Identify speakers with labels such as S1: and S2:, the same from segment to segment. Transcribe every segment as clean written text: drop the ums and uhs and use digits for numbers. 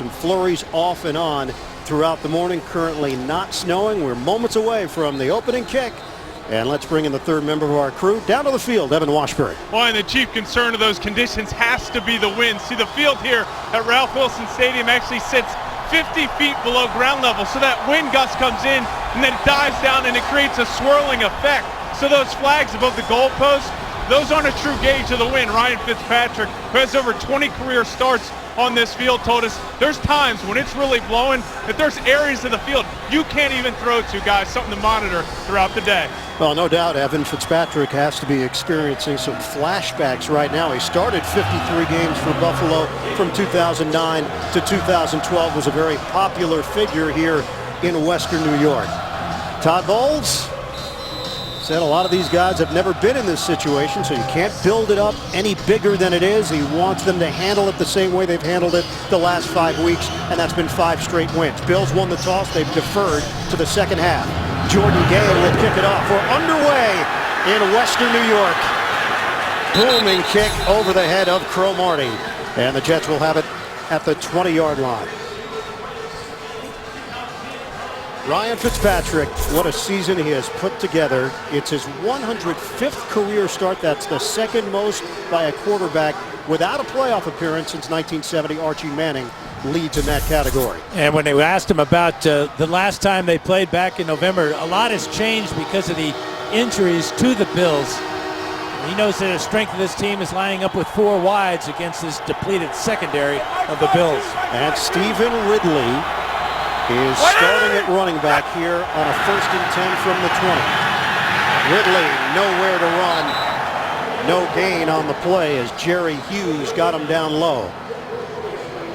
S1: some flurries off and on throughout the morning. Currently not snowing. We're moments away from the opening kick. And let's bring in the third member of our crew. Down to the field, Evan Washburn.
S2: Well, and the chief concern of those conditions has to be the wind. See, the field here at Ralph Wilson Stadium actually sits 50 feet below ground level, so that wind gust comes in and then dives down and it creates a swirling effect. So those flags above the goalpost, those aren't a true gauge of the wind. Ryan Fitzpatrick, who has over 20 career starts on this field, told us there's times when it's really blowing that there's areas of the field you can't even throw to, guys. Something to monitor throughout the day.
S1: Well, no doubt Evan Fitzpatrick has to be experiencing some flashbacks right now. He started 53 games for Buffalo from 2009 to 2012, was a very popular figure here in Western New York. Todd Bowles said a lot of these guys have never been in this situation, so you can't build it up any bigger than it is. He wants them to handle it the same way they've handled it the last 5 weeks, and that's been 5 straight wins. Bills won the toss. They've deferred to the second half. Jordan Gale will kick it off. We're underway in Western New York. Booming kick over the head of Cromartie, and the Jets will have it at the 20-yard line. Ryan Fitzpatrick, what a season he has put together. It's his 105th career start. That's the second most by a quarterback without a playoff appearance since 1970. Archie Manning leads in that category.
S3: And when they asked him about the last time they played back in November, a lot has changed because of the injuries to the Bills. He knows that the strength of this team is lining up with 4 wides against this depleted secondary of the Bills.
S1: And Stephen Ridley is starting at running back here on a 1st and 10 from the 20. Ridley nowhere to run. No gain on the play as Jerry Hughes got him down low.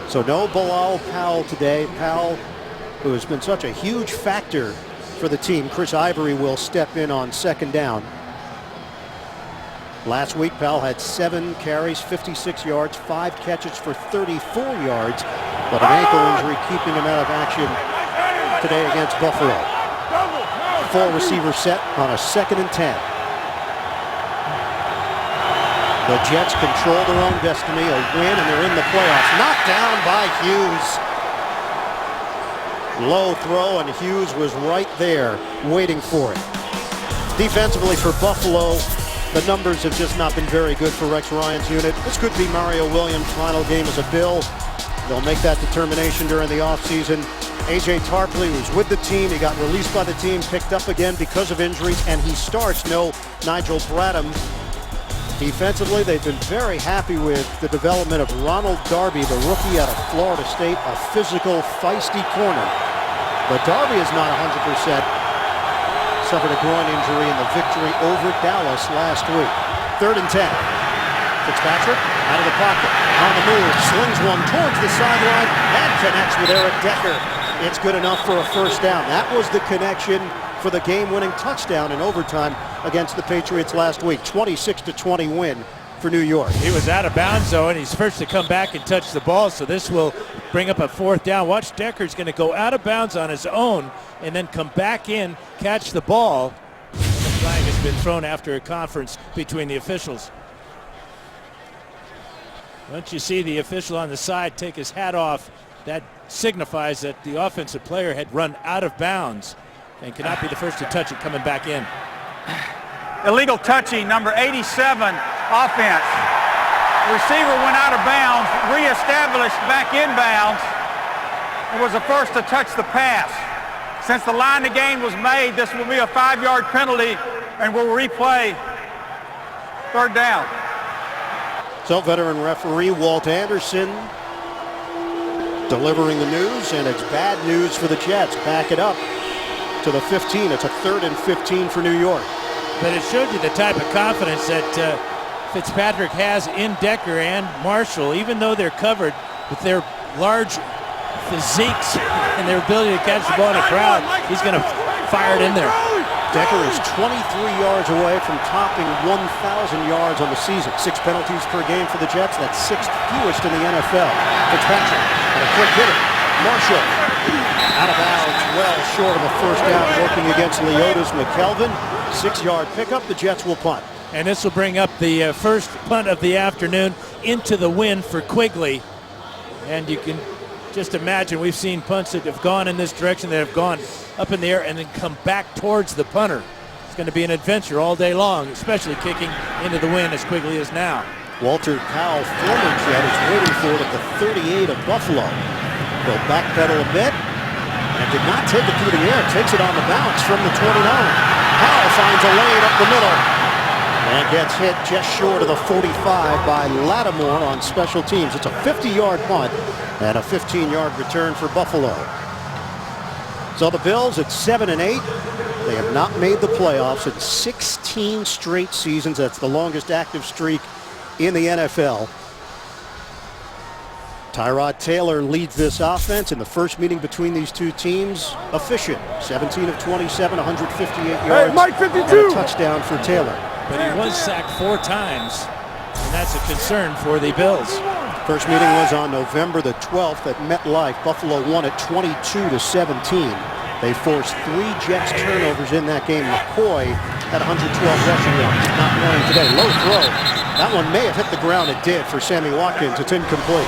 S1: So no Bilal Powell today. Powell, who has been such a huge factor for the team. Chris Ivory will step in on 2nd down. Last week, Powell had 7 carries, 56 yards, 5 catches for 34 yards, but an ankle injury keeping him out of action today against Buffalo. 4 receiver set on a 2nd and 10. The Jets control their own destiny, a win, and they're in the playoffs. Knocked down by Hughes. Low throw, and Hughes was right there waiting for it. Defensively for Buffalo, the numbers have just not been very good for Rex Ryan's unit. This could be Mario Williams' final game as a Bill. They'll make that determination during the offseason. A.J. Tarpley was with the team. He got released by the team, picked up again because of injuries, and he starts. No Nigel Bradham. Defensively, they've been very happy with the development of Ronald Darby, the rookie out of Florida State, a physical, feisty corner. But Darby is not 100%. Suffered a groin injury in the victory over Dallas last week. 3rd and 10. Fitzpatrick out of the pocket, on the move, slings one towards the sideline and connects with Eric Decker. It's good enough for a 1st down. That was the connection for the game-winning touchdown in overtime against the Patriots last week. 26-20 win for New York.
S3: He was out of bounds, though, and he's first to come back and touch the ball, so this will bring up a 4th down. Watch, Decker's going to go out of bounds on his own and then come back in, catch the ball. The flag has been thrown after a conference between the officials. Once you see the official on the side take his hat off, that signifies that the offensive player had run out of bounds and cannot be the first to touch it coming back in.
S4: Illegal touching, number 87, offense. Receiver went out of bounds, reestablished back in bounds. It was the first to touch the pass. Since the line of game was made, this will be a 5-yard penalty, and we'll replay 3rd down.
S1: So veteran referee Walt Anderson delivering the news, and it's bad news for the Jets. Back it up to the 15. It's a 3rd and 15 for New York.
S3: But it showed you the type of confidence that Fitzpatrick has in Decker and Marshall, even though they're covered with their large physiques and their ability to catch the ball in a crowd. He's going to fire it in there.
S1: Decker is 23 yards away from topping 1,000 yards on the season. 6 penalties per game for the Jets. That's 6th fewest in the NFL. Fitzpatrick and a quick hitter. Marshall out of bounds, well short of a 1st down, working against Leota's McKelvin. 6-yard pickup. The Jets will punt.
S3: And this will bring up the first punt of the afternoon into the wind for Quigley. And you can just imagine, we've seen punts that have gone in this direction, that have gone up in the air and then come back towards the punter. It's going to be an adventure all day long, especially kicking into the wind as quickly as now.
S1: Walter Powell, former Jet, is waiting for it at the 38 of Buffalo. They'll backpedal a bit and did not take it through the air. Takes it on the bounce from the 29. Powell finds a lane up the middle and gets hit just short of the 45 by Lattimore on special teams. It's a 50-yard punt and a 15-yard return for Buffalo. So the Bills at 7-8. They have not made the playoffs in 16 straight seasons. That's the longest active streak in the NFL. Tyrod Taylor leads this offense in the first meeting between these two teams. Efficient, 17 of 27, 158 yards.
S5: Hey, Mike 52.
S1: And a touchdown for Taylor.
S3: But he was sacked 4 times, and that's a concern for the Bills.
S1: First meeting was on November the 12th at MetLife. Buffalo won it 22-17. They forced 3 Jets turnovers in that game. McCoy had 112 rushing yards. Not playing today. Low throw. That one may have hit the ground. It did for Sammy Watkins. It's incomplete.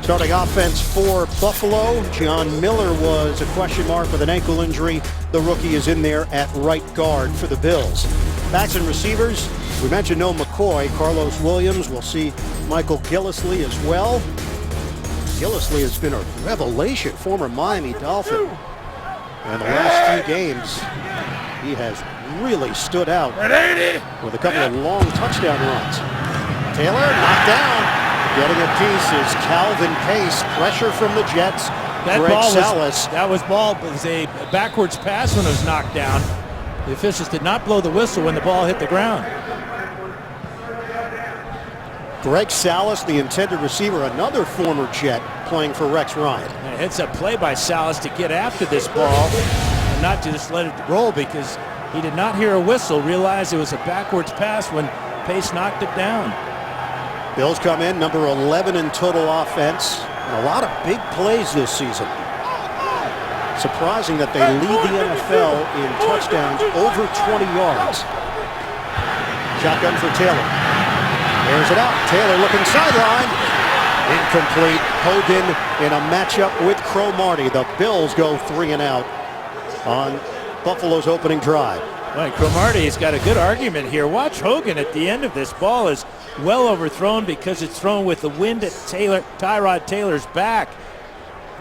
S1: Starting offense for Buffalo, John Miller was a question mark with an ankle injury. The rookie is in there at right guard for the Bills. Backs and receivers, we mentioned no McCoy. Carlos Williams, we'll see Michael Gillislee as well. Gillislee has been a revelation, former Miami Dolphin. And the last few games, he has really stood out with a couple of long touchdown runs. Taylor knocked down. Getting a piece is Calvin Pace. Pressure from the Jets. Greg Salas.
S3: That was ball, but it was a backwards pass when it was knocked down. The officials did not blow the whistle when the ball hit the ground.
S1: Greg Salas, the intended receiver, another former Jet playing for Rex Ryan.
S3: And it's a play by Salas to get after this ball and not to just let it roll, because he did not hear a whistle, realized it was a backwards pass when Pace knocked it down.
S1: Bills come in number 11 in total offense. And a lot of big plays this season. Surprising that they lead the NFL in touchdowns over 20 yards. Shotgun for Taylor. Airs it out. Taylor looking sideline. Incomplete. Hogan in a matchup with Cromartie. The Bills go 3 and out on Buffalo's opening drive.
S3: Right, Cromartie's got a good argument here. Watch Hogan at the end of this. Ball is well overthrown because it's thrown with the wind at Tyrod Taylor's back.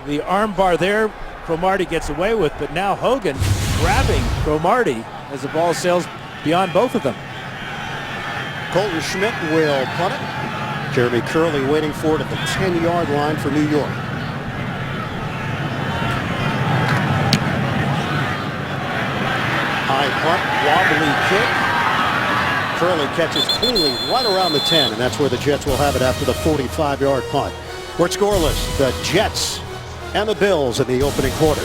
S3: The arm bar there, Cromartie gets away with, but now Hogan grabbing Cromartie as the ball sails beyond both of them.
S1: Colton Schmidt will punt it. Jeremy Curley waiting for it at the 10-yard line for New York. High punt, wobbly kick. Curley catches cleanly right around the 10, and that's where the Jets will have it after the 45-yard punt. We're scoreless. The Jets and the Bills in the opening quarter.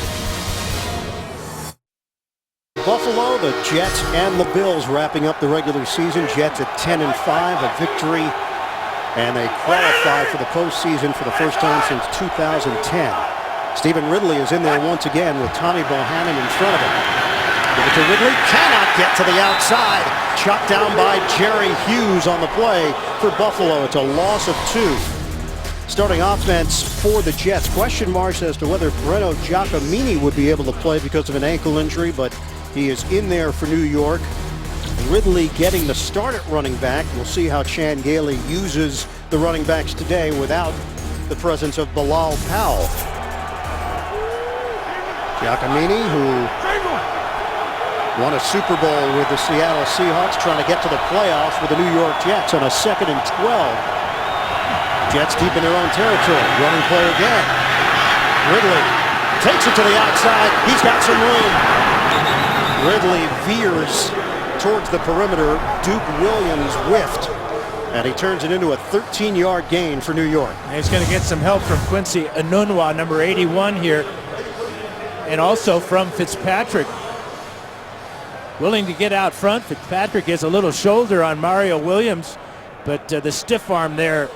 S1: Buffalo, the Jets, and the Bills wrapping up the regular season. Jets at 10-5, a victory, and they qualify for the postseason for the first time since 2010. Stephen Ridley is in there once again with Tommy Bohannon in front of him. Give it to Ridley, cannot get to the outside. Chopped down by Jerry Hughes on the play for Buffalo. It's a loss of 2. Starting offense for the Jets. Question marks as to whether Breno Giacomini would be able to play because of an ankle injury, but he is in there for New York. Ridley getting the start at running back. We'll see how Chan Gailey uses the running backs today without the presence of Bilal Powell. Giacomini, who won a Super Bowl with the Seattle Seahawks, trying to get to the playoffs with the New York Jets on a 2nd and 12. Jets deep in their own territory. Running play again. Ridley takes it to the outside. He's got some room. Ridley veers towards the perimeter. Duke Williams whiffed, and he turns it into a 13-yard gain for New York.
S3: And he's going to get some help from Quincy Enunwa, number 81 here, and also from Fitzpatrick. Willing to get out front. Fitzpatrick gets a little shoulder on Mario Williams, but the stiff arm there,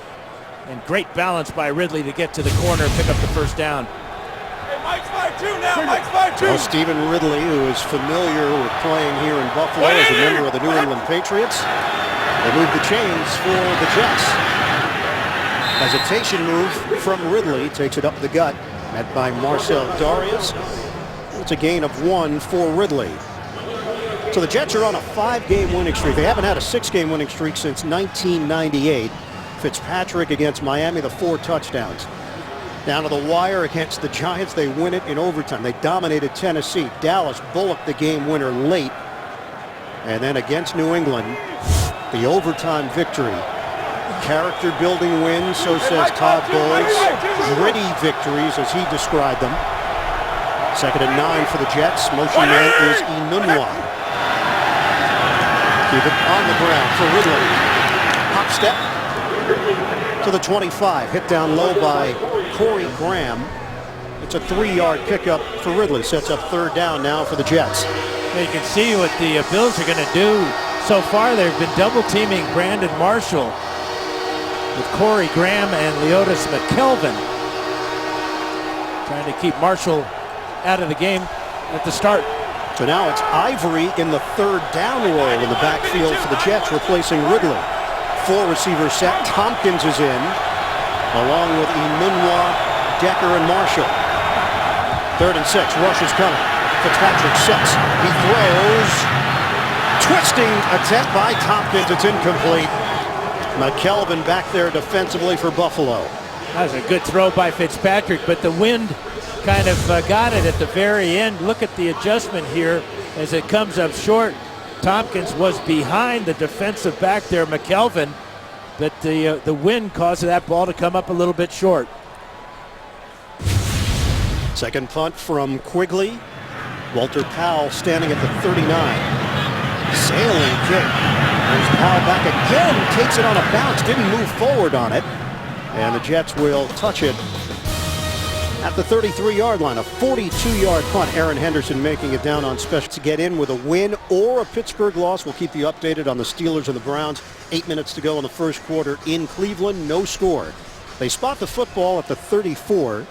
S3: and great balance by Ridley to get to the corner and pick up the first down.
S5: Hey, Mike's 5'2" now. Mike's 5'2".
S1: Well, Stephen Ridley, who is familiar with playing here in Buffalo as a member of the New England Patriots, they move the chains for the Jets. Hesitation move from Ridley. Takes it up the gut. Met by Marcel Darius. It's a gain of 1 for Ridley. So the Jets are on a 5-game winning streak. They haven't had a 6-game winning streak since 1998. Fitzpatrick against Miami, the 4 touchdowns. Down to the wire against the Giants. They win it in overtime. They dominated Tennessee. Dallas bullocked the game winner late. And then against New England, the overtime victory. Character building wins, so says Todd Bowles. Gritty victories, as he described them. 2nd and 9 for the Jets. Motion man is Enunwa. Keep it on the ground for Ridley. Hop step to the 25. Hit down low by Corey Graham. It's a 3-yard pickup for Ridley. Sets up 3rd down now for the Jets.
S3: You can see what the Bills are going to do so far. They've been double teaming Brandon Marshall with Corey Graham and Leotis McKelvin, trying to keep Marshall out of the game at the start.
S1: So now it's Ivory in the 3rd down role in the backfield for the Jets, replacing Ridley. 4 receivers set. Tompkins is in, along with Enunwa, Decker, and Marshall. 3rd and 6. Rush is coming. Fitzpatrick sets. He throws. Twisting attempt by Tompkins. It's incomplete. McKelvin back there defensively for Buffalo.
S3: That was a good throw by Fitzpatrick, but the wind kind of got it at the very end. Look at the adjustment here as it comes up short. Tompkins was behind the defensive back there, McKelvin, but the wind caused that ball to come up a little bit short.
S1: 2nd punt from Quigley. Walter Powell standing at the 39. Sailing kick. There's Powell back again. Takes it on a bounce. Didn't move forward on it. And the Jets will touch it at the 33-yard line. A 42-yard punt. Aaron Henderson making it down on special to get in with a win or a Pittsburgh loss. We'll keep you updated on the Steelers and the Browns. 8 minutes to go in the first quarter in Cleveland. No score. They spot the football at the 34.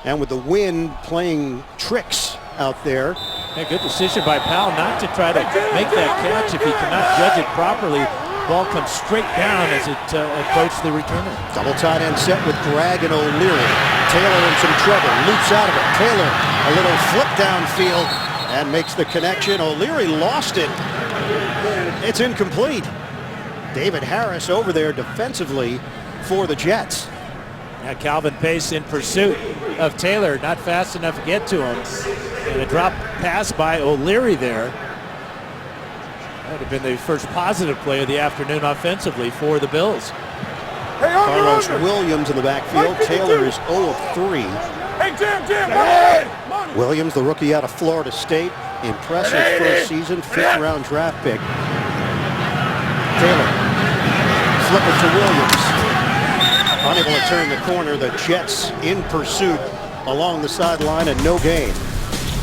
S1: And with the wind playing tricks out there.
S3: A good decision by Powell not to try to make that catch if he cannot judge it properly. Ball comes straight down as it approached the returner.
S1: Double tight end set with Bragg and O'Leary. Taylor in some trouble. Loops out of it. Taylor a little flip downfield and makes the connection. O'Leary lost it. It's incomplete. David Harris over there defensively for the Jets.
S3: Now Calvin Pace in pursuit of Taylor, not fast enough to get to him. And a drop pass by O'Leary there. That would have been the first positive play of the afternoon offensively for the Bills.
S5: Hey,
S1: Carlos Williams in the backfield. Taylor is 0 of 3.
S5: Hey, Jim.
S1: Williams, the rookie out of Florida State. Impressive first season, 5th-round draft pick. Taylor, flip it to Williams. Unable to turn the corner. The Jets in pursuit along the sideline and no gain.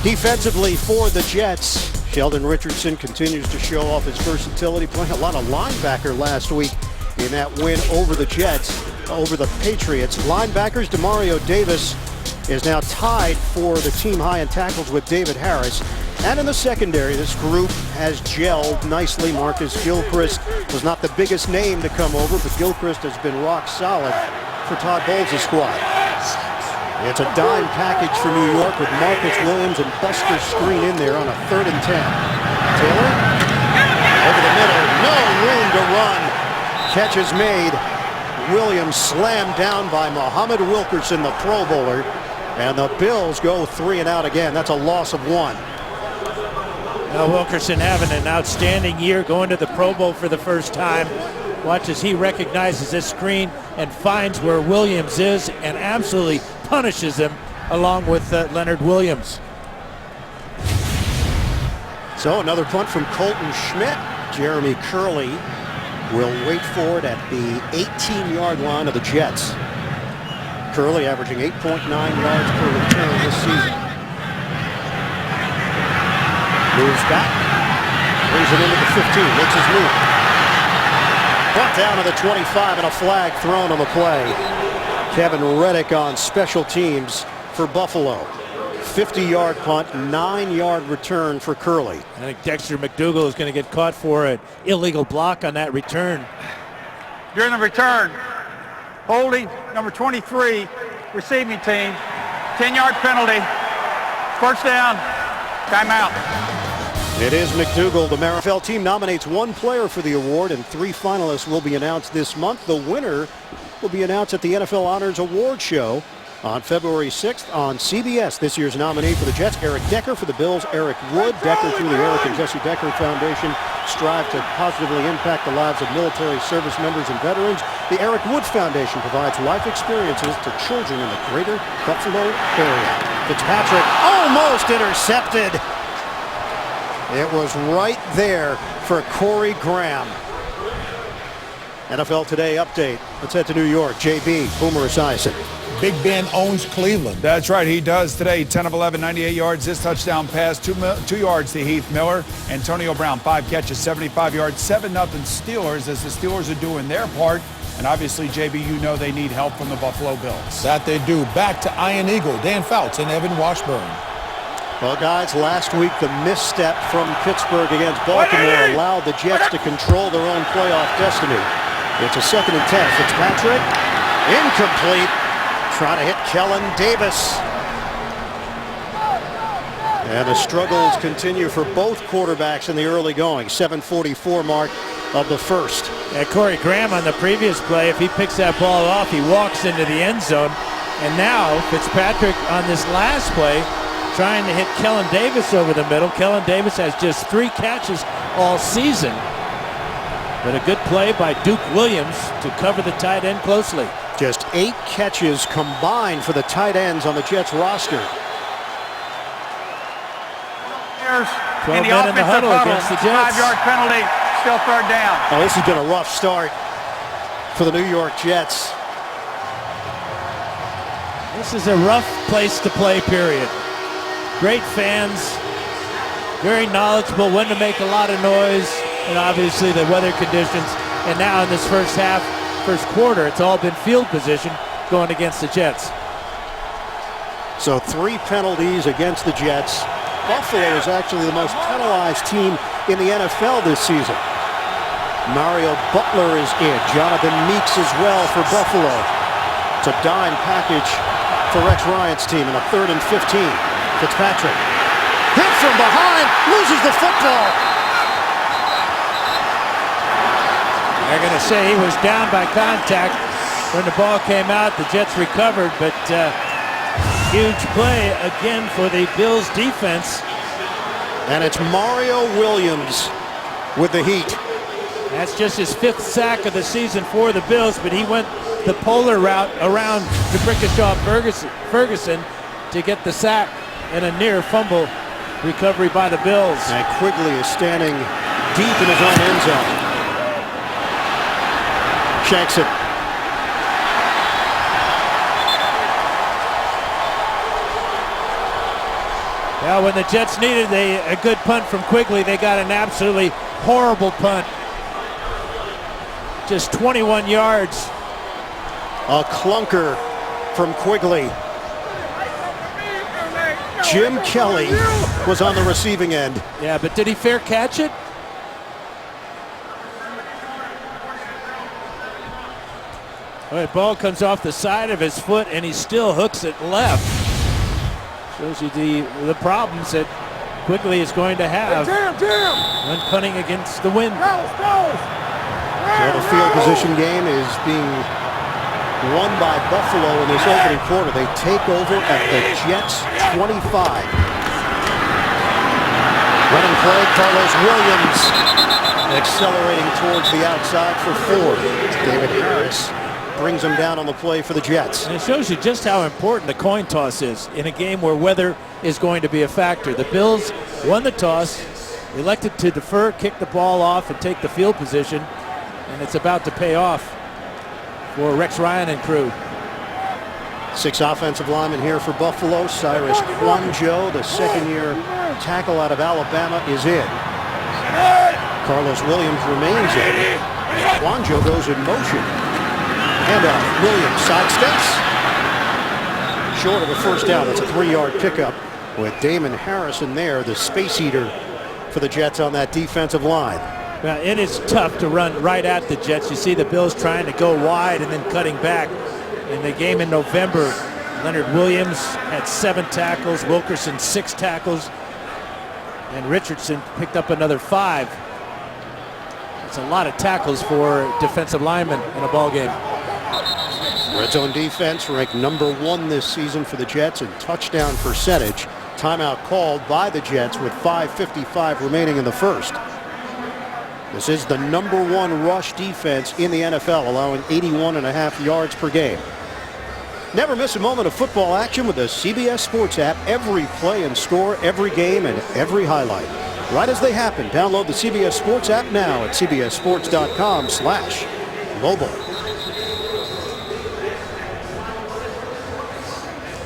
S1: Defensively for the Jets, Sheldon Richardson continues to show off his versatility, playing a lot of linebacker last week in that win over the Jets, over the Patriots. Linebackers, Demario Davis is now tied for the team high in tackles with David Harris. And in the secondary, this group has gelled nicely. Marcus Gilchrist was not the biggest name to come over, but Gilchrist has been rock solid for Todd Bowles' squad. It's a dime package for New York with Marcus Williams and Buster Screen in there on a 3rd and 10. Taylor over the middle, no room to run. Catch is made. Williams slammed down by Muhammad Wilkerson, the Pro Bowler, and the Bills go 3 and out again. That's a loss of 1.
S3: Now Wilkerson having an outstanding year, going to the Pro Bowl for the first time. Watch as he recognizes this screen and finds where Williams is and absolutely punishes him along with Leonard Williams.
S1: So another punt from Colton Schmidt. Jeremy Curley will wait for it at the 18-yard line of the Jets. Curley averaging 8.9 yards per return this season. Moves back, brings it into the 15, makes his move. Brought down to the 25 and a flag thrown on the play. Kevin Reddick on special teams for Buffalo. 50-yard punt, 9-yard return for Curley.
S3: I think Dexter McDougal is going to get caught for an illegal block on that return.
S4: During the return, holding number 23, receiving team. 10-yard penalty. First down. Timeout.
S1: It is McDougal. The NFL team nominates one player for the award, and 3 finalists will be announced this month. The winner will be announced at the NFL Honors Award Show on February 6th on CBS. This year's nominee for the Jets, Eric Decker. For the Bills, Eric Wood. Decker, through the Eric and Jesse Decker Foundation, strive to positively impact the lives of military service members and veterans. The Eric Wood Foundation provides life experiences to children in the greater Buffalo area. Fitzpatrick almost intercepted. It was right there for Corey Graham. NFL Today update. Let's head to New York. JB, Boomer Esiason.
S6: Big Ben owns Cleveland.
S7: That's right, he does today. 10 of 11, 98 yards. This touchdown pass, 2 yards to Heath Miller. Antonio Brown, 5 catches, 75 yards, 7-0 Steelers, as the Steelers are doing their part. And obviously, JB, you know they need help from the Buffalo Bills.
S6: That they do. Back to Iron Eagle, Dan Fouts and Evan Washburn.
S1: Well, guys, last week the misstep from Pittsburgh against Baltimore allowed the Jets to control their own playoff destiny. It's a 2nd and 10. Fitzpatrick, incomplete. Trying to hit Kellen Davis. And the struggles continue for both quarterbacks in the early going. 7:44 mark of the first.
S3: Yeah, Corey Graham on the previous play, if he picks that ball off, he walks into the end zone. And now Fitzpatrick on this last play trying to hit Kellen Davis over the middle. Kellen Davis has just 3 catches all season. But a good play by Duke Williams to cover the tight end closely.
S1: Just 8 catches combined for the tight ends on the Jets roster.
S3: 12 men in the huddle against the Jets.
S4: 5-yard penalty, still 3rd down.
S1: Oh, this has been a rough start for the New York Jets.
S3: This is a rough place to play, period. Great fans, very knowledgeable when to make a lot of noise, and obviously the weather conditions. And now in this first quarter, it's all been field position going against the Jets.
S1: So 3 penalties against the Jets. Buffalo is actually the most penalized team in the NFL this season. Mario Butler is in. Jonathan Meeks as well for Buffalo. It's a dime package for Rex Ryan's team in a 3rd and 15. Fitzpatrick hit from behind, loses the football.
S3: They're going to say he was down by contact when the ball came out. The Jets recovered, but huge play again for the Bills defense.
S1: And it's Mario Williams with the heat.
S3: That's just his 5th sack of the season for the Bills, but he went the polar route around to Brickashaw Ferguson to get the sack and a near fumble recovery by the Bills.
S1: And Quigley is standing deep in his own end zone. Shanks it.
S3: Well, when the Jets needed a good punt from Quigley, they got an absolutely horrible punt. Just 21 yards.
S1: A clunker from Quigley. Jim Kelly was on the receiving end.
S3: Yeah, but did he fair catch it? All right, ball comes off the side of his foot, and he still hooks it left. Shows you the problems that Quigley is going to have when punting against the wind.
S1: So the field position game is being won by Buffalo in this opening quarter. They take over at the Jets 25. Running play, Carlos Williams accelerating towards the outside for 4. David Harris brings him down on the play for the Jets.
S3: And it shows you just how important the coin toss is in a game where weather is going to be a factor. The Bills won the toss, elected to defer, kick the ball off, and take the field position, and it's about to pay off for Rex Ryan and crew.
S1: 6 offensive linemen here for Buffalo. Cyrus Quanjo, the 2nd-year tackle out of Alabama, is in. Carlos Williams remains in. Quanjo goes in motion. Handoff, Williams sidesteps. Short of a first down. That's a 3-yard pickup with Damon Harrison there, the space eater for the Jets on that defensive line.
S3: Well, it is tough to run right at the Jets. You see the Bills trying to go wide and then cutting back. In the game in November, Leonard Williams had 7 tackles, Wilkerson 6 tackles, and Richardson picked up another 5. That's a lot of tackles for defensive linemen in a ball game.
S1: Red zone defense ranked number 1 this season for the Jets in touchdown percentage. Timeout called by the Jets with 5:55 remaining in the first. This is the number 1 rush defense in the NFL, allowing 81.5 yards per game. Never miss a moment of football action with the CBS Sports app. Every play and score, every game, and every highlight, right as they happen. Download the CBS Sports app now at cbssports.com/mobile.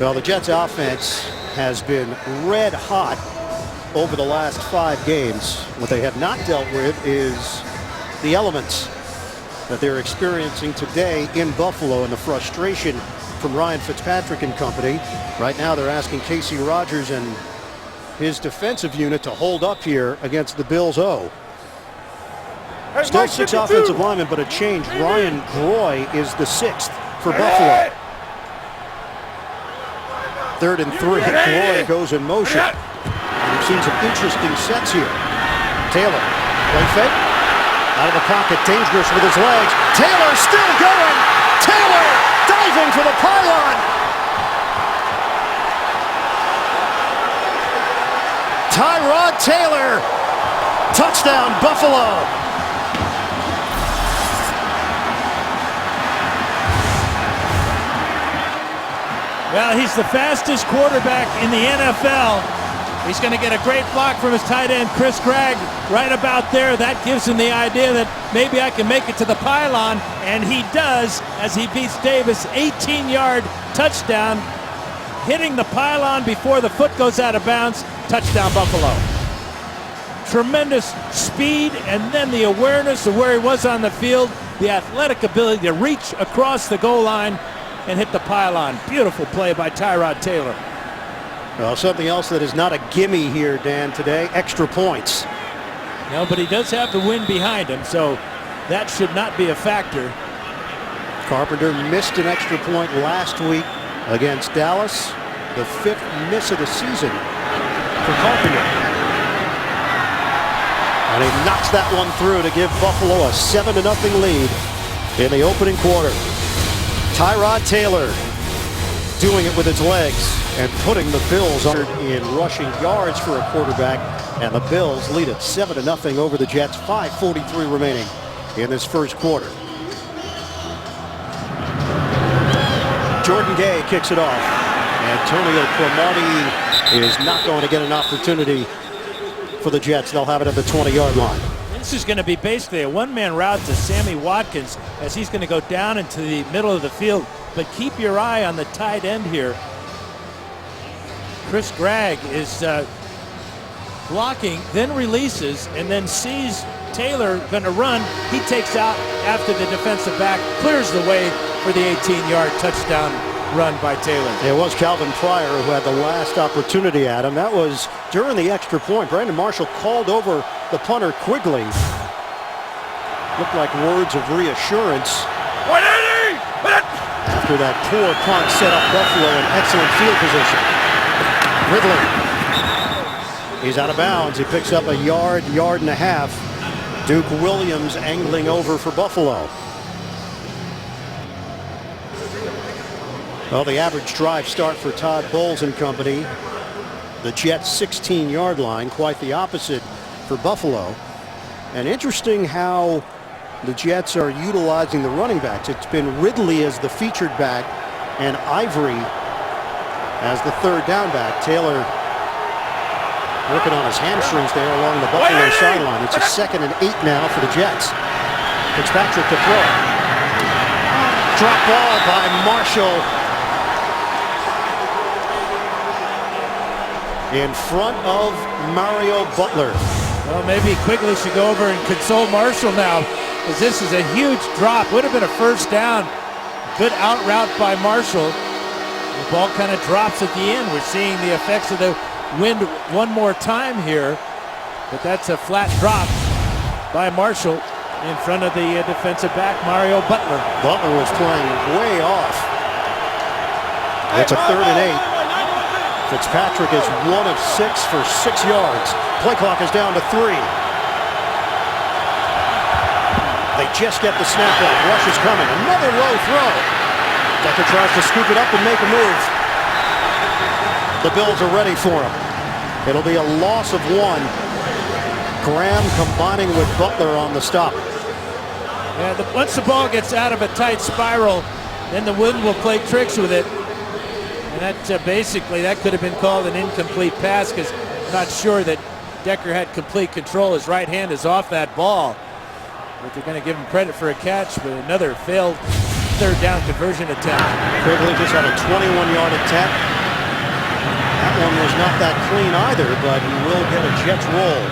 S1: Well, the Jets offense has been red hot over the last 5 games. What they have not dealt with is the elements that they're experiencing today in Buffalo and the frustration from Ryan Fitzpatrick and company. Right now they're asking Casey Rogers and his defensive unit to hold up here against the Bills O. Still 6 offensive linemen, but a change. Ryan Groy is the 6th for Buffalo. 3rd and 3. Groy goes in motion. We've seen some interesting sets here. Taylor, play fake. Out of the pocket, dangerous with his legs. Taylor still going. Taylor diving for the pylon. Tyrod Taylor. Touchdown, Buffalo.
S3: Well, he's the fastest quarterback in the NFL. He's going to get a great block from his tight end, Chris Gregg, right about there. That gives him the idea that maybe I can make it to the pylon, and he does as he beats Davis. 18-yard touchdown, hitting the pylon before the foot goes out of bounds. Touchdown, Buffalo. Tremendous speed, and then the awareness of where he was on the field, the athletic ability to reach across the goal line and hit the pylon. Beautiful play by Tyrod Taylor.
S1: Well, something else that is not a gimme here, Dan, today, extra points.
S3: No, but he does have the win behind him, so that should not be a factor.
S1: Carpenter missed an extra point last week against Dallas. The 5th miss of the season for Carpenter. And he knocks that one through to give Buffalo a 7-0 lead in the opening quarter. Tyrod Taylor doing it with his legs and putting the Bills in rushing yards for a quarterback, and the Bills lead it 7-0 over the Jets. 5:43 remaining in this first quarter. Jordan Gay kicks it off. Antonio Cromartie is not going to get an opportunity for the Jets. They'll have it at the 20-yard line.
S3: This is going to be basically a one-man route to Sammy Watkins as he's going to go down into the middle of the field. But keep your eye on the tight end here. Chris Gregg is blocking, then releases, and then sees Taylor going to run. He takes out after the defensive back, clears the way for the 18-yard touchdown run by Taylor.
S1: It was Calvin Pryor who had the last opportunity at him. That was during the extra point. Brandon Marshall called over the punter Quigley. Looked like words of reassurance. After that poor punt set up Buffalo in excellent field position. Ridley. He's out of bounds. He picks up a yard and a half. Duke Williams angling over for Buffalo. Well, the average drive start for Todd Bowles and company. The Jets' 16-yard line, quite the opposite for Buffalo. And interesting how the Jets are utilizing the running backs. It's been Ridley as the featured back and Ivory as the 3rd down back. Taylor working on his hamstrings there along the Buffalo sideline. It's a 2nd and 8 now for the Jets. Fitzpatrick to throw. Drop ball by Marshall. In front of Mario Butler.
S3: Well, maybe Quigley should go over and console Marshall now, because this is a huge drop. Would have been a first down. Good out route by Marshall. The ball kind of drops at the end. We're seeing the effects of the wind one more time here, but that's a flat drop. by Marshall in front of the defensive back, Mario Butler.
S1: Butler was playing way off. It's a 3rd and 8. Fitzpatrick is 1 of 6 for 6 yards. Play clock is down to 3. They just get the snap back. Rush is coming. Another low throw. Decker tries to scoop it up and make a move. The Bills are ready for him. It'll be a loss of 1. Graham combining with Butler on the stop.
S3: Yeah, once the ball gets out of a tight spiral, then the wind will play tricks with it. And that basically, that could have been called an incomplete pass because I'm not sure that Decker had complete control. His right hand is off that ball. But they're going to give him credit for a catch, but another failed 3rd down conversion attempt.
S1: Quigley just had a 21-yard attempt. That one was not that clean either, but he will get a Jets roll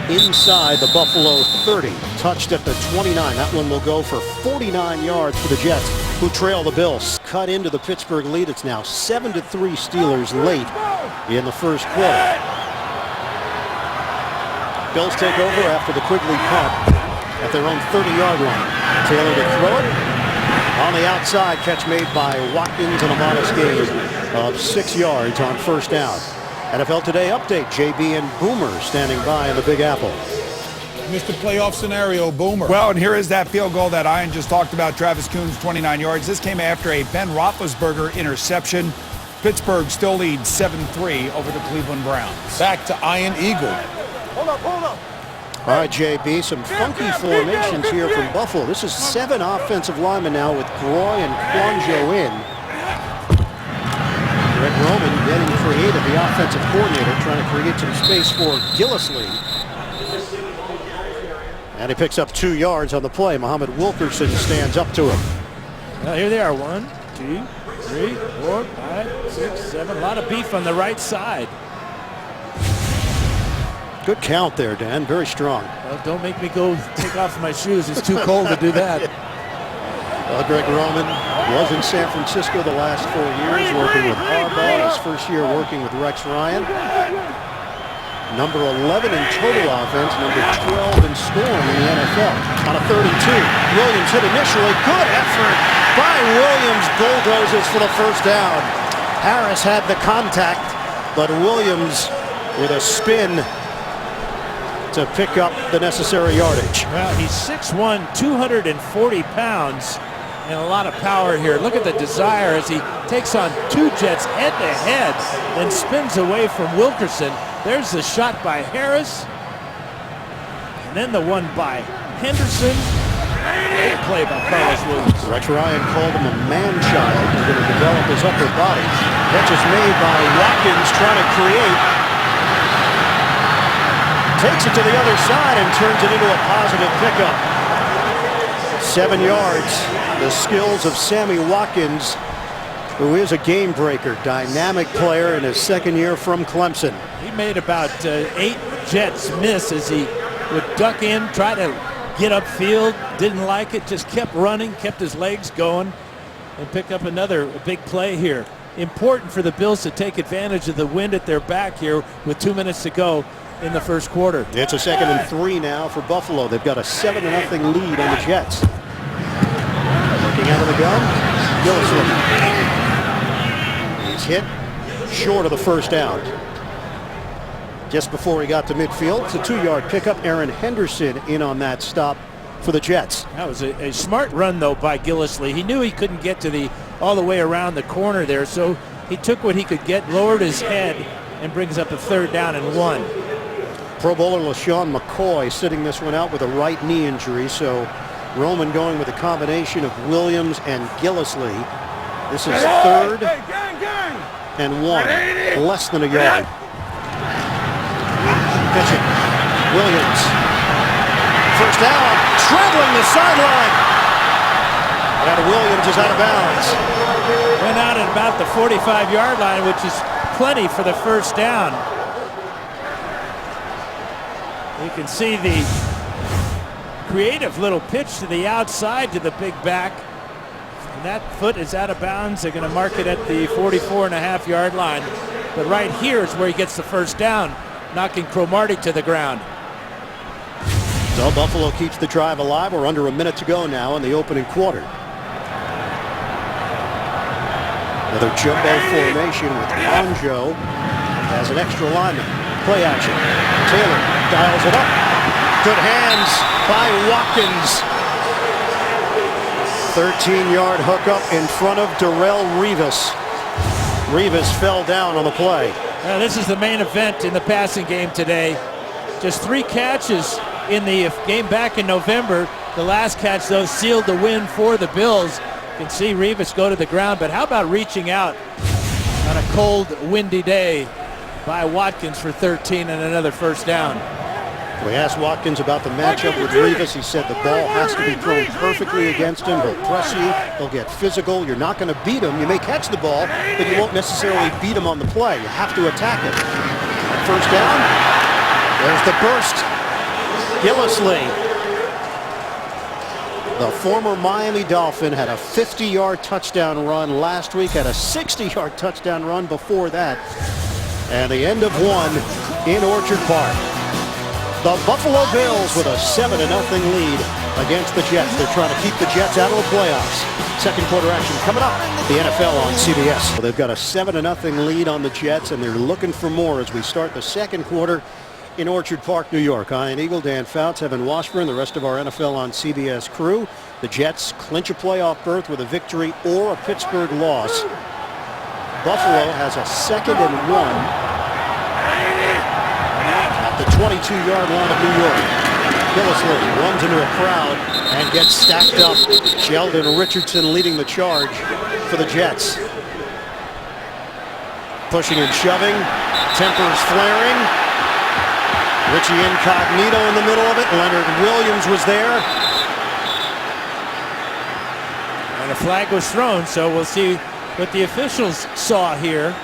S1: inside the Buffalo 30. Touched at the 29. That one will go for 49 yards for the Jets, who trail the Bills. Cut into the Pittsburgh lead. It's now 7-3 Steelers late in the first quarter. Bills take over after the Quigley punt at their own 30-yard line. Taylor to throw it. On the outside, catch made by Watkins and a modest gain of 6 yards on 1st down. NFL Today update, JB and Boomer standing by in the Big Apple.
S6: Mr. Playoff Scenario, Boomer.
S7: Well, and here is that field goal that Ian just talked about. Travis Coons, 29 yards. This came after a Ben Roethlisberger interception. Pittsburgh still leads 7-3 over the Cleveland Browns.
S6: Back to Iron Eagle.
S5: Hold up, hold up.
S1: All right, JB, some funky formations here from Buffalo. This is 7 offensive linemen now with Groy and Quanjo in. Greg Roman getting creative, the offensive coordinator, trying to create some space for Gillislee. And he picks up 2 yards on the play. Muhammad Wilkerson stands up to him.
S3: Well, here they are. 1, 2, 3, 4, 5, 6, 7. A lot of beef on the right side.
S1: Good count there, Dan. Very strong.
S3: Well, don't make me go take off my shoes. It's too cold to do that.
S1: Greg Roman was in San Francisco the last 4 years working with Harbaugh. His first year working with Rex Ryan. Number 11 in total offense, number 12 in scoring in the NFL. On a 32, Williams hit initially. Good effort by Williams. Bulldozes for the 1st down. Harris had the contact, but Williams with a spin to pick up the necessary yardage.
S3: Well, he's 6'1", 240 pounds, and a lot of power here. Look at the desire as he takes on 2 Jets head-to-head, then spins away from Wilkerson. There's the shot by Harris, and then the one by Henderson. Great play by Carlos Williams.
S1: Rex Ryan called him a man-child. He's going to develop his upper body. Catch is made by Watkins trying to create. Takes it to the other side and turns it into a positive pickup. 7 yards. The skills of Sammy Watkins, who is a game breaker, dynamic player in his 2nd year from Clemson.
S3: He made about 8 Jets miss as he would duck in, try to get upfield, didn't like it, just kept running, kept his legs going, and pick up another big play here. Important for the Bills to take advantage of the wind at their back here with 2 minutes to go in the first quarter.
S1: It's a 2nd and 3 now for Buffalo. They've got a 7-0 lead on the Jets. Looking out of the gun, Gillislee. He's hit short of the 1st down. Just before he got to midfield, it's a 2-yard pickup. Aaron Henderson in on that stop for the Jets.
S3: That was a smart run, though, by Gillislee. He knew he couldn't get to all the way around the corner there, so he took what he could get, lowered his head, and brings up a 3rd down and 1.
S1: Pro Bowler LaShawn McCoy sitting this one out with a right knee injury, so Roman going with a combination of Williams and Gillislee. This is 3rd and 1, less than a yard. Pitching, Williams. 1st down, traveling the sideline. And Williams is out of bounds.
S3: Went out at about the 45-yard line, which is plenty for the 1st down. You can see the creative little pitch to the outside to the big back. And that foot is out of bounds. They're going to mark it at the 44.5-yard line. But right here is where he gets the 1st down, knocking Cromartie to the ground.
S1: So Buffalo keeps the drive alive. We're under a minute to go now in the opening quarter. Another jumbo formation with Anjo as an extra lineman. Play action. Taylor dials it up. Good hands by Watkins. 13-yard hookup in front of Darrelle Revis. Revis fell down on the play.
S3: Now, this is the main event in the passing game today. Just 3 catches in the game back in November. The last catch, though, sealed the win for the Bills. You can see Revis go to the ground, but how about reaching out on a cold, windy day by Watkins for 13 and another first down?
S1: We asked Watkins about the matchup with Revis. He said the ball has to be thrown perfectly against him. He'll press you. He'll get physical. You're not going to beat him. You may catch the ball, but you won't necessarily beat him on the play. You have to attack it. First down. There's the burst. Gillislee, the former Miami Dolphin, had a 50-yard touchdown run last week, had a 60-yard touchdown run before that. And the end of one in Orchard Park. The Buffalo Bills with a 7-0 lead against the Jets. They're trying to keep the Jets out of the playoffs. Second quarter action coming up. The NFL on CBS. Well, they've got a 7-0 lead on the Jets, and they're looking for more as we start the second quarter in Orchard Park, New York. Ian Eagle, Dan Fouts, Evan Washburn, the rest of our NFL on CBS crew. The Jets clinch a playoff berth with a victory or a Pittsburgh loss. Buffalo has a 2nd and 1. The 22-yard line of New York. Gillislee runs into a crowd and gets stacked up. Sheldon Richardson leading the charge for the Jets. Pushing and shoving. Tempers flaring. Richie Incognito in the middle of it. Leonard Williams was there.
S3: And a flag was thrown, so we'll see what the officials saw here.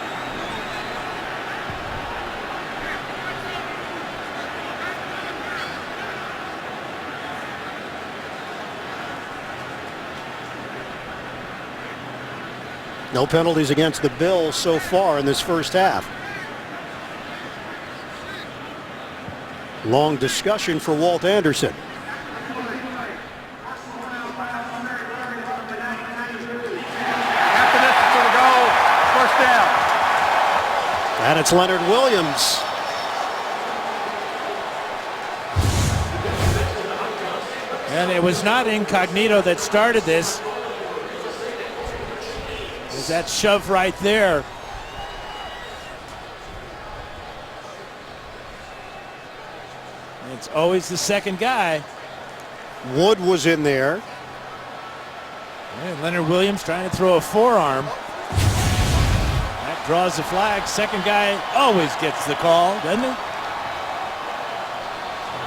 S1: No penalties against the Bills so far in this first half. Long discussion for Walt Anderson.
S4: After this, it's going to go first down.
S1: And it's Leonard Williams.
S3: And it was not Incognito that started this. There's that shove right there. It's always the second guy.
S1: Wood was in there.
S3: And Leonard Williams trying to throw a forearm. That draws the flag. Second guy always gets the call, doesn't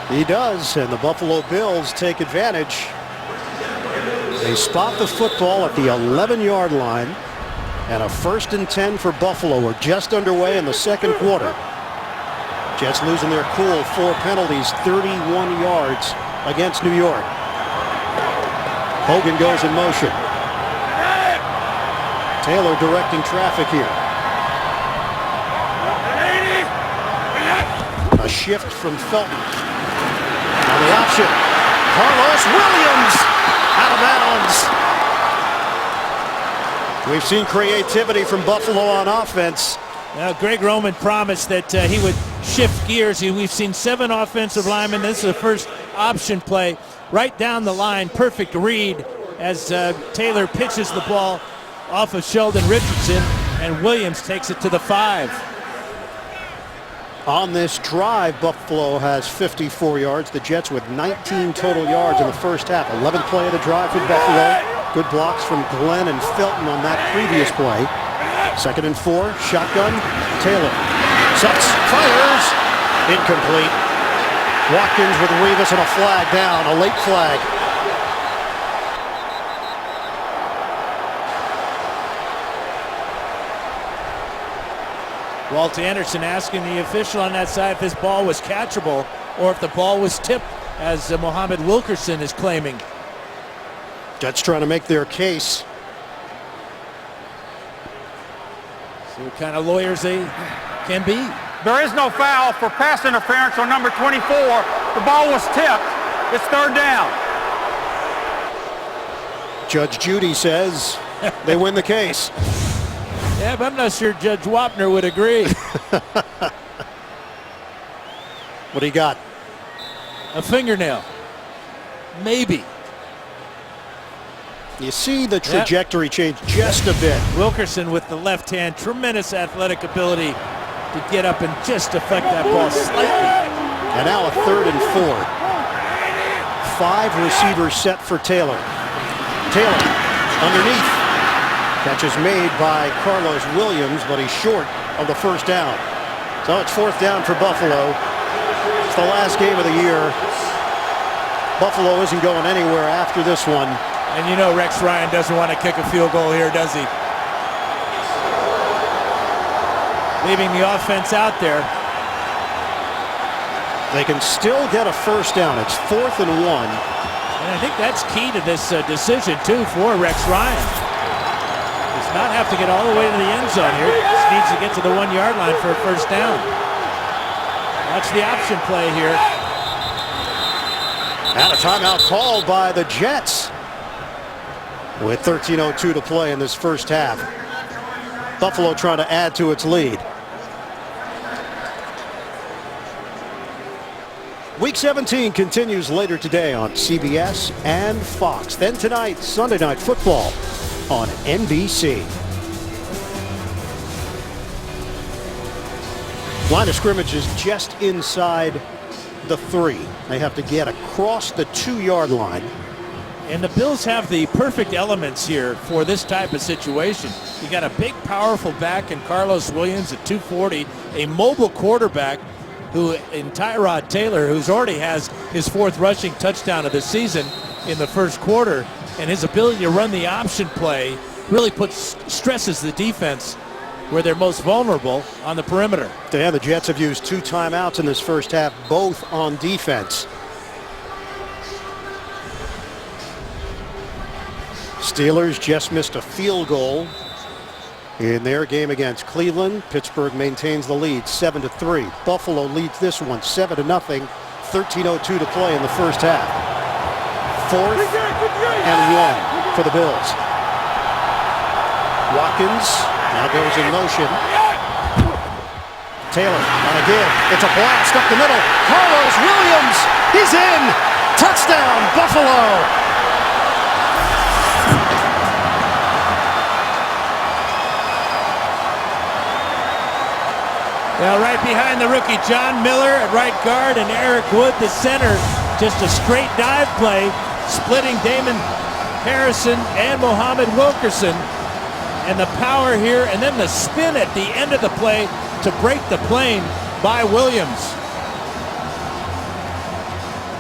S3: he?
S1: He does, and the Buffalo Bills take advantage. They spot the football at the 11-yard line, and a 1st and 10 for Buffalo. We're just underway in the second quarter. Jets losing their cool. 4 penalties, 31 yards against New York. Hogan goes in motion. Taylor directing traffic here. A shift from Felton. On the option, Carlos Williams out of bounds. We've seen creativity from Buffalo on offense.
S3: Now, Greg Roman promised that he would shift gears. We've seen 7 offensive linemen. This is the first option play right down the line. Perfect read as Taylor pitches the ball off of Sheldon Richardson, and Williams takes it to the 5.
S1: On this drive, Buffalo has 54 yards. The Jets with 19 total yards in the first half. 11th play of the drive for Buffalo. Good blocks from Glenn and Felton on that previous play. 2nd and 4, shotgun, Taylor. Sucks, fires, incomplete. Watkins with Revis and a flag down, a late flag.
S3: Walt Anderson asking the official on that side if this ball was catchable or if the ball was tipped, as Muhammad Wilkerson is claiming.
S1: Jets trying to make their case.
S3: See what kind of lawyers they can be.
S4: There is no foul for pass interference on number 24. The ball was tipped. It's third down.
S1: Judge Judy says they win the case.
S3: Yeah, but I'm not sure Judge Wapner would agree.
S1: What do you got?
S3: A fingernail. Maybe.
S1: You see the trajectory change just a bit.
S3: Wilkerson with the left hand, tremendous athletic ability to get up and just affect that ball slightly.
S1: And now a 3rd and 4. 5 receivers set for Taylor. Taylor underneath. Catch is made by Carlos Williams, but he's short of the first down. So it's 4th down for Buffalo. It's the last game of the year. Buffalo isn't going anywhere after this one.
S3: And you know Rex Ryan doesn't want to kick a field goal here, does he? Leaving the offense out there.
S1: They can still get a first down. It's 4th and 1.
S3: And I think that's key to this decision, too, for Rex Ryan. Does not have to get all the way to the end zone here. Just needs to get to the 1-yard line for a first down. Watch the option play here.
S1: And a timeout called by the Jets with 13:02 to play in this first half. Buffalo trying to add to its lead. Week 17 continues later today on CBS and Fox. Then tonight, Sunday Night Football on NBC. Line of scrimmage is just inside the 3. They have to get across the 2-yard line.
S3: And the Bills have the perfect elements here for this type of situation. You got a big, powerful back in Carlos Williams at 240, a mobile quarterback who in Tyrod Taylor, who's already has his 4th rushing touchdown of the season in the first quarter, and his ability to run the option play really stresses the defense where they're most vulnerable on the perimeter.
S1: Yeah, the Jets have used 2 timeouts in this first half, both on defense. Steelers just missed a field goal in their game against Cleveland. Pittsburgh maintains the lead 7-3. Buffalo leads this one 7-0. 13:02 to play in the first half. 4th and 1 for the Bills. Watkins now goes in motion. Taylor on a give. It's a blast up the middle. Carlos Williams, he's in. Touchdown, Buffalo.
S3: Now right behind the rookie John Miller at right guard and Eric Wood, the center. Just a straight dive play, splitting Damon Harrison and Muhammad Wilkerson. And the power here, and then the spin at the end of the play to break the plane by Williams.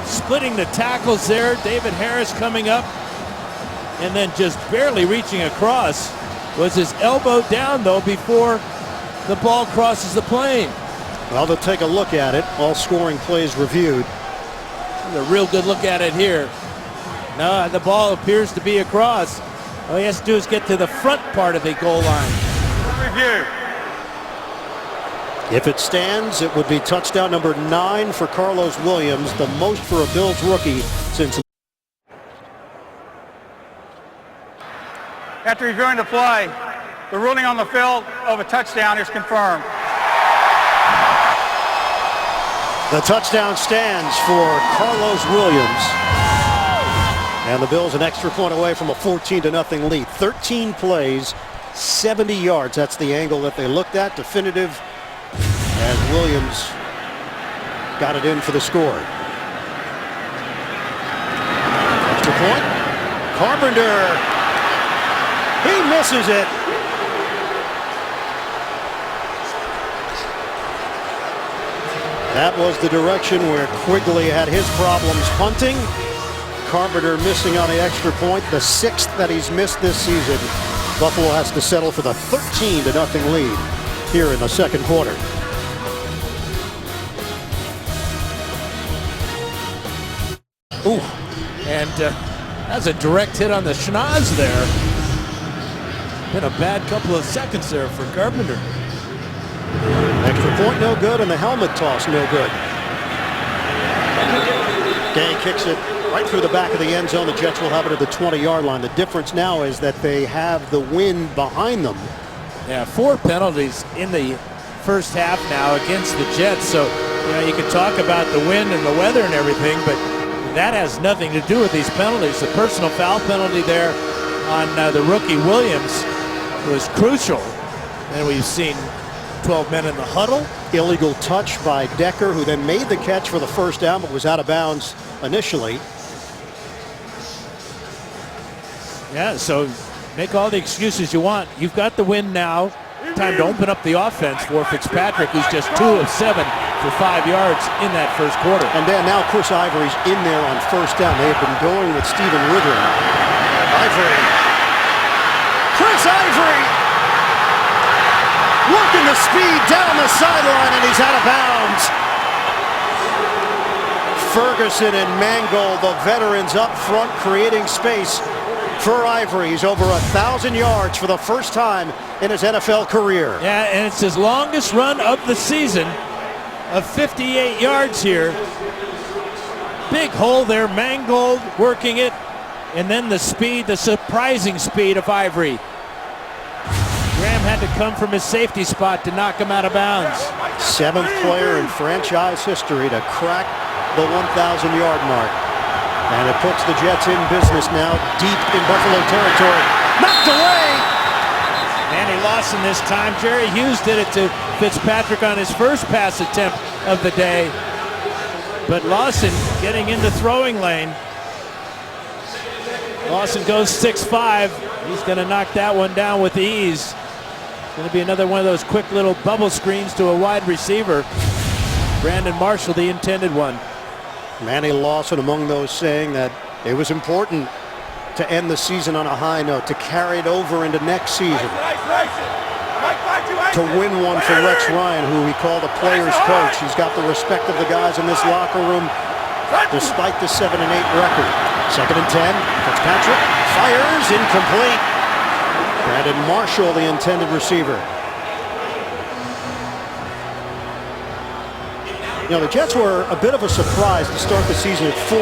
S3: Splitting the tackles there, David Harris coming up, and then just barely reaching across. Was his elbow down, though, before the ball crosses the plane.
S1: Well, they'll take a look at it. All scoring plays reviewed.
S3: A real good look at it here. No, the ball appears to be across. All he has to do is get to the front part of the goal line.
S4: Review.
S1: If it stands, it would be touchdown number 9 for Carlos Williams, the most for a Bills rookie since.
S4: After reviewing the play, the ruling on the field of a touchdown is confirmed.
S1: The touchdown stands for Carlos Williams. And the Bills an extra point away from a 14-0 lead. 13 plays, 70 yards. That's the angle that they looked at. Definitive as Williams got it in for the score. Extra point. Carpenter. He misses it. That was the direction where Quigley had his problems punting. Carpenter missing on the extra point, the 6th that he's missed this season. Buffalo has to settle for the 13-0 lead here in the second quarter.
S3: Ooh, and that's a direct hit on the schnoz there. Been a bad couple of seconds there for Carpenter.
S1: Extra point no good, and the helmet toss no good. Gay kicks it right through the back of the end zone. The Jets will have it at the 20-yard line. The difference now is that they have the wind behind them.
S3: Yeah, 4 penalties in the first half now against the Jets. So, you can talk about the wind and the weather and everything, but that has nothing to do with these penalties. The personal foul penalty there on the rookie Williams was crucial. And we've seen 12 men in the huddle.
S1: Illegal touch by Decker, who then made the catch for the first down, but was out of bounds initially.
S3: Yeah, so make all the excuses you want. You've got the win now. Time to open up the offense for Fitzpatrick, who's just 2 of 7 for 5 yards in that first quarter.
S1: And then now Chris Ivory's in there on first down. They have been going with Stephen Ridley. Ivory. Chris Ivory working the speed down the sideline, and he's out of bounds. Ferguson and Mangold, the veterans up front, creating space for Ivory. He's over 1,000 yards for the first time in his NFL career.
S3: Yeah, and it's his longest run of the season of 58 yards here. Big hole there, Mangold working it, and then the speed, the surprising speed of Ivory. Graham had to come from his safety spot to knock him out of bounds.
S1: 7th player in franchise history to crack the 1,000-yard mark. And it puts the Jets in business now, deep in Buffalo territory. Knocked away!
S3: Manny Lawson this time. Jerry Hughes did it to Fitzpatrick on his first pass attempt of the day. But Lawson getting into throwing lane. Lawson goes 6'5". He's going to knock that one down with ease. Going to be another one of those quick little bubble screens to a wide receiver. Brandon Marshall, the intended one.
S1: Manny Lawson among those saying that it was important to end the season on a high note, to carry it over into next season, to win one for Rex Ryan, who he called a player's coach. He's got the respect of the guys in this locker room despite the 7-8 record. 2nd and 10, Fitzpatrick fires, incomplete. Brandon Marshall, the intended receiver. The Jets were a bit of a surprise to start the season at 4-1,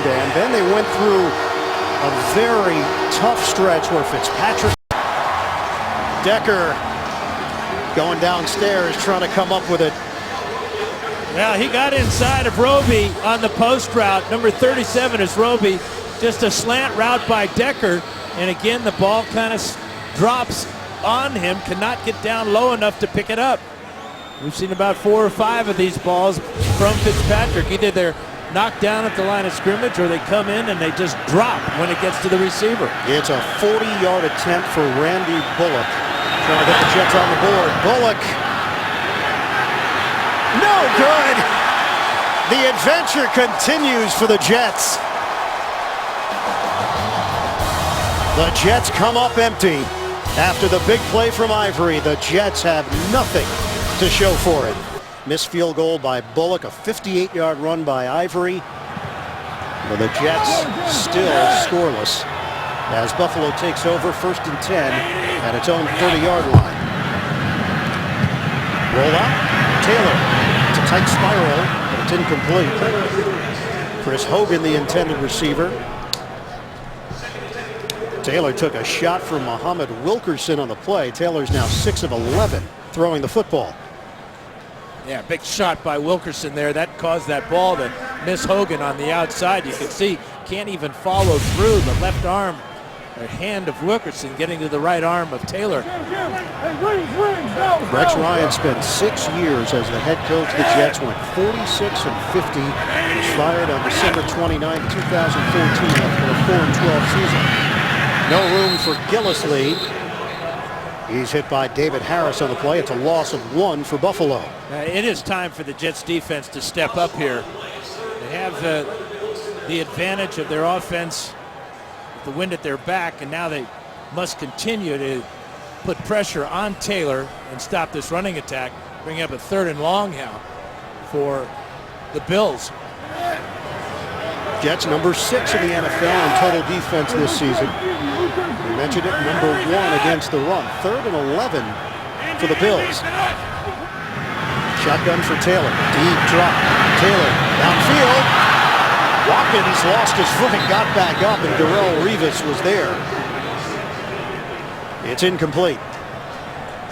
S1: Dan. Then they went through a very tough stretch where Fitzpatrick, Decker going downstairs trying to come up with it.
S3: Well, he got inside of Roby on the post route. Number 37 is Roby. Just a slant route by Decker. And again, the ball kind of drops on him, cannot get down low enough to pick it up. We've seen about 4 or 5 of these balls from Fitzpatrick. Either they're knocked down at the line of scrimmage or they come in and they just drop when it gets to the receiver.
S1: It's a 40-yard attempt for Randy Bullock. Trying to get the Jets on the board. Bullock. No good. The adventure continues for the Jets. The Jets come up empty. After the big play from Ivory, the Jets have nothing to show for it. Missed field goal by Bullock, a 58-yard run by Ivory. But the Jets still scoreless as Buffalo takes over 1st and 10 at its own 30-yard line. Roll out, Taylor. It's a tight spiral, but it's incomplete. Chris Hogan, the intended receiver. Taylor took a shot from Muhammad Wilkerson on the play. Taylor's now 6 of 11 throwing the football.
S3: Yeah, big shot by Wilkerson there. That caused that ball to miss Hogan on the outside. You can see can't even follow through the left arm or hand of Wilkerson getting to the right arm of Taylor.
S1: Rex Ryan spent 6 years as the head coach of the Jets, went 46 and 50. Was fired on December 29, 2014 after a 4-12 season. No room for Gillislee. He's hit by David Harris on the play. It's a loss of 1 for Buffalo.
S3: It is time for the Jets defense to step up here. They have the advantage of their offense with the wind at their back, and now they must continue to put pressure on Taylor and stop this running attack, bring up a 3rd and long now for the Bills.
S1: Jets number 6 in the NFL in total defense this season. We mentioned it, number 1 against the run. 3rd and 11 for the Bills. Shotgun for Taylor. Deep drop. Taylor downfield. Watkins lost his footing, got back up, and Darrelle Revis was there. It's incomplete.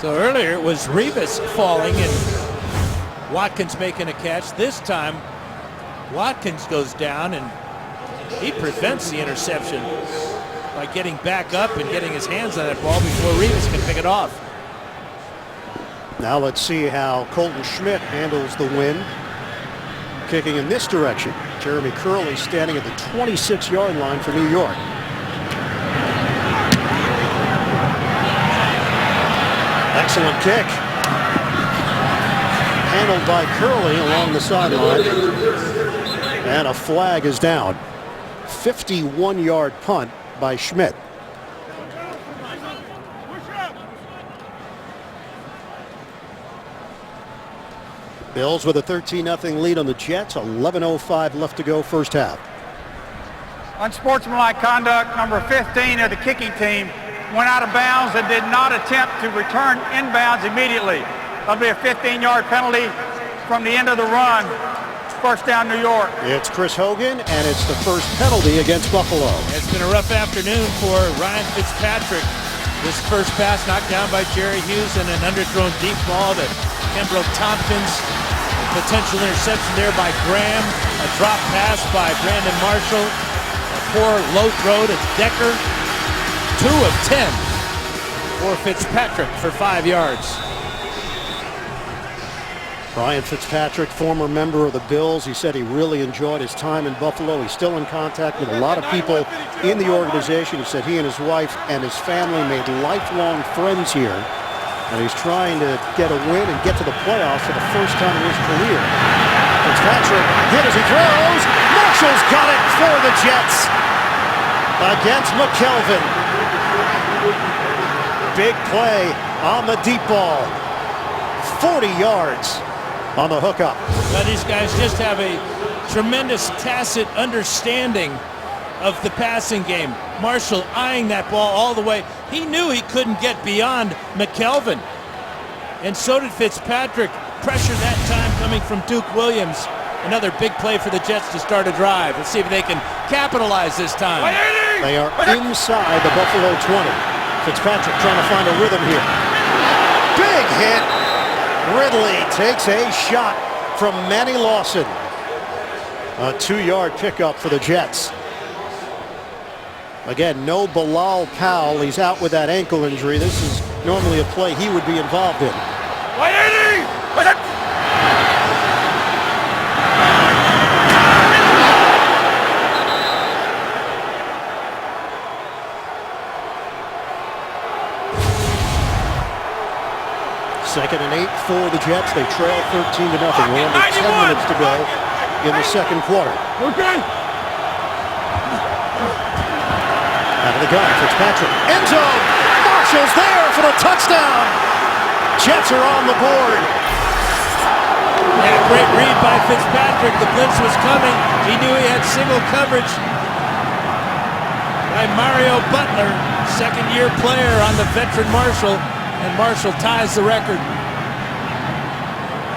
S3: So earlier it was Revis falling and Watkins making a catch. This time Watkins goes down and he prevents the interception by getting back up and getting his hands on that ball before Revis can pick it off.
S1: Now let's see how Colton Schmidt handles the wind. Kicking in this direction. Jeremy Curley standing at the 26-yard line for New York. Excellent kick. Handled by Curley along the sideline. And a flag is down. 51-yard punt by Schmidt. Bills with a 13-0 lead on the Jets. 11:05 left to go first half.
S4: Unsportsmanlike conduct, number 15 of the kicking team, went out of bounds and did not attempt to return inbounds immediately. That'll be a 15-yard penalty from the end of the run. First down, New York.
S1: It's Chris Hogan, and it's the first penalty against Buffalo.
S3: It's been a rough afternoon for Ryan Fitzpatrick. This first pass knocked down by Jerry Hughes and an underthrown deep ball to Pembroke Tompkins. A potential interception there by Graham. A drop pass by Brandon Marshall. A poor low throw to Decker. 2 of 10 for Fitzpatrick for 5 yards.
S1: Ryan Fitzpatrick, former member of the Bills, he said he really enjoyed his time in Buffalo. He's still in contact with a lot of people in the organization. He said he and his wife and his family made lifelong friends here. And he's trying to get a win and get to the playoffs for the first time in his career. Fitzpatrick hit as he throws. Marshall's got it for the Jets against McKelvin. Big play on the deep ball. 40 yards on the hookup.
S3: Now these guys just have a tremendous tacit understanding of the passing game. Marshall eyeing that ball all the way. He knew he couldn't get beyond McKelvin. And so did Fitzpatrick. Pressure that time coming from Duke Williams. Another big play for the Jets to start a drive. Let's see if they can capitalize this time.
S1: They are inside the Buffalo 20. Fitzpatrick trying to find a rhythm here. Big hit. Ridley takes a shot from Manny Lawson. A 2-yard pickup for the Jets. Again, no Bilal Powell. He's out with that ankle injury. This is normally a play he would be involved in. Second and 8 for the Jets. They trail 13-0. We're under 10 minutes to go in the second quarter.
S5: Okay.
S1: Out of the gun, Fitzpatrick. End zone. Marshall's there for the touchdown. Jets are on the board.
S3: Yeah, great read by Fitzpatrick. The blitz was coming. He knew he had single coverage by Mario Butler, second-year player on the veteran Marshall. And Marshall ties the record.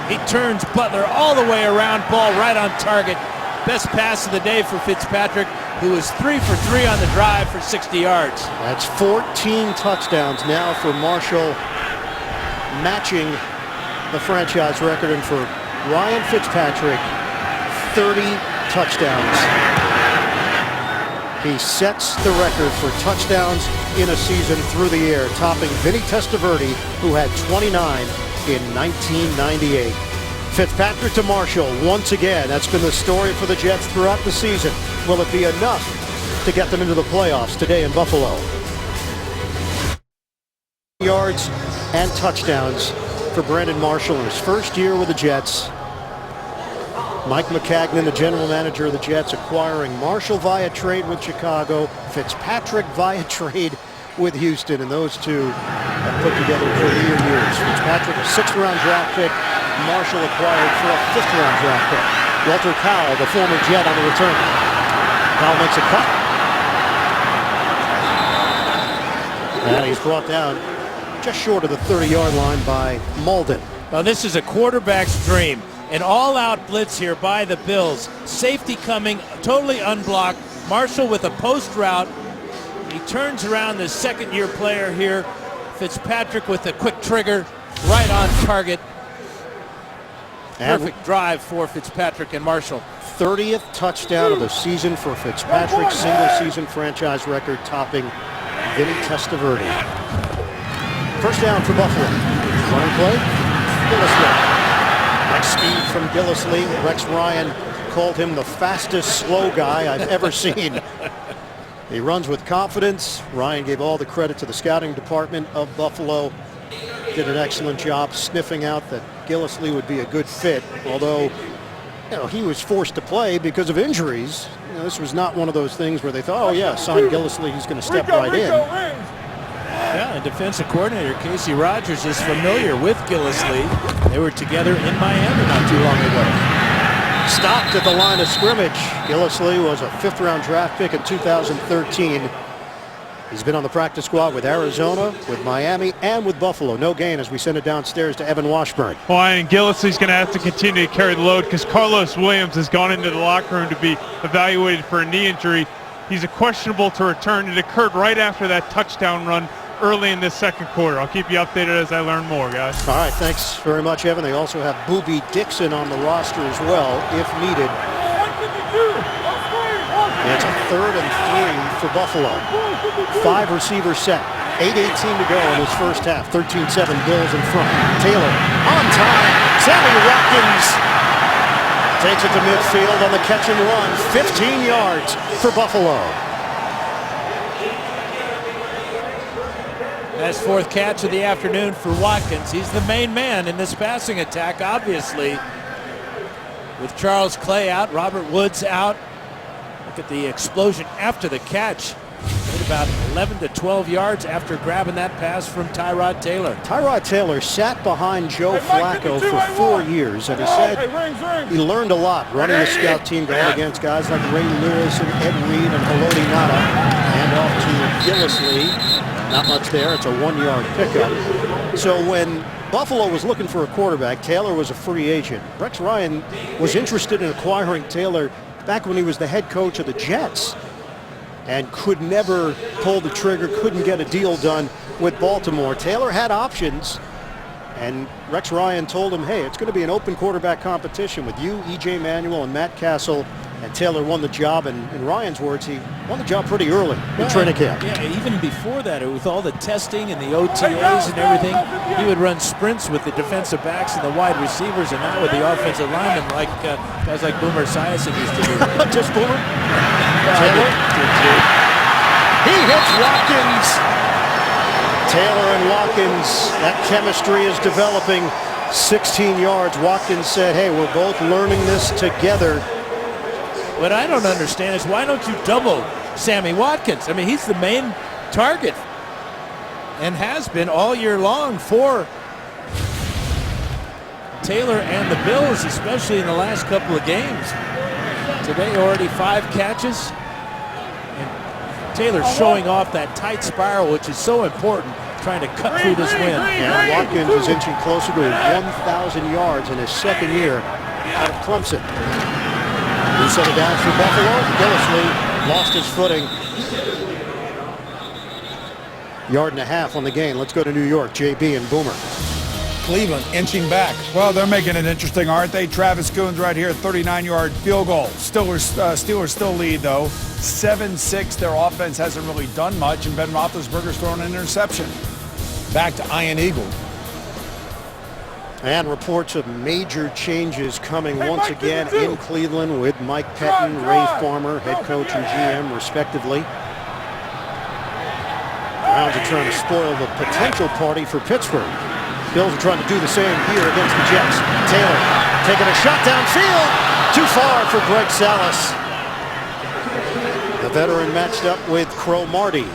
S3: He turns Butler all the way around, ball right on target. Best pass of the day for Fitzpatrick, who is 3 for 3 on the drive for 60 yards.
S1: That's 14 touchdowns now for Marshall, matching the franchise record. And for Ryan Fitzpatrick, 30 touchdowns. He sets the record for touchdowns in a season through the air, topping Vinny Testaverde, who had 29 in 1998. Fitzpatrick to Marshall once again. That's been the story for the Jets throughout the season. Will it be enough to get them into the playoffs today in Buffalo? Yards and touchdowns for Brandon Marshall in his first year with the Jets. Mike McCagnon, the general manager of the Jets, acquiring Marshall via trade with Chicago, Fitzpatrick via trade with Houston, and those two have put together career years. Fitzpatrick, a 6th-round draft pick. Marshall acquired for a 5th-round draft pick. Walter Powell, the former Jet, on the return. Powell makes a cut. And he's brought down just short of the 30-yard line by Malden.
S3: Now this is a quarterback's dream. An all-out blitz here by the Bills. Safety coming, totally unblocked. Marshall with a post route. He turns around the second-year player here. Fitzpatrick with a quick trigger, right on target. Perfect drive for Fitzpatrick and Marshall.
S1: 30th touchdown of the season for Fitzpatrick, single-season franchise record topping Vinny Testaverde. First down for Buffalo. Running play, Gillislee. Next speed from Gillislee. Rex Ryan called him the fastest slow guy I've ever seen. He runs with confidence. Ryan gave all the credit to the scouting department of Buffalo. Did an excellent job sniffing out that Gillislee would be a good fit, although he was forced to play because of injuries. This was not one of those things where they thought, oh yeah, sign Gillislee, he's going to step right in.
S3: Yeah, and defensive coordinator Casey Rogers is familiar with Gillislee. They were together in Miami not too long ago.
S1: Stopped at the line of scrimmage. Gillislee was a 5th-round draft pick in 2013. He's been on the practice squad with Arizona, with Miami, and with Buffalo. No gain as we send it downstairs to Evan Washburn.
S2: Well, and Gillislee's going to have to continue to carry the load because Carlos Williams has gone into the locker room to be evaluated for a knee injury. He's a questionable to return. It occurred right after that touchdown run early in this second quarter. I'll keep you updated as I learn more, guys.
S1: All right, thanks very much, Evan. They also have BUB Dixon on the roster as well, if needed. It's a 3rd and 3 for Buffalo. 5 receivers set. 8:18 to go in his first half. 13-7 Bills in front. Taylor on time. Sammy Watkins takes it to midfield on the catch and run. 15 yards for Buffalo.
S3: That's 4th catch of the afternoon for Watkins. He's the main man in this passing attack, obviously. With Charles Clay out, Robert Woods out. Look at the explosion after the catch. Made about 11 to 12 yards after grabbing that pass from Tyrod Taylor.
S1: Tyrod Taylor sat behind Joe Flacco for 4 years, and he said he learned a lot running the scout team, going against guys like Ray Lewis and Ed Reed and Haloti Ngata. And off to Gillislee. Not much there. It's a 1-yard pickup. So when Buffalo was looking for a quarterback, Taylor was a free agent. Rex Ryan was interested in acquiring Taylor back when he was the head coach of the Jets and could never pull the trigger, couldn't get a deal done with Baltimore. Taylor had options, and Rex Ryan told him, hey, it's going to be an open quarterback competition with you, E.J. Manuel, and Matt Castle. And Taylor won the job, and in Ryan's words, he won the job pretty early in training camp.
S3: Yeah, even before that, with all the testing and the OTAs and everything, he would run sprints with the defensive backs and the wide receivers, and now with the offensive linemen, like guys like Boomer Esiason used to do.
S1: Just Boomer? Taylor? He hits Watkins. Taylor and Watkins, that chemistry is developing. 16 yards. Watkins said, hey, we're both learning this together.
S3: What I don't understand is why don't you double Sammy Watkins? I mean, he's the main target and has been all year long for Taylor and the Bills, especially in the last couple of games. Today already 5 catches. And Taylor showing off that tight spiral, which is so important, trying to cut through this wind.
S1: And Watkins is inching closer to 1,000 yards in his second year out of Clemson. He set it down for Buffalo. Gillislee lost his footing. 1.5 yards on the gain. Let's go to New York. JB and Boomer.
S6: Cleveland inching back.
S7: Well, they're making it interesting, aren't they? Travis Coons right here, 39-yard field goal. Steelers still lead, though. 7-6. Their offense hasn't really done much, and Ben Roethlisberger's thrown an interception.
S6: Back to Iron Eagle.
S1: And reports of major changes coming once again in Cleveland with Mike Pettin, Ray Farmer, head coach and GM, respectively. Browns are trying to spoil the potential party for Pittsburgh. Bills are trying to do the same here against the Jets. Taylor taking a shot downfield. Too far for Greg Salas. The veteran matched up with Cromartie.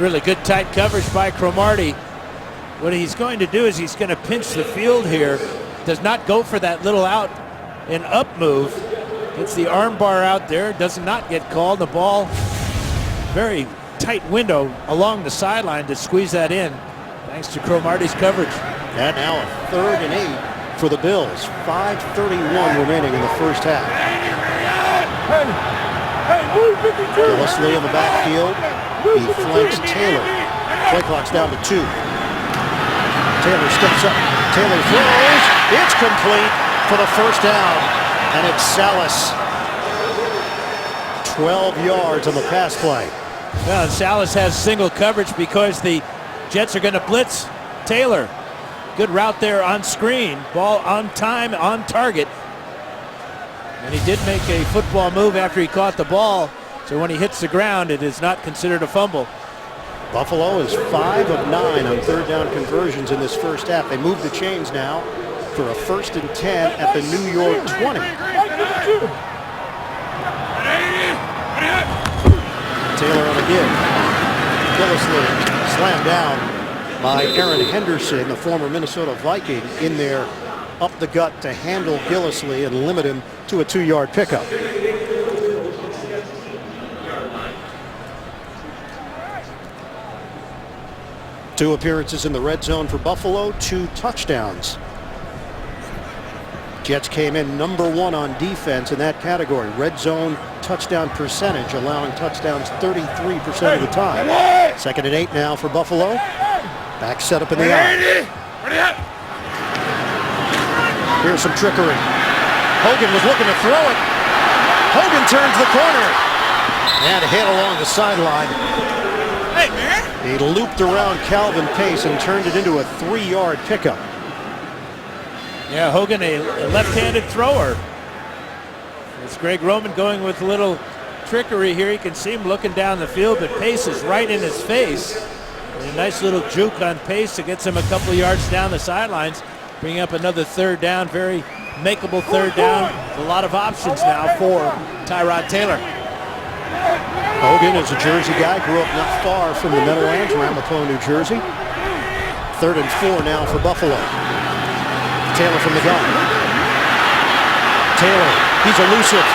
S3: Really good tight coverage by Cromartie. What he's going to do is he's going to pinch the field here. Does not go for that little out and up move. Gets the arm bar out there. Does not get called. The ball, very tight window along the sideline to squeeze that in. Thanks to Cromartie's coverage.
S1: And now a 3rd and 8 for the Bills. 5:31 remaining in the first half.
S5: Hey, move 52.
S1: Gillisley in the backfield. He flanks Taylor. Play clock's down to 2. Taylor steps up. Taylor throws. It's complete for the first down. And it's Salas. 12 yards on the pass play.
S3: Well, and Salas has single coverage because the Jets are going to blitz Taylor. Good route there on screen. Ball on time, on target. And he did make a football move after he caught the ball. So when he hits the ground, it is not considered a fumble.
S1: Buffalo is 5 of 9 on 3rd down conversions in this first half. They move the chains now for a 1st and 10 at the New York 20. Taylor on a give. Gillisley slammed down by Aaron Henderson, the former Minnesota Viking, in there up the gut to handle Gillisley and limit him to a 2-yard pickup. Two appearances in the red zone for Buffalo, 2 touchdowns. Jets came in number 1 on defense in that category. Red zone touchdown percentage, allowing touchdowns 33% of the time. 2nd and 8 now for Buffalo. Back set up in the eye. Here's some trickery. Hogan was looking to throw it. Hogan turns the corner and hit along the sideline.
S5: Hey, man.
S1: He looped around Calvin Pace and turned it into a 3-yard pickup.
S3: Yeah, Hogan, a left-handed thrower. It's Greg Roman going with a little trickery here. You can see him looking down the field, but Pace is right in his face. And a nice little juke on Pace to get him a couple of yards down the sidelines, bringing up another 3rd down, very makeable 3rd down. A lot of options now for Tyrod Taylor.
S1: Hogan is a Jersey guy, grew up not far from the Meadowlands, Ramapo, New Jersey. 3rd and 4 now for Buffalo. Taylor from the gun. Taylor, he's elusive.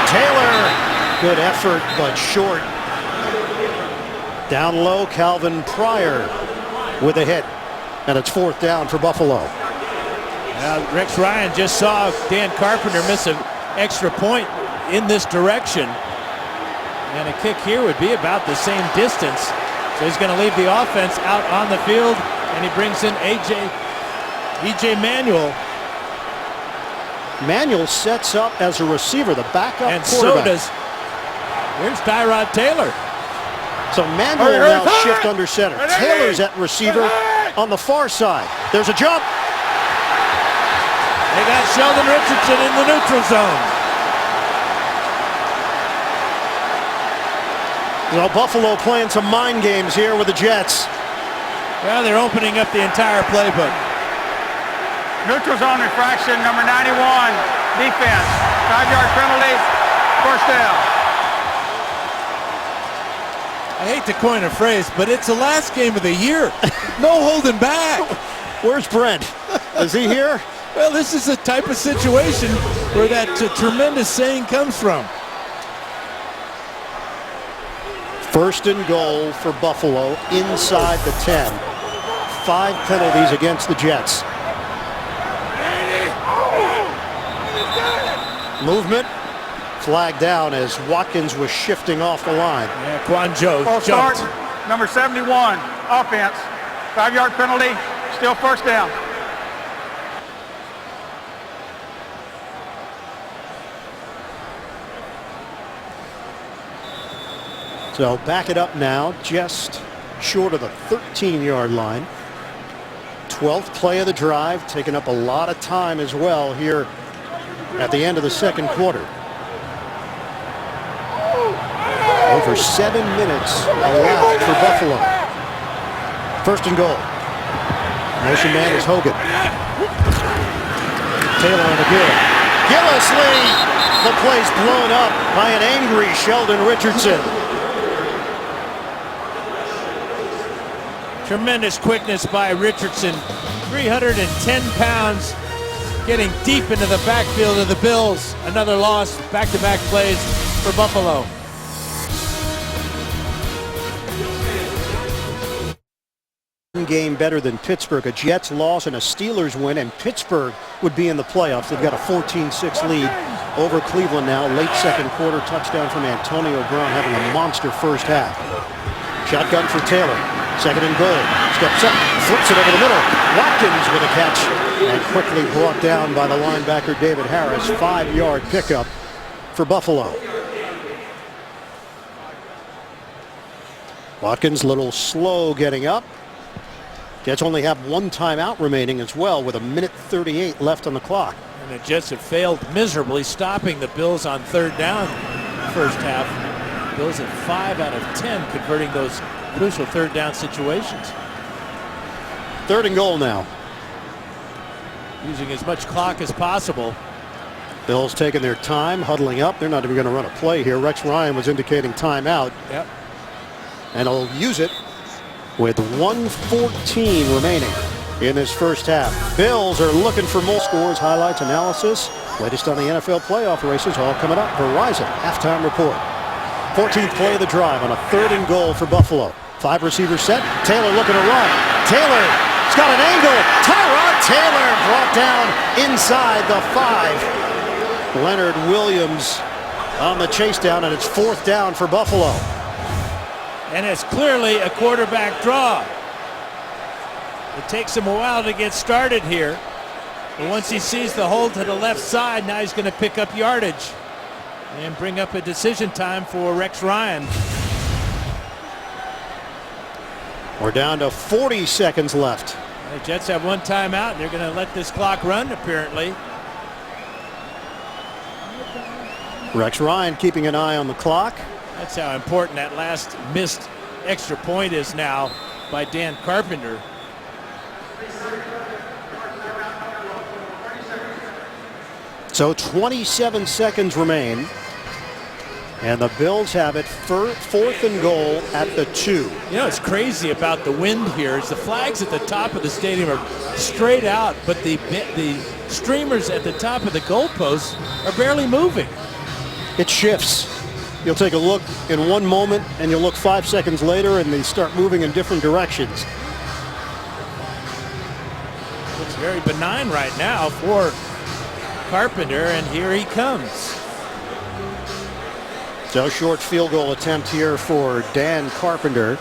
S1: Taylor, good effort, but short. Down low, Calvin Pryor with a hit. And it's 4th down for Buffalo.
S3: Rex Ryan just saw Dan Carpenter miss an extra point in this direction. And a kick here would be about the same distance. So he's going to leave the offense out on the field, and he brings in E.J. Manuel.
S1: Manuel sets up as a receiver, the backup
S3: And
S1: quarterback.
S3: so does, here's Tyrod Taylor.
S1: So Manuel will now shift under center. Taylor's at receiver on the far side. There's a jump.
S3: They got Sheldon Richardson in the neutral zone.
S1: Well, Buffalo playing some mind games here with the Jets.
S3: Well, they're opening up the entire playbook.
S4: Neutral zone infraction, number 91, defense. 5-yard penalty, 1st down.
S3: I hate to coin a phrase, but it's the last game of the year. No holding back.
S1: Where's Brent? Is he here?
S3: Well, this is the type of situation where that tremendous saying comes from.
S1: 1st and goal for Buffalo inside the 10. 5 penalties against the Jets. Movement. Flag down as Watkins was shifting off the line.
S3: Yeah, Quanjo
S4: False
S3: jumped.
S4: start, number 71, offense. 5-yard penalty, still 1st down.
S1: So back it up now, just short of the 13-yard line. 12th play of the drive, taking up a lot of time as well here at the end of the 2nd quarter. Over 7 minutes allowed for Buffalo. 1st and goal. Motion man is Hogan. Taylor on the good. Gillisley! The play's blown up by an angry Sheldon Richardson.
S3: Tremendous quickness by Richardson. 310 pounds, getting deep into the backfield of the Bills. Another loss, back-to-back plays for Buffalo.
S1: game better than Pittsburgh. A Jets loss and a Steelers win, and Pittsburgh would be in the playoffs. They've got a 14-6 lead over Cleveland now. Late second quarter touchdown from Antonio Brown, having a monster first half. Shotgun for Taylor. Second and goal. Steps up, flips it over the middle. Watkins with a catch, and quickly brought down by the linebacker David Harris. 5-yard pickup for Buffalo. Watkins a little slow getting up. Jets only have one timeout remaining as well, with 1:38 left on the clock.
S3: And the Jets have failed miserably stopping the Bills on third down first half. Bills at 5 out of 10 converting those crucial third down situations.
S1: Third and goal now.
S3: Using as much clock as possible.
S1: Bills taking their time, huddling up. They're not even going to run a play here. Rex Ryan was indicating timeout.
S3: Yep.
S1: And he'll use it with 1:14 remaining in this first half. Bills are looking for more scores, highlights, analysis. Latest on the NFL playoff races, all coming up. Verizon halftime report. 14th play of the drive on a third and goal for Buffalo. 5 receivers set. Taylor looking to run. Taylor's got an angle. Tyrod Taylor brought down inside the 5. Leonard Williams on the chase down, and it's 4th down for Buffalo.
S3: And it's clearly a quarterback draw. It takes him a while to get started here. But once he sees the hole to the left side, now he's going to pick up yardage and bring up a decision time for Rex Ryan.
S1: We're down to 40 seconds left.
S3: The Jets have one timeout, and they're going to let this clock run, apparently.
S1: Rex Ryan keeping an eye on the clock.
S3: That's how important that last missed extra point is now by Dan Carpenter.
S1: So 27 seconds remain, and the Bills have it 4th and goal at the 2.
S3: You know, it's crazy about the wind here is the flags at the top of the stadium are straight out, but the streamers at the top of the goalposts are barely moving.
S1: It shifts. You'll take a look in one moment, and you'll look 5 seconds later, and they start moving in different directions.
S3: Looks very benign right now for Carpenter, and here he comes.
S1: So short field goal attempt here for Dan Carpenter.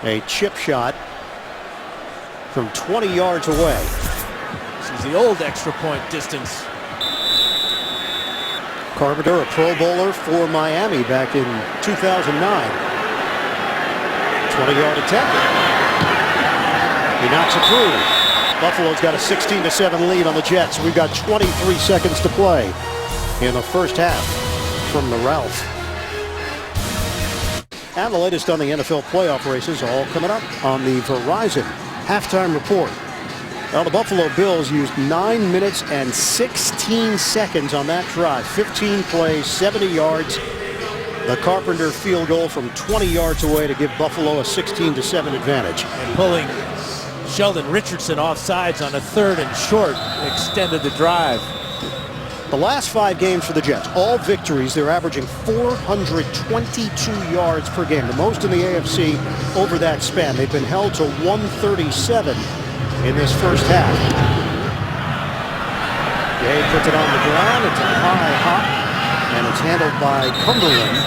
S1: A chip shot from 20 yards away.
S3: This is the old extra point distance.
S1: Carpenter, a Pro Bowler for Miami back in 2009. 20-yard attempt. He knocks it through. Buffalo's got a 16-7 lead on the Jets. We've got 23 seconds to play in the first half from the Ralph. And the latest on the NFL playoff races, all coming up on the Verizon halftime report. Well, the Buffalo Bills used 9 minutes and 16 seconds on that drive. 15 plays, 70 yards. The Carpenter field goal from 20 yards away to give Buffalo a 16-7 advantage.
S3: And pulling Sheldon Richardson off sides on a 3rd and short extended the drive.
S1: The last 5 games for the Jets, all victories. They're averaging 422 yards per game, the most in the AFC over that span. They've been held to 137 in this first half. Gay puts it on the ground. It's a high hop, and it's handled by Cumberland.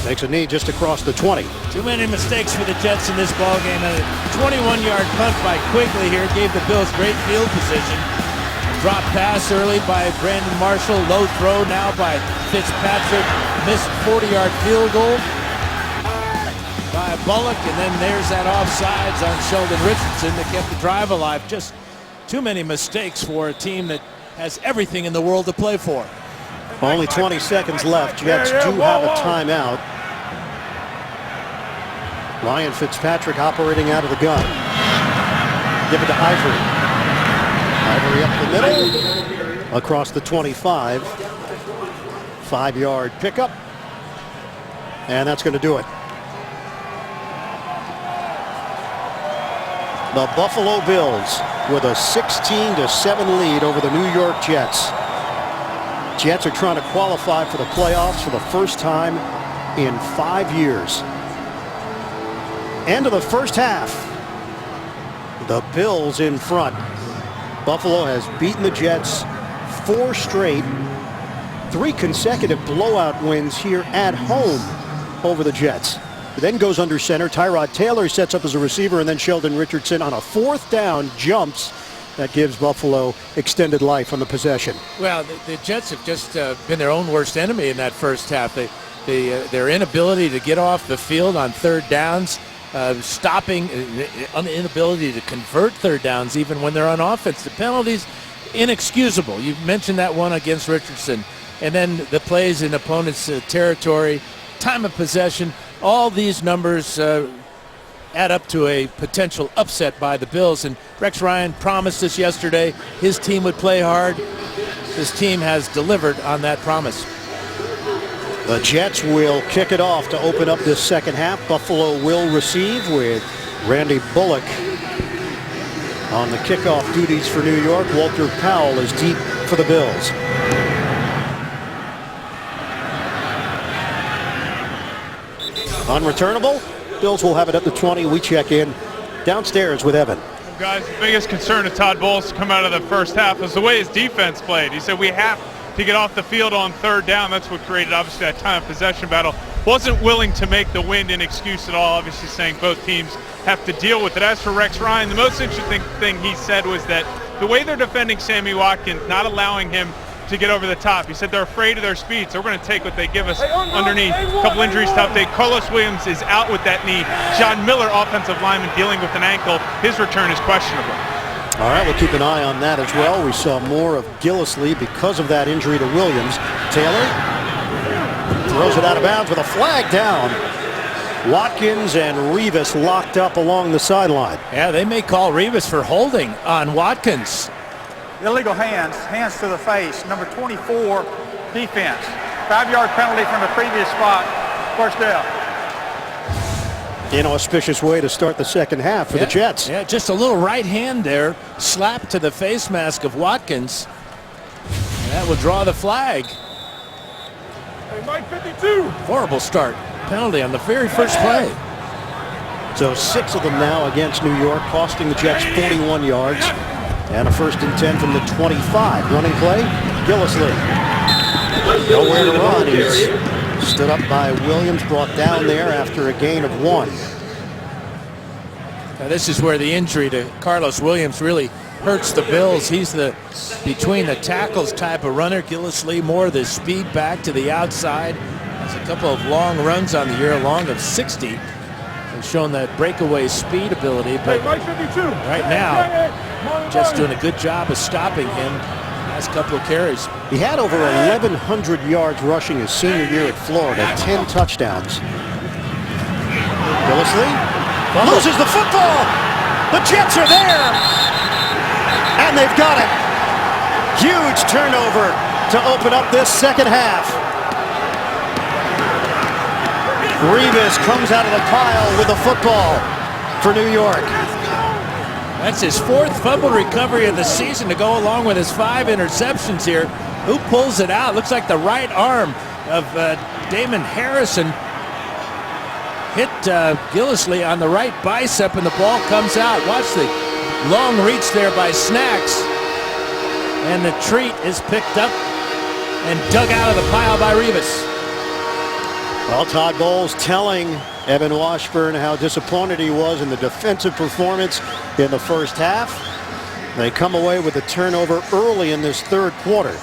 S1: Makes a knee just across the 20.
S3: Too many mistakes for the Jets in this ball game. A 21-yard punt by Quigley here gave the Bills great field position. Drop pass early by Brandon Marshall. Low throw now by Fitzpatrick. Missed 40-yard field goal by Bullock, and then there's that offsides on Sheldon Richardson that kept the drive alive. Just too many mistakes for a team that has everything in the world to play for.
S1: Only 20 seconds left. Jets do have a timeout. Ryan Fitzpatrick operating out of the gun. Give it to Ivory. Ivory up the middle. Across the 25. 5-yard pickup. And that's going to do it. The Buffalo Bills with a 16-7 lead over the New York Jets. Jets are trying to qualify for the playoffs for the first time in 5 years. End of the first half. The Bills in front. Buffalo has beaten the Jets 4 straight. 3 consecutive blowout wins here at home over the Jets. It then goes under center. Tyrod Taylor sets up as a receiver, and then Sheldon Richardson on a 4th down jumps. That gives Buffalo extended life on the possession.
S3: Well, the Jets have just been their own worst enemy in that first half. Their inability to get off the field on 3rd downs, stopping, inability to convert 3rd downs even when they're on offense. The penalties, inexcusable. You mentioned that one against Richardson. And then the plays in opponent's territory, time of possession, all these numbers add up to a potential upset by the Bills. And Rex Ryan promised us yesterday his team would play hard. His team has delivered on that promise.
S1: The Jets will kick it off to open up this second half. Buffalo will receive with Randy Bullock on the kickoff duties for New York. Walter Powell is deep for the Bills. Unreturnable. Bills will have it at the 20. We check in downstairs with Evan.
S2: Guys, the biggest concern of Todd Bowles to come out of the first half was the way his defense played. He said we have to get off the field on 3rd down. That's what created, obviously, that time of possession battle. Wasn't willing to make the wind an excuse at all, obviously saying both teams have to deal with it. As for Rex Ryan, the most interesting thing he said was that the way they're defending Sammy Watkins, not allowing him to get over the top. He said they're afraid of their speed, so we're going to take what they give us underneath. A couple injuries to update. Carlos Williams is out with that knee. John Miller, offensive lineman, dealing with an ankle. His return is questionable.
S1: All right, we'll keep an eye on that as well. We saw more of Gillislee because of that injury to Williams. Taylor throws it out of bounds with a flag down. Watkins and Revis locked up along the sideline.
S3: Yeah, they may call Revis for holding on Watkins.
S4: Illegal hands to the face, number 24, defense. 5-yard penalty from the previous spot, 1st down.
S1: Inauspicious way to start the second half for the Jets.
S3: Yeah, just a little right hand there, slap to the face mask of Watkins. And that will draw the flag.
S5: Hey, Mike 52.
S3: Horrible start. Penalty on the very first play.
S1: So 6 of them now against New York, costing the Jets 41 yards. And a 1st and 10 from the 25. Running play, Gillislee. Nowhere to run. He's stood up by Williams, brought down there after a gain of 1.
S3: Now this is where the injury to Carlos Williams really hurts the Bills. He's the between the tackles type of runner. Gillislee more the speed back to the outside. Has a couple of long runs on the year, a long of 60. Has shown that breakaway speed ability, but
S5: Hey, Mike 52.
S3: right now, just doing a good job of stopping him. Last couple of carries.
S1: He had over 1,100 yards rushing his senior year at Florida, 10 touchdowns. Gillislee loses the football. The Jets are there, and they've got it. Huge turnover to open up this second half. Revis comes out of the pile with the football for New York.
S3: That's his 4th fumble recovery of the season to go along with his 5 interceptions here. Who pulls it out? Looks like the right arm of Damon Harrison hit Gillislee on the right bicep, and the ball comes out. Watch the long reach there by Snacks. And the treat is picked up and dug out of the pile by Revis.
S1: Well, Todd Bowles telling Evan Washburn how disappointed he was in the defensive performance in the first half. They come away with a turnover early in this 3rd quarter.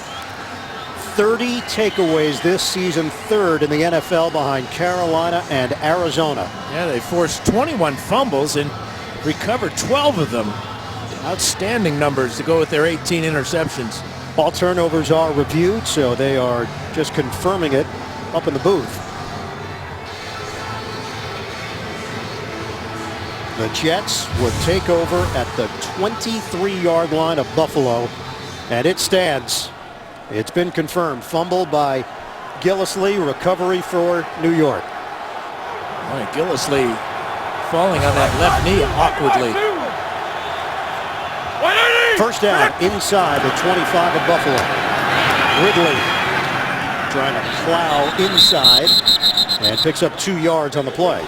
S1: 30 takeaways this season, 3rd in the NFL behind Carolina and Arizona.
S3: Yeah, they forced 21 fumbles and recovered 12 of them. Outstanding numbers to go with their 18 interceptions.
S1: All turnovers are reviewed, so they are just confirming it up in the booth. The Jets would take over at the 23-yard line of Buffalo, and it stands. It's been confirmed. Fumble by Gillislee, recovery for New York.
S3: All right, Gillislee falling on that left knee awkwardly.
S1: 1st down inside the 25 of Buffalo. Ridley trying to plow inside and picks up 2 yards on the play.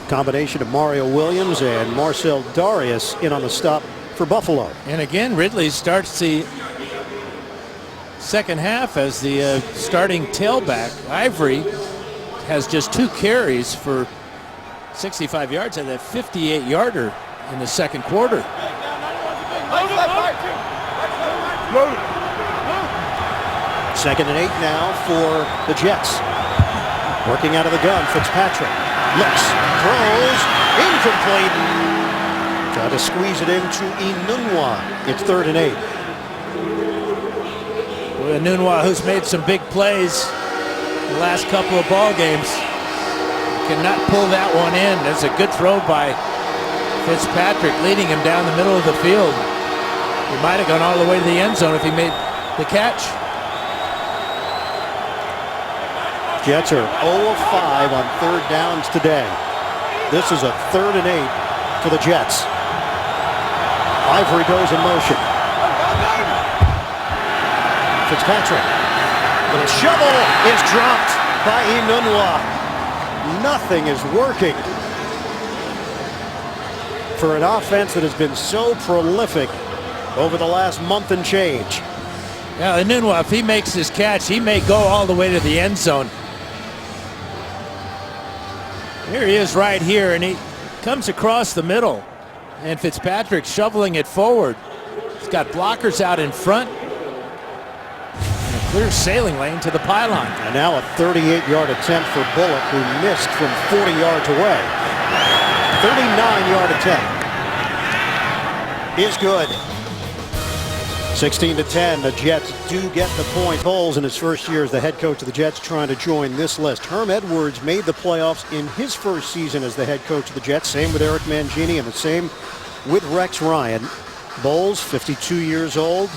S1: Combination of Mario Williams and Marcel Darius in on the stop for Buffalo.
S3: And again, Ridley starts the second half as the starting tailback. Ivory has just 2 carries for 65 yards and a 58-yarder in the second quarter.
S1: Second and 8 now for the Jets. Working out of the gun, Fitzpatrick looks, throws, incomplete. Try to squeeze it into Enunwa. It's 3rd and 8.
S3: Well, Enunwa, who's made some big plays the last couple of ball games, cannot pull that one in. That's a good throw by Fitzpatrick, leading him down the middle of the field. He might have gone all the way to the end zone if he made the catch.
S1: Jets are 0 of 5 on 3rd downs today. This is a 3rd and 8 for the Jets. Ivory goes in motion. Fitzpatrick. But a shovel is dropped by Enunwa. Nothing is working for an offense that has been so prolific over the last month and change.
S3: Yeah, Enunwa, if he makes his catch, he may go all the way to the end zone. Here he is right here, and he comes across the middle. And Fitzpatrick shoveling it forward. He's got blockers out in front. And a clear sailing lane to the pylon.
S1: And now a 38-yard attempt for Bullock, who missed from 40 yards away. 39-yard attempt is good. 16-10, the Jets do get the point. Bowles in his first year as the head coach of the Jets trying to join this list. Herm Edwards made the playoffs in his first season as the head coach of the Jets. Same with Eric Mangini and the same with Rex Ryan. Bowles, 52 years old,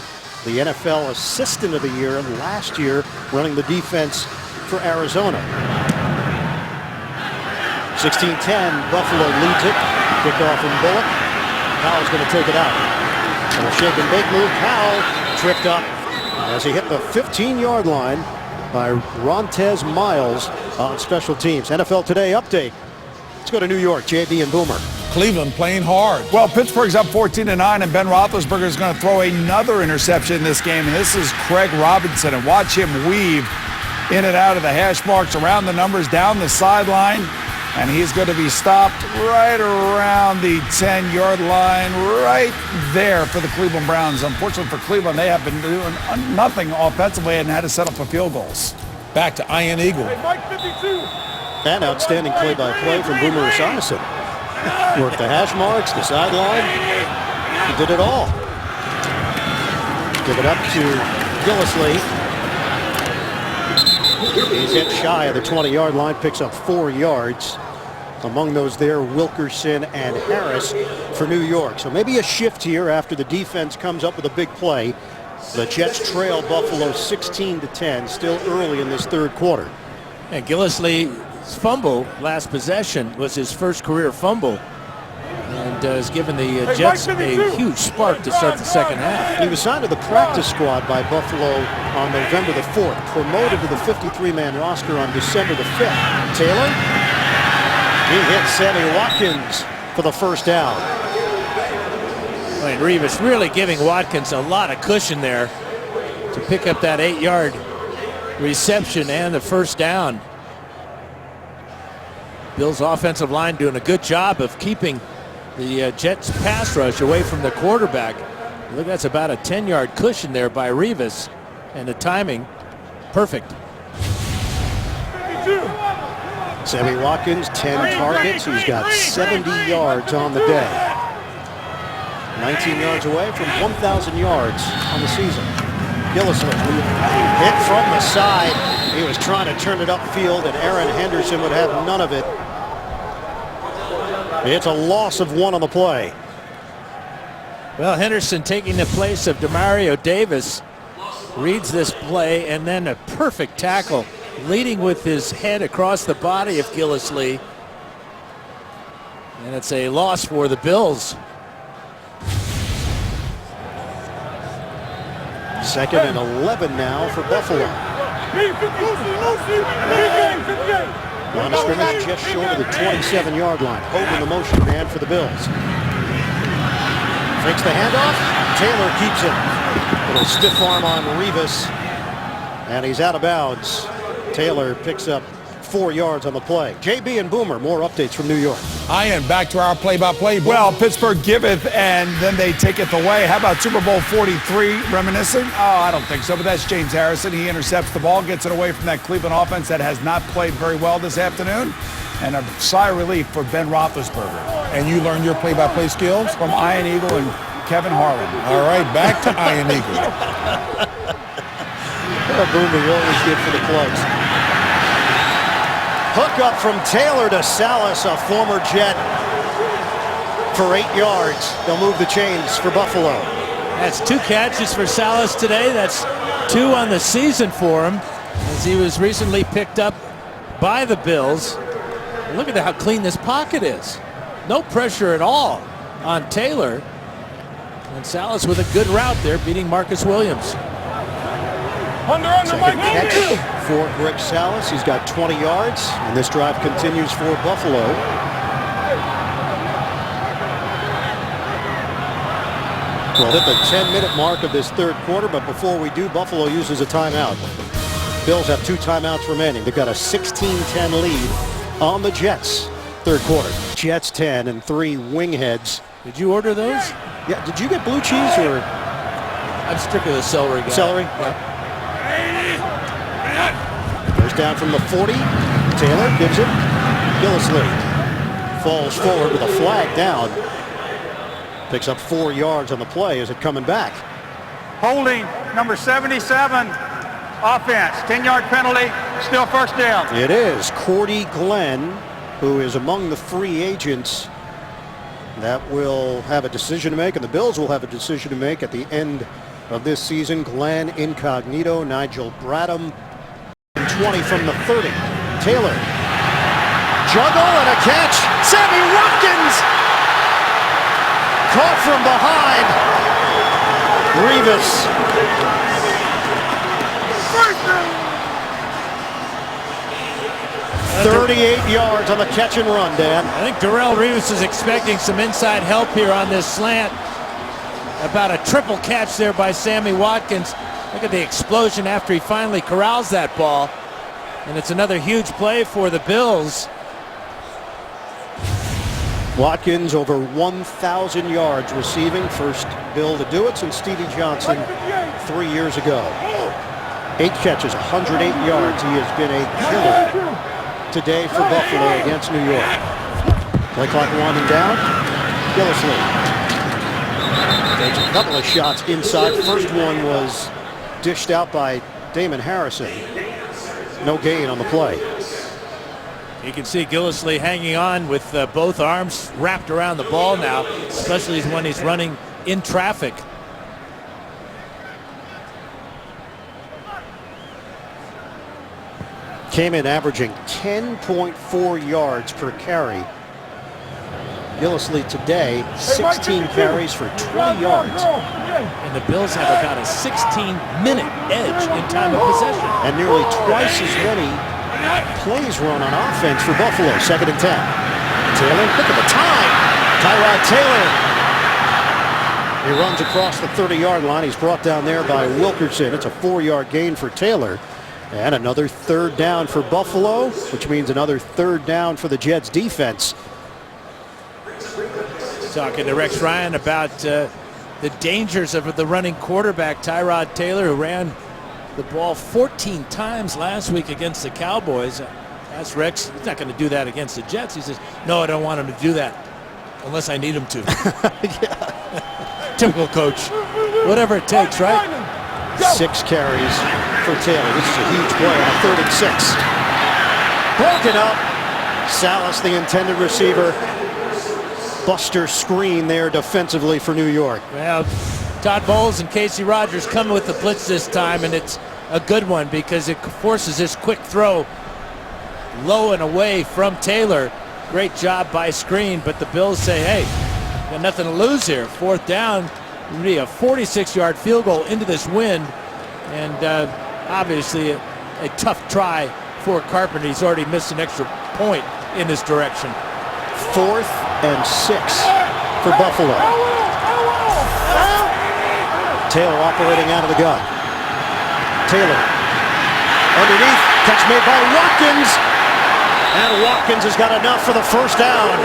S1: the NFL Assistant of the Year last year, running the defense for Arizona. 16-10, Buffalo leads it. Kickoff from Bullock. Powell's going to take it out. And a shake and bake move. Powell tripped up as he hit the 15-yard line by Rontez Miles on special teams. NFL Today update. Let's go to New York. JB and Boomer.
S6: Cleveland playing hard.
S7: Well, Pittsburgh's up 14-9, and Ben Roethlisberger is going to throw another interception in this game. And this is Craig Robinson. And watch him weave in and out of the hash marks, around the numbers, down the sideline. And he's going to be stopped right around the 10-yard line, right there for the Cleveland Browns. Unfortunately for Cleveland, they have been doing nothing offensively and had to set up for field goals.
S6: Back to Ian Eagle.
S5: Hey, Mike 52.
S1: And outstanding play-by-play from Boomer Esiason. Worked the hash marks, the sideline. He did it all. Give it up to Gillislee. He's hit shy of the 20-yard line, picks up 4 yards. Among those there, Wilkerson and Harris for New York. So maybe a shift here after the defense comes up with a big play. The Jets trail Buffalo 16-10, still early in this third quarter.
S3: And Gillislee's fumble, last possession, was his first career fumble. And has given the Jets a huge spark to start the second half.
S1: He was signed to the practice squad by Buffalo on November the 4th, promoted to the 53-man roster on December the 5th. Taylor, he hit Sammy Watkins for the first down.
S3: And Revis really giving Watkins a lot of cushion there to pick up that 8-yard reception and the first down. Bill's offensive line doing a good job of keeping the Jets pass rush away from the quarterback. Look, that's about a 10-yard cushion there by Revis, and the timing perfect.
S5: 52.
S1: Sammy Watkins, 10 targets. He's got 70 yards on the day. 19 yards away from 1,000 yards on the season. Gillislee hit from the side. He was trying to turn it upfield, and Aaron Henderson would have none of it. It's a loss of 1 on the play.
S3: Well, Henderson taking the place of Demario Davis reads this play, and then a perfect tackle, leading with his head across the body of Gillislee. And it's a loss for the Bills.
S1: Second and 11 now for Buffalo. Line of scrimmage just short of the 27-yard line. Hogan, the motion man for the Bills. Fakes the handoff. Taylor keeps it. Little stiff arm on Revis. And he's out of bounds. Taylor picks up 4 yards on the play. JB and Boomer, more updates from New York.
S6: Ian, back to our play-by-play.
S7: Well, Pittsburgh giveth, and then they take it away. How about Super Bowl 43 reminiscent? Oh, I don't think so, but that's James Harrison. He intercepts the ball, gets it away from that Cleveland offense that has not played very well this afternoon. And a sigh of relief for Ben Roethlisberger.
S6: And you learned your play-by-play skills?
S7: From Ian Eagle and Kevin Harlan.
S6: All right, back to Ian Eagle.
S1: Boomer, you always good for the plugs. Hook up from Taylor to Salas, a former Jet, for 8 yards. They'll move the chains for Buffalo.
S3: That's 2 catches for Salas today. That's 2 on the season for him, as he was recently picked up by the Bills. And look at how clean this pocket is. No pressure at all on Taylor. And Salas with a good route there, beating Marcus Williams.
S5: Under,
S1: Second
S5: Mike.
S1: catch for Greg Salas. He's got 20 yards, and this drive continues for Buffalo. We'll hit the 10-minute mark of this third quarter, but before we do, Buffalo uses a timeout. Bills have 2 timeouts remaining. They've got a 16-10 lead on the Jets. Third quarter. Jets 10 and 3 wingheads.
S3: Did you order those?
S1: Yeah, did you get blue cheese or
S3: I'm strictly the celery guy.
S1: celery?
S3: Yeah.
S1: First down from the 40. Taylor gives it. Gillislee falls forward with a flag down. Picks up 4 yards on the play. Is it coming back?
S4: Holding number 77, offense, 10-yard penalty, still first down.
S1: It is Cordy Glenn, who is among the free agents that will have a decision to make, and the Bills will have a decision to make at the end of this season. Glenn incognito, Nigel Bradham, 20 from the 30. Taylor, juggle and a catch. Sammy Watkins caught from behind. Revis. 38 yards on the catch and run, Dan.
S3: I think Darrelle Revis is expecting some inside help here on this slant. About a triple catch there by Sammy Watkins. Look at the explosion after he finally corrals that ball. And it's another huge play for the Bills.
S1: Watkins over 1,000 yards receiving. First Bill to do it since Stevie Johnson 3 years ago. 8 catches, 108 yards. He has been a killer today for Buffalo against New York. Play clock winding down. Gillislee takes a couple of shots inside. First one was dished out by Damon Harrison. No gain on the play.
S3: You can see Gillislee hanging on with both arms wrapped around the ball now, especially when he's running in traffic.
S1: Came in averaging 10.4 yards per carry. Gillislee today, 16 carries for 20 yards.
S3: And the Bills have about a 16-minute edge in time of possession.
S1: And nearly twice as many plays run on offense for Buffalo. 2nd and 10. Taylor, look at the time. Tyrod Taylor. He runs across the 30-yard line. He's brought down there by Wilkerson. It's a 4-yard gain for Taylor. And another 3rd down for Buffalo, which means another 3rd down for the Jets defense.
S3: Talking to Rex Ryan about the dangers of the running quarterback, Tyrod Taylor, who ran the ball 14 times last week against the Cowboys. Asked Rex, he's not going to do that against the Jets. He says, no, I don't want him to do that unless I need him to. Typical coach. Whatever it takes, right?
S1: 6 carries for Taylor. This is a huge play on a 3rd and 6. Broken up. Salas, the intended receiver. Buster screen there defensively for New York.
S3: Well, Todd Bowles and Casey Rogers come with the blitz this time, and it's a good one because it forces this quick throw low and away from Taylor. Great job by screen, but the Bills say, hey, got nothing to lose here. 4th down, it'll be a 46-yard field goal into this wind, and obviously a tough try for Carpenter. He's already missed an extra point in this direction.
S1: 4th and 6 for Buffalo. Taylor operating out of the gun. Taylor underneath, catch made by Watkins, and Watkins has got enough for the first down.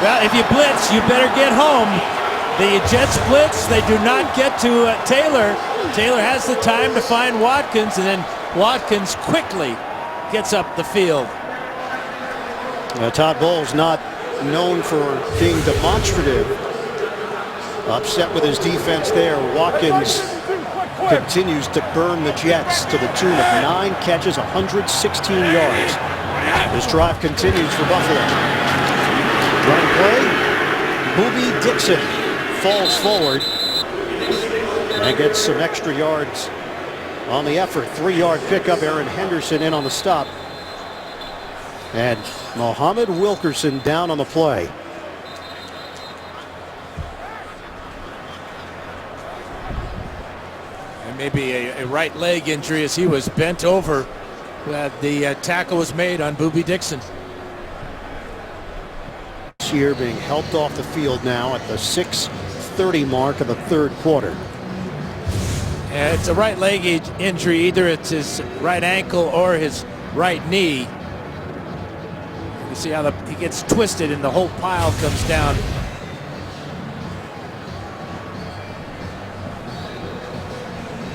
S3: Well, if you blitz, you better get home. The Jets blitz, they do not get to Taylor. Taylor has the time to find Watkins, and then Watkins quickly gets up the field.
S1: Todd Bowles not known for being demonstrative. Upset with his defense there. Watkins continues to burn the Jets to the tune of 9 catches, 116 yards. This drive continues for Buffalo. Running play, BUB Dixon falls forward and gets some extra yards on the effort. 3-yard pickup. Aaron Henderson in on the stop. And Muhammad Wilkerson down on the play.
S3: And maybe a right leg injury as he was bent over. The tackle was made on BUB Dixon.
S1: Here being helped off the field now at the 6:30 mark of the 3rd quarter.
S3: And it's a right leg injury. Either it's his right ankle or his right knee. You see how he gets twisted and the whole pile comes down.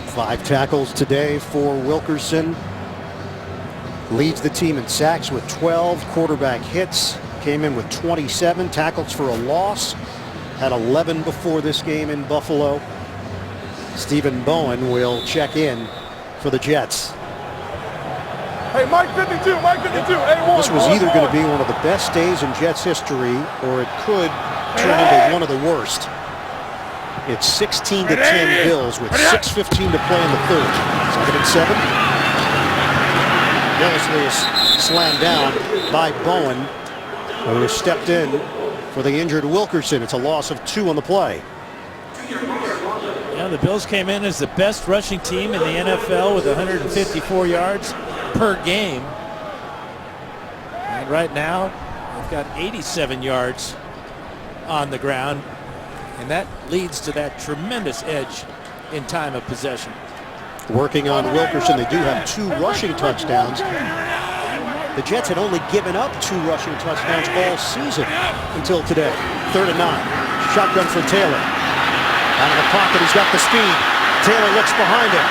S1: Five tackles today for Wilkerson. Leads the team in sacks with 12. Quarterback hits. Came in with 27 tackles for a loss. Had 11 before this game in Buffalo. Stephen Bowen will check in for the Jets.
S5: Hey, Mike 52, Mike 52, A1.
S1: This was either going to be one of the best days in Jets history, or it could turn into one of the worst. It's 16-10 Bills with 6:15 to play in the 3rd. 2nd and 7. Gillisley is slammed down by Bowen, who stepped in for the injured Wilkerson. It's a loss of 2 on the play.
S3: Yeah, the Bills came in as the best rushing team in the NFL with 154 yards per game. And right now, they've got 87 yards on the ground. And that leads to that tremendous edge in time of possession.
S1: Working on Wilkerson, they do have 2 rushing touchdowns. The Jets had only given up 2 rushing touchdowns all season until today. 3rd and 9. Shotgun for Taylor. Out of the pocket, he's got the speed. Taylor looks behind him.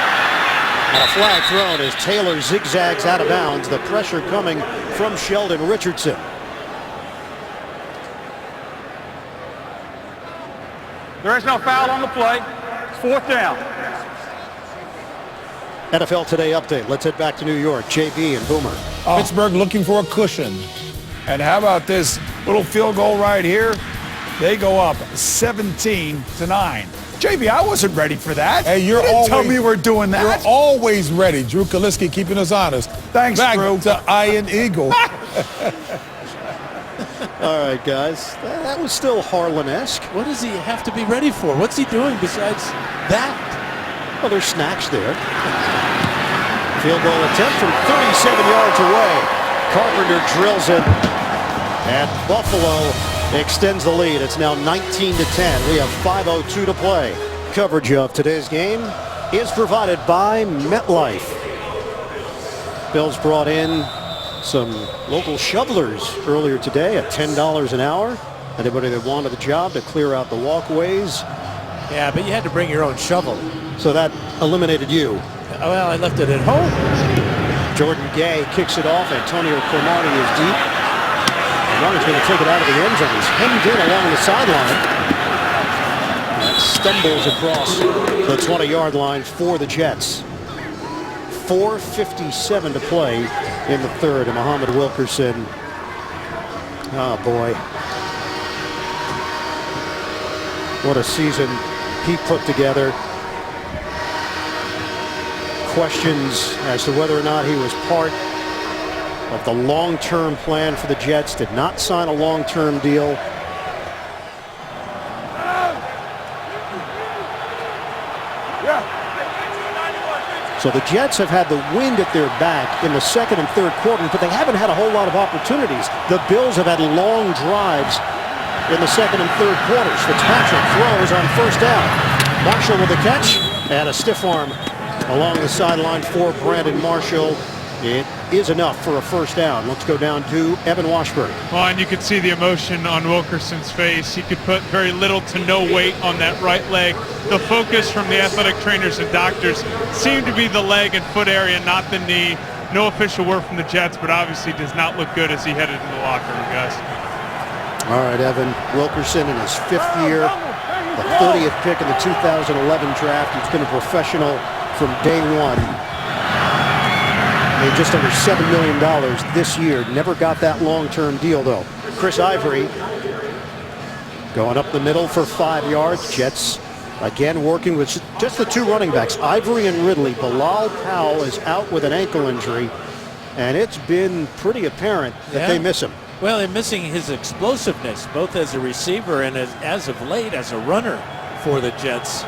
S1: And a flag thrown as Taylor zigzags out of bounds. The pressure coming from Sheldon Richardson.
S4: There is no foul on the play. It's 4th down.
S1: NFL Today update. Let's head back to New York. JB and Boomer.
S6: Pittsburgh looking for a cushion.
S7: And how about this little field goal right here? They go up 17-9. JB, I wasn't ready for that.
S6: Hey,
S7: you didn't tell me we're doing that.
S6: You're always ready. Drew Kaliski keeping us honest.
S7: Thanks,
S6: Back
S7: Drew.
S6: to Iron Eagle.
S1: All right, guys. That was still Harlan-esque.
S3: What does he have to be ready for? What's he doing besides that?
S1: Well, there's snacks there. Field goal attempt from 37 yards away. Carpenter drills it. And Buffalo extends the lead. It's now 19-10. We have 5:02 to play. Coverage of today's game is provided by MetLife. Bills brought in some local shovelers earlier today at $10 an hour. Anybody that wanted the job to clear out the walkways.
S3: Yeah, but you had to bring your own shovel.
S1: So that eliminated you.
S3: Well, I left it at home.
S1: Jordan Gay kicks it off. Antonio Cromartie is deep. The runner's going to take it out of the end zone. He's hemmed in along the sideline. That stumbles across the 20-yard line for the Jets. 4:57 to play in the 3rd. And Muhammad Wilkerson. Oh, boy. What a season he put together. Questions as to whether or not he was part of the long-term plan for the Jets. Did not sign a long-term deal. So the Jets have had the wind at their back in the second and third quarters, but they haven't had a whole lot of opportunities. The Bills have had long drives in the second and third quarters. Fitzpatrick throws on first down. Marshall with a catch and a stiff arm along the sideline for Brandon Marshall. It is enough for a first down. Let's go down to Evan Washburn.
S2: Well, and you could see the emotion on Wilkerson's face. He could put very little to no weight on that right leg. The focus from the athletic trainers and doctors seemed to be the leg and foot area, not the knee. No official word from the Jets, but obviously does not look good as he headed in the locker room, guys.
S1: All right, Evan Wilkerson in his 5th year, the 30th pick in the 2011 draft. He's been a professional from day one. Made just under $7 million this year. Never got that long-term deal, though. Chris Ivory going up the middle for 5 yards. Jets again working with just the 2 running backs, Ivory and Ridley. Bilal Powell is out with an ankle injury, and it's been pretty apparent that they miss him.
S3: Well, they're missing his explosiveness, both as a receiver and as of late as a runner for the Jets,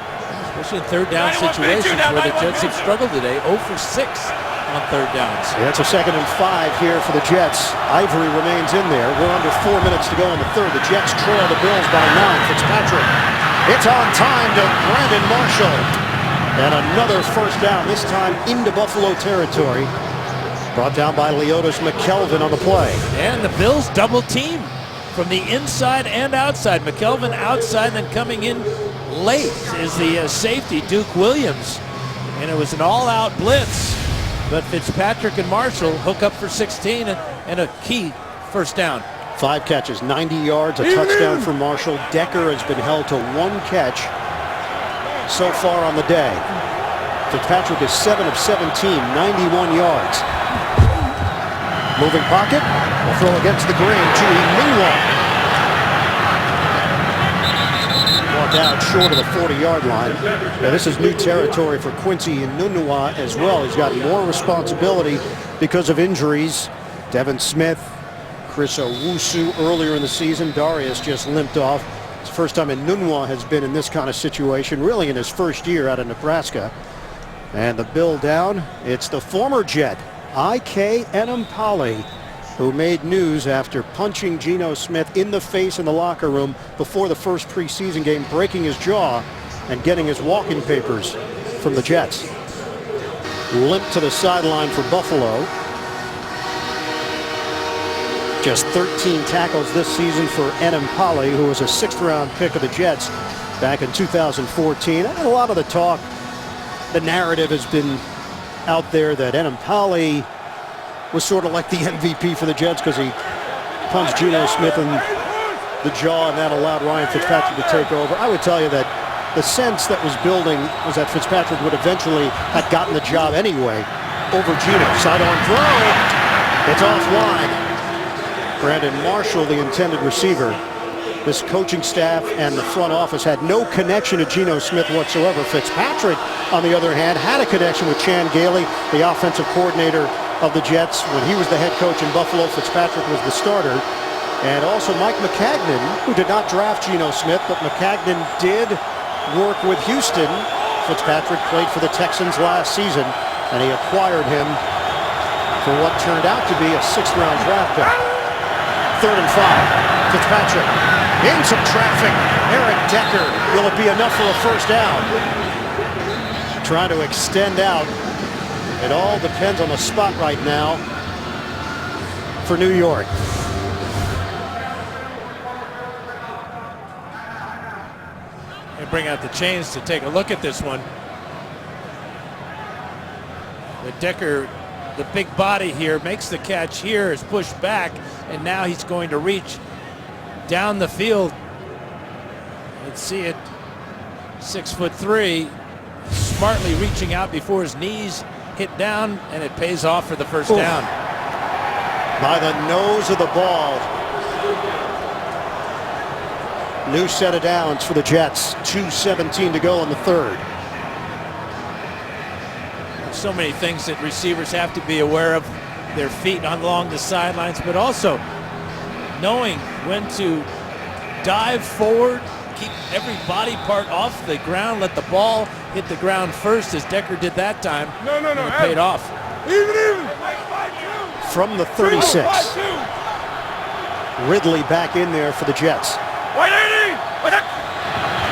S3: especially in third down situations where the Jets have struggled today. 0 for 6 on third downs.
S1: Yeah, it's a 2nd and 5 here for the Jets. Ivory remains in there. We're under 4 minutes to go in the third. The Jets trail the Bills by 9. Fitzpatrick, it's on time to Brandon Marshall. And another first down, this time into Buffalo territory. Brought down by Leotis McKelvin on the play.
S3: And the Bills double team from the inside and outside. McKelvin outside, then coming in late is the safety, Duke Williams. And it was an all-out blitz. But Fitzpatrick and Marshall hook up for 16 and a key first down.
S1: 5 catches, 90 yards, a touchdown for Marshall. Decker has been held to 1 catch so far on the day. Fitzpatrick is 7 of 17, 91 yards. Moving pocket, will throw against the grain to Neion. Walked out short of the 40-yard line. Now this is new territory for Quincy Enunwa as well. He's got more responsibility because of injuries. Devin Smith, Chris Owusu earlier in the season. Darius just limped off. It's the first time Enunwa has been in this kind of situation, really in his first year out of Nebraska. And the bill down, it's the former Jet, I.K. Enampali, who made news after punching Geno Smith in the face in the locker room before the first preseason game, breaking his jaw and getting his walking papers from the Jets. Limp to the sideline for Buffalo. Just 13 tackles this season for Enampali, who was a 6th-round pick of the Jets back in 2014. And a lot of the talk, the narrative has been out there that Enampali was sort of like the MVP for the Jets because he punched Geno Smith in the jaw and that allowed Ryan Fitzpatrick to take over. I would tell you that the sense that was building was that Fitzpatrick would eventually have gotten the job anyway over Geno. Sidearm throw. It's offline. Brandon Marshall, the intended receiver. This coaching staff and the front office had no connection to Geno Smith whatsoever. Fitzpatrick, on the other hand, had a connection with Chan Gailey, the offensive coordinator of the Jets. When he was the head coach in Buffalo, Fitzpatrick was the starter. And also Mike Maccagnan, who did not draft Geno Smith, but Maccagnan did work with Houston. Fitzpatrick played for the Texans last season, and he acquired him for what turned out to be a 6th-round draft pick. 3rd and 5. Fitzpatrick in some traffic. Eric Decker. Will it be enough for a first down? Trying to extend out. It all depends on the spot right now for New York.
S3: And bring out the chains to take a look at this one. The Decker, the big body here, makes the catch here, is pushed back, and now he's going to reach down the field. Let's see it. 6'3", smartly reaching out before his knees hit down, and it pays off for the first down.
S1: By the nose of the ball. New set of downs for the Jets. 2:17 to go in the third.
S3: So many things that receivers have to be aware of. Their feet along the sidelines, but also knowing when to dive forward, keep every body part off the ground, let the ball hit the ground first as Decker did that time.
S5: No.
S3: And it paid off.
S5: Even.
S1: From the 36. Ridley back in there for the Jets.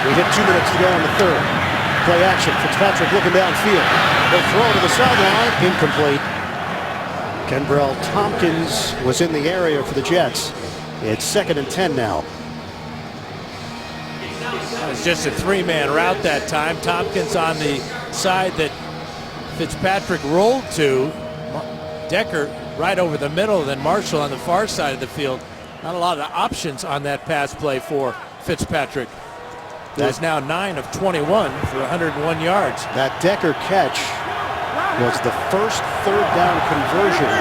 S1: We hit 2 minutes to go in the third. Play action. Fitzpatrick looking downfield. They'll throw to the sideline. Incomplete. Kenbrell Tompkins was in the area for the Jets. It's 2nd and 10 now.
S3: It was just a three-man route that time. Tompkins on the side that Fitzpatrick rolled to. Decker right over the middle, then Marshall on the far side of the field. Not a lot of options on that pass play for Fitzpatrick. That's now 9 of 21 for 101 yards.
S1: That Decker catch was the first third down conversion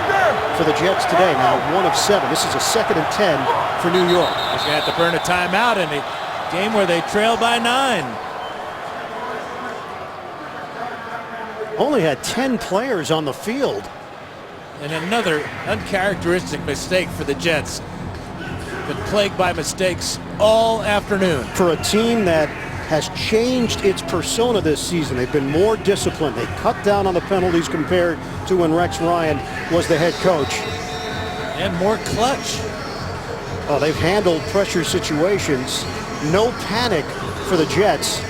S1: for the Jets today. Now 1 of 7. This is a 2nd and 10 for New York.
S3: He's going to have to burn a timeout in a game where they trail by 9.
S1: Only had 10 players on the field.
S3: And another uncharacteristic mistake for the Jets. Been plagued by mistakes all afternoon.
S1: For a team that has changed its persona this season, they've been more disciplined. They cut down on the penalties compared to when Rex Ryan was the head coach.
S3: And more clutch.
S1: Oh, they've handled pressure situations. No panic for the Jets.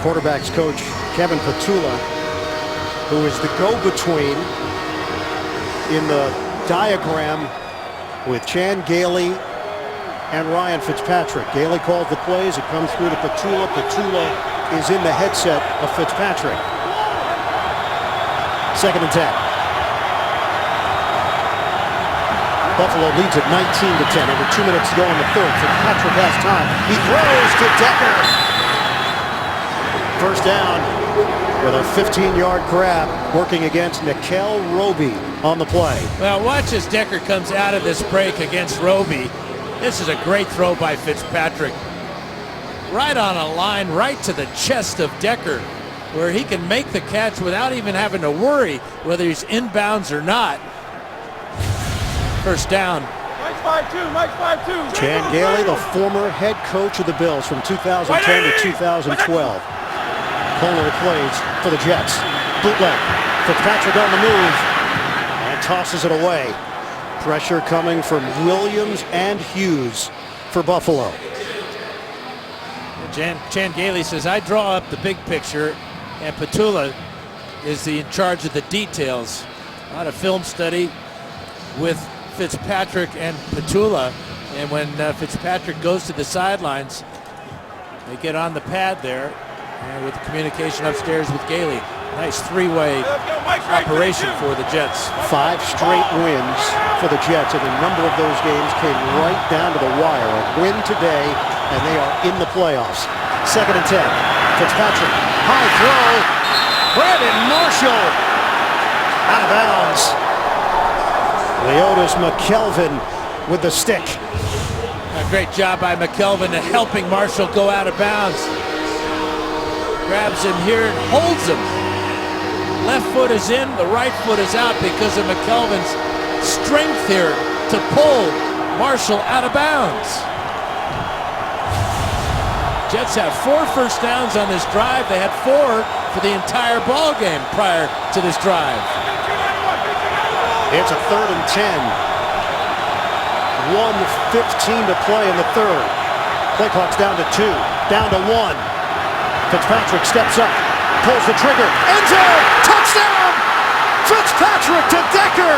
S1: Quarterbacks coach Kevin Petula, who is the go-between in the diagram with Chan Gailey and Ryan Fitzpatrick. Gailey called the plays. It comes through to Petula. Petula is in the headset of Fitzpatrick. 2nd and 10. Buffalo leads at 19 to 10. Over 2 minutes to go in the third. Fitzpatrick has time. He throws to Decker. First down with a 15-yard grab working against Nikel Roby on the play.
S3: Well, watch as Decker comes out of this break against Roby. This is a great throw by Fitzpatrick. Right on a line, right to the chest of Decker, where he can make the catch without even having to worry whether he's inbounds or not. First down.
S5: Mike's 5'2", Mike's 5'2".
S1: Chan Gailey, the former head coach of the Bills from 2010 to 2012. Kohler plays for the Jets. Bootleg. Fitzpatrick on the move and tosses it away. Pressure coming from Williams and Hughes for Buffalo.
S3: Chan Gailey says, I draw up the big picture, and Petula is in charge of the details. A lot of film study with Fitzpatrick and Petula, and when Fitzpatrick goes to the sidelines, they get on the pad there with communication upstairs with Gailey. Nice three-way operation for the Jets.
S1: 5 straight wins for the Jets, and a number of those games came right down to the wire. A win today, and they are in the playoffs. 2nd and 10. Fitzpatrick, high throw. Brandon Marshall out of bounds. Leotis McKelvin with the stick.
S3: A great job by McKelvin in helping Marshall go out of bounds. Grabs him here and holds him. Left foot is in, the right foot is out because of McKelvin's strength here to pull Marshall out of bounds. Jets have 4 first downs on this drive. They had 4 for the entire ball game prior to this drive.
S1: It's a 3rd and 10. 1:15 to play in the third. Play clock's down to 2, down to 1. Fitzpatrick steps up, pulls the trigger, end zone, touchdown! Fitzpatrick to Decker!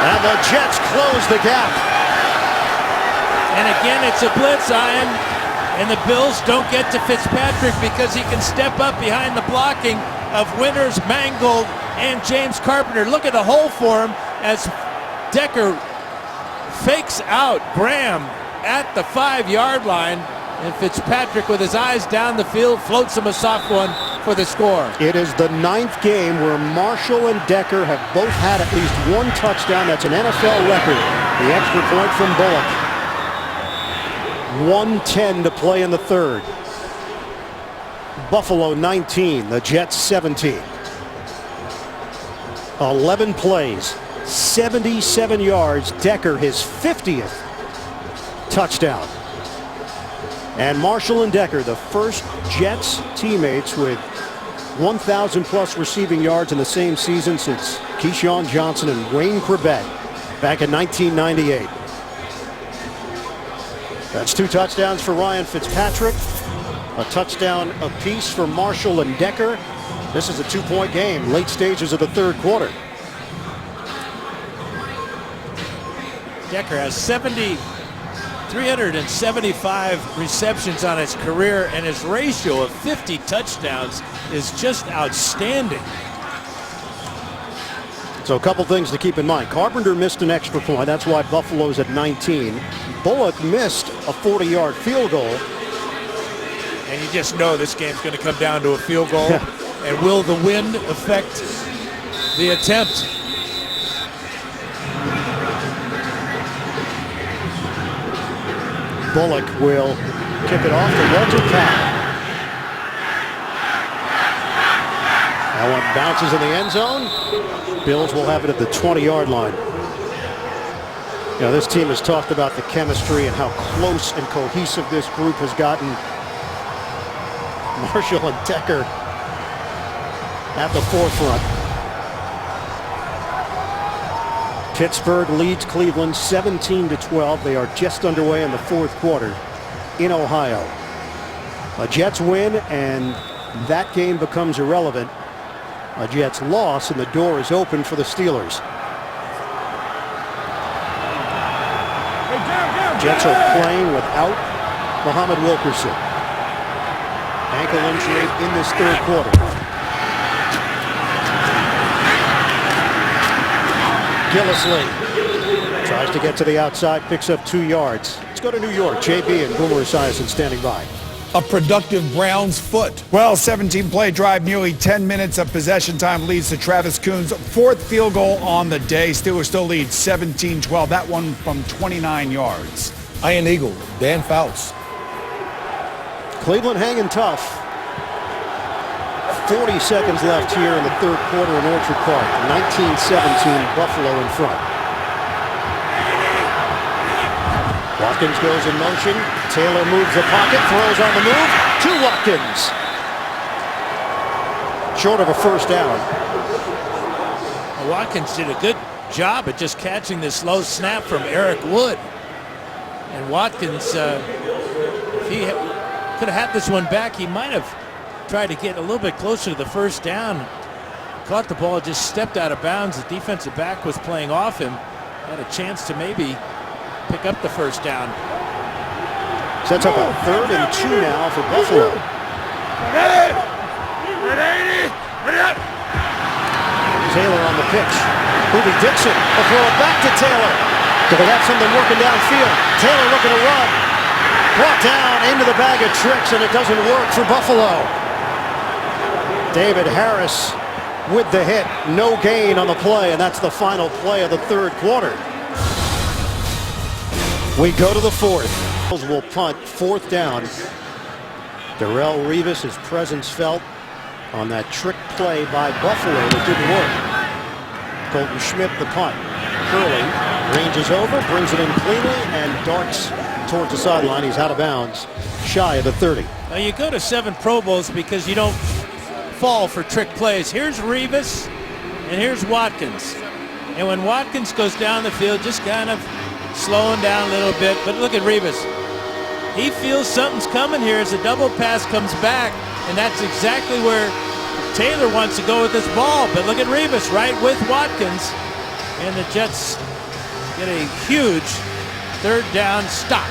S1: And the Jets close the gap.
S3: And again, it's a blitz, Ian, and the Bills don't get to Fitzpatrick because he can step up behind the blocking of Winters, Mangold, and James Carpenter. Look at the hole for him as Decker fakes out Graham at the 5-yard line, and Fitzpatrick with his eyes down the field floats him a soft one for the score.
S1: It is the 9th game where Marshall and Decker have both had at least 1 touchdown. That's an NFL record. The extra point from Bullock. 1:10 to play in the third. Buffalo 19, the Jets 17. 11 plays, 77 yards. Decker his 50th touchdown. And Marshall and Decker, the first Jets teammates with 1,000 plus receiving yards in the same season since Keyshawn Johnson and Wayne Corbett back in 1998. That's 2 touchdowns for Ryan Fitzpatrick, a touchdown apiece for Marshall and Decker. This is a 2-point game, late stages of the third quarter.
S3: Decker has 375 receptions on his career, and his ratio of 50 touchdowns is just outstanding.
S1: So a couple things to keep in mind. Carpenter missed an extra point. That's why Buffalo's at 19. Bullock missed a 40-yard field goal.
S3: And you just know this game's going to come down to a field goal. And will the wind affect the attempt?
S1: Bullock will kick it off to Walter Powell. That one bounces in the end zone. Bills will have it at the 20-yard line. You know, this team has talked about the chemistry and how close and cohesive this group has gotten. Marshall and Decker at the forefront. Pittsburgh leads Cleveland 17-12. They are just underway in the fourth quarter in Ohio. A Jets win, and that game becomes irrelevant. A Jets loss, and the door is open for the Steelers. Jets are playing without Muhammad Wilkerson. Ankle injury in this third quarter. Gillisley tries to get to the outside, picks up 2 yards. Let's go to New York. JB and Boomer Esiason standing by.
S6: A productive Browns foot.
S7: Well, 17-play drive, nearly 10 minutes of possession time leads to Travis Coon's 4th field goal on the day. Steelers still lead 17-12. That one from 29 yards.
S6: Iron Eagle, Dan Fouts.
S1: Cleveland hanging tough. 40 seconds left here in the third quarter in Orchard Park. 19-17, Buffalo in front. Watkins goes in motion. Taylor moves the pocket, throws on the move to Watkins. Short of a first down.
S3: Watkins did a good job at just catching this low snap from Eric Wood. And Watkins, if he could have had this one back, he might have tried to get a little bit closer to the first down. Caught the ball, just stepped out of bounds. The defensive back was playing off him. Had a chance to maybe pick up the first down.
S1: Sets up a 3rd and 2 now for Buffalo. Taylor on the pitch. Boobie Dixon will throw it back to Taylor. Do they have something working downfield? Taylor looking to run. Brought down into the bag of tricks, and it doesn't work for Buffalo. David Harris with the hit. No gain on the play, and that's the final play of the third quarter. We go to the fourth. Will punt 4th down. Darrelle Revis, his presence felt on that trick play by Buffalo that didn't work. Colton Schmidt the punt. Curley ranges over, brings it in cleanly, and darts towards the sideline. He's out of bounds, shy of the 30.
S3: Now you go to 7 Pro Bowls because you don't fall for trick plays. Here's Revis, and here's Watkins. And when Watkins goes down the field, just kind of slowing down a little bit. But look at Revis. He feels something's coming here as the double pass comes back, and that's exactly where Taylor wants to go with this ball. But look at Revis right with Watkins, and the Jets get a huge 3rd down stop.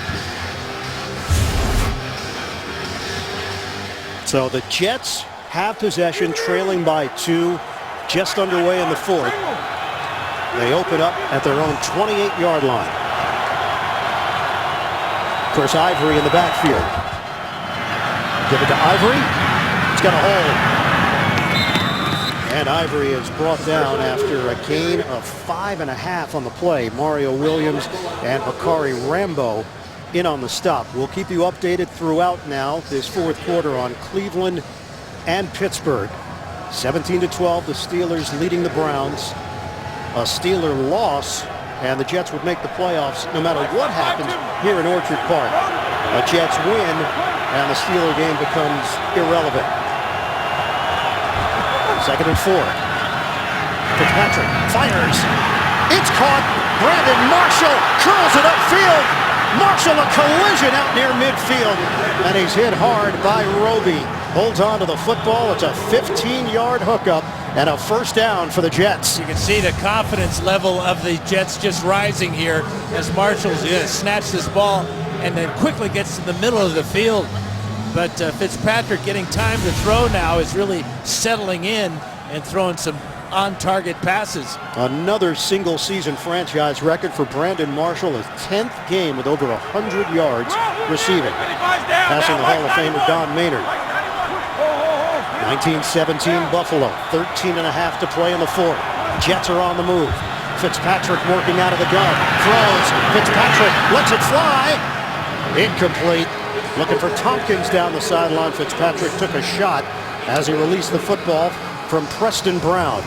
S1: So the Jets have possession, trailing by 2, just underway in the fourth. They open up at their own 28-yard line. Chris Ivory in the backfield. Give it to Ivory. It's got a hole. And Ivory is brought down after a gain of 5.5 on the play. Mario Williams and Bakari Rambo in on the stop. We'll keep you updated throughout now this fourth quarter on Cleveland and Pittsburgh. 17-12, the Steelers leading the Browns. A Steeler loss, and the Jets would make the playoffs no matter what happens here in Orchard Park. A Jets win, and the Steeler game becomes irrelevant. 2nd and 4. Fitzpatrick fires. It's caught. Brandon Marshall curls it upfield. Marshall, a collision out near midfield, and he's hit hard by Roby. Holds on to the football. It's a 15-yard hookup and a first down for the Jets.
S3: You can see the confidence level of the Jets just rising here as Marshall's going to snatch this ball and then quickly gets to the middle of the field. But Fitzpatrick getting time to throw now is really settling in and throwing some on-target passes.
S1: Another single-season franchise record for Brandon Marshall, his 10th game with over 100 yards receiving, passing the Hall of Famer Don Maynard. 1917 Buffalo, 13 and a half to play in the fourth. Jets are on the move. Fitzpatrick working out of the gun, throws. Fitzpatrick lets it fly. Incomplete. Looking for Tompkins down the sideline. Fitzpatrick took a shot as he released the football from Preston Brown.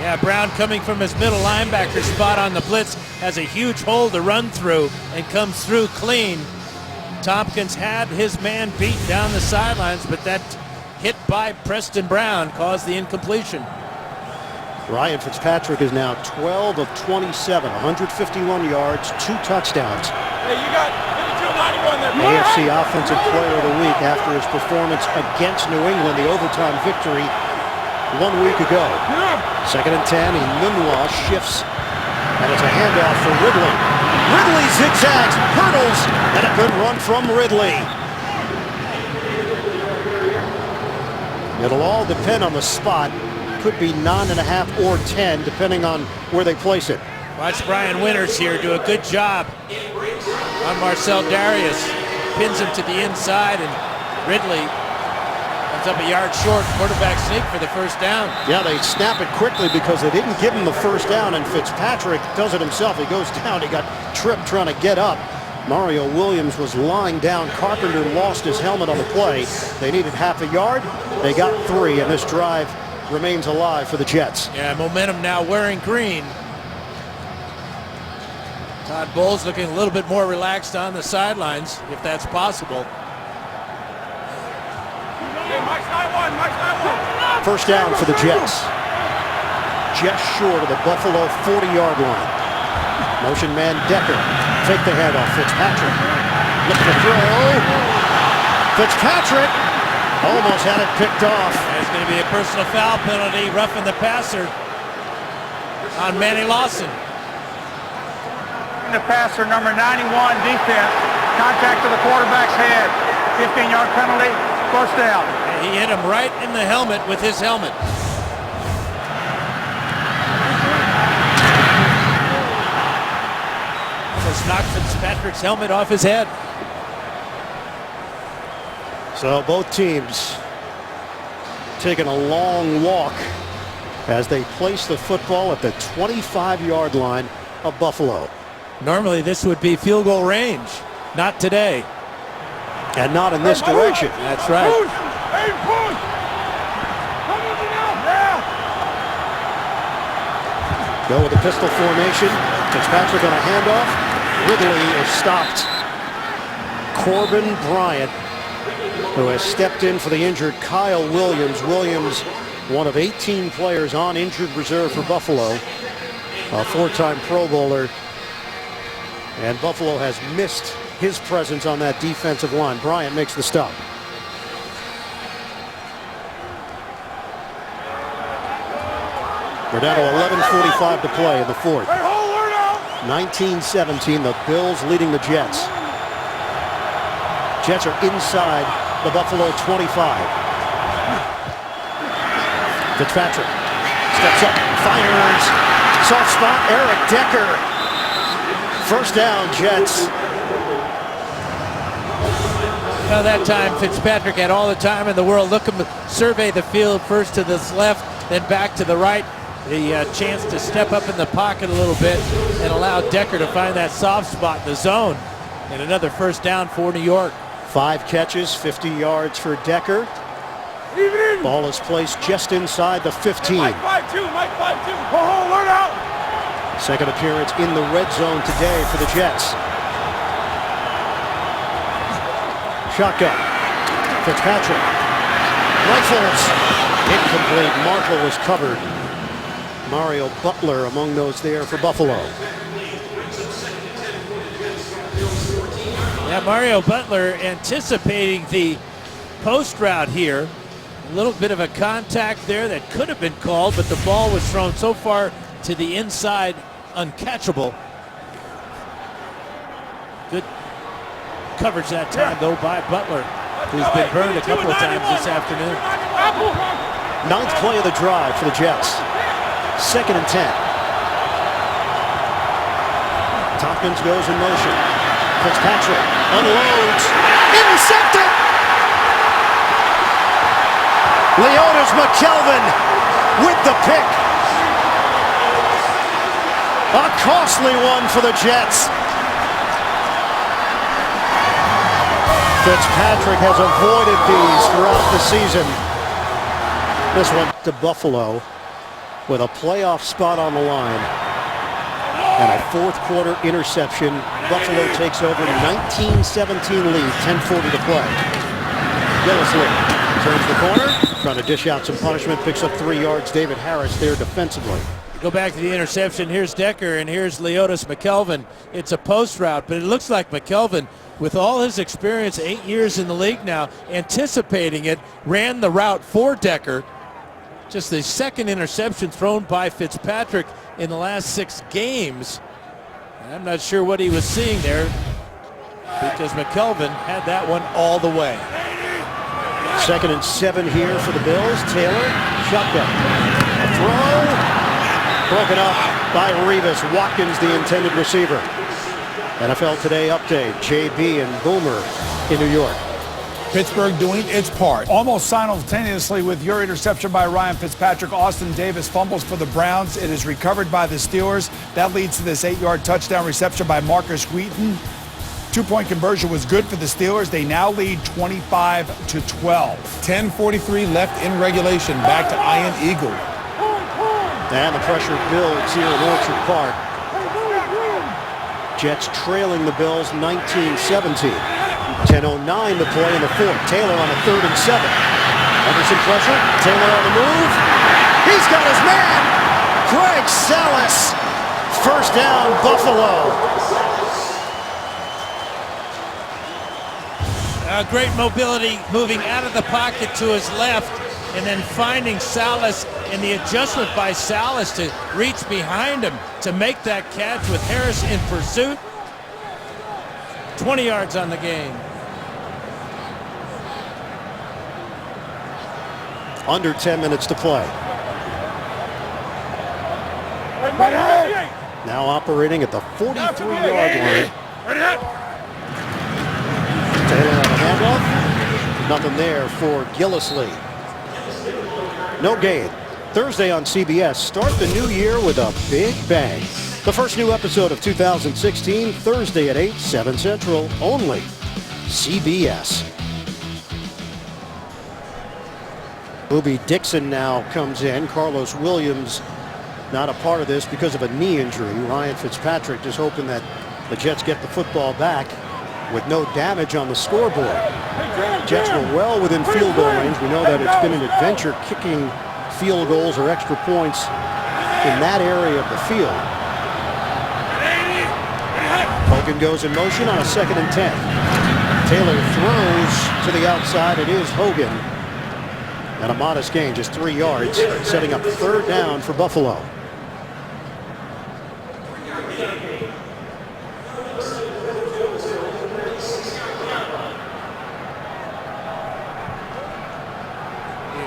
S3: Yeah, Brown coming from his middle linebacker spot on the blitz has a huge hole to run through and comes through clean. Tompkins had his man beat down the sidelines, but that hit by Preston Brown caused the incompletion.
S1: Ryan Fitzpatrick is now 12 of 27, 151 yards, 2 touchdowns.
S5: Hey, you got 52-91 there.
S1: AFC Offensive Player of the Week after his performance against New England, the overtime victory 1 week ago. 2nd and 10, Inunwa shifts, and it's a handoff for Ridley. Ridley zigzags, hurdles, and a good run from Ridley. It'll all depend on the spot. Could be 9.5 or 10, depending on where they place it.
S3: Watch Brian Winters here do a good job on Marcel Darius. Pins him to the inside, and Ridley comes up a yard short. Quarterback sneak for the first down.
S1: Yeah, they snap it quickly because they didn't give him the first down, and Fitzpatrick does it himself. He goes down. He got tripped trying to get up. Mario Williams was lying down. Carpenter lost his helmet on the play. They needed half a yard. They got 3, and this drive remains alive for the Jets.
S3: Yeah, momentum now wearing green. Todd Bowles looking a little bit more relaxed on the sidelines, if that's possible.
S1: First down for the Jets. Just short of the Buffalo 40-yard line. Motion man Decker. Take the handoff. Fitzpatrick. Looking to throw. Fitzpatrick almost had it picked off.
S3: There's going to be a personal foul penalty, roughing the passer on Manny Lawson.
S4: The passer, number 91, defense. Contact to the quarterback's head. 15-yard penalty, first down.
S3: And he hit him right in the helmet with his helmet. Almost knocked Fitzpatrick's helmet off his head.
S1: So both teams taking a long walk as they place the football at the 25-yard line of Buffalo.
S3: Normally this would be field goal range. Not today.
S1: And not in this direction.
S3: That's right.
S5: Push! Hey, push! Come on now! Yeah!
S1: Go with the pistol formation. Fitzpatrick on a handoff. Ridley is stopped. Corbin Bryant, who has stepped in for the injured Kyle Williams. Williams, one of 18 players on injured reserve for Buffalo. A 4-time Pro Bowler. And Buffalo has missed his presence on that defensive line. Bryant makes the stop. We're down to 11:45 to play in the fourth. 19-17, the Bills leading the Jets. Jets are inside the Buffalo 25. Fitzpatrick steps up, fires, soft spot, Eric Decker. First down, Jets.
S3: Now that time Fitzpatrick had all the time in the world. Look him survey the field, first to the left, then back to the right. The chance to step up in the pocket a little bit and allow Decker to find that soft spot in the zone. And another first down for New York.
S1: 5 catches, 50 yards for Decker. Ball is placed just inside the 15.
S5: Mike 5-2, Mike 5-2. Oh, learn out.
S1: Second appearance in the red zone today for the Jets. Shotgun. Fitzpatrick. Rifles. Incomplete. Markle was covered. Mario Butler among those there for Buffalo.
S3: Yeah, Mario Butler anticipating the post route here. A little bit of a contact there that could have been called, but the ball was thrown so far to the inside, uncatchable. Good coverage that time, though, by Butler, who's been burned a couple of times this afternoon.
S1: 9th play of the drive for the Jets. 2nd and 10. Tompkins goes in motion. Fitzpatrick unloads. Intercepted! Leonis McKelvin with the pick. A costly one for the Jets. Fitzpatrick has avoided these throughout the season. This one to Buffalo with a playoff spot on the line. And a 4th quarter interception. Buffalo takes over 19-17 lead, 10:40 to play. Gillisley turns the corner, trying to dish out some punishment, picks up 3 yards. David Harris there defensively.
S3: Go back to the interception. Here's Decker, and here's Leonis McKelvin. It's a post route, but it looks like McKelvin, with all his experience, 8 years in the league now, anticipating it, ran the route for Decker. Just the 2nd interception thrown by Fitzpatrick in the last 6 games. And I'm not sure what he was seeing there, because McKelvin had that one all the way.
S1: 2nd and 7 here for the Bills. Taylor, shotgun. A throw. Broken up by Revis. Watkins, the intended receiver. NFL Today update. JB and Boomer in New York.
S6: Pittsburgh doing its part.
S7: Almost simultaneously with your interception by Ryan Fitzpatrick, Austin Davis fumbles for the Browns. It is recovered by the Steelers. That leads to this 8-yard touchdown reception by Marcus Wheaton. 2-point conversion was good for the Steelers. They now lead 25-12.
S6: 10:43 left in regulation. Back to Ian Eagle.
S1: And the pressure builds here in Orchard Park. Jets trailing the Bills 19-17. 10:09 to play in the 4th. Taylor on a 3rd and 7. Henderson pressure. Taylor on the move. He's got his man. Craig Salas. 1st down, Buffalo.
S3: Great mobility, moving out of the pocket to his left, and then finding Salas, and the adjustment by Salas to reach behind him to make that catch with Harris in pursuit. 20 yards on the game.
S1: Under 10 minutes to play. Now operating at the 43-yard line. Taylor on the handoff. Nothing there for Gillisley. No gain. Thursday on CBS. Start the new year with a big bang. The first new episode of 2016, Thursday at 8, 7 Central, only CBS. Boobie Dixon now comes in. Carlos Williams not a part of this because of a knee injury. Ryan Fitzpatrick just hoping that the Jets get the football back with no damage on the scoreboard. Jets were well within field goal range. We know that it's been an adventure kicking field goals or extra points in that area of the field. Hogan goes in motion on a 2nd and 10. Taylor throws to the outside. It is Hogan. And a modest gain, just 3 yards, setting up 3rd down for Buffalo.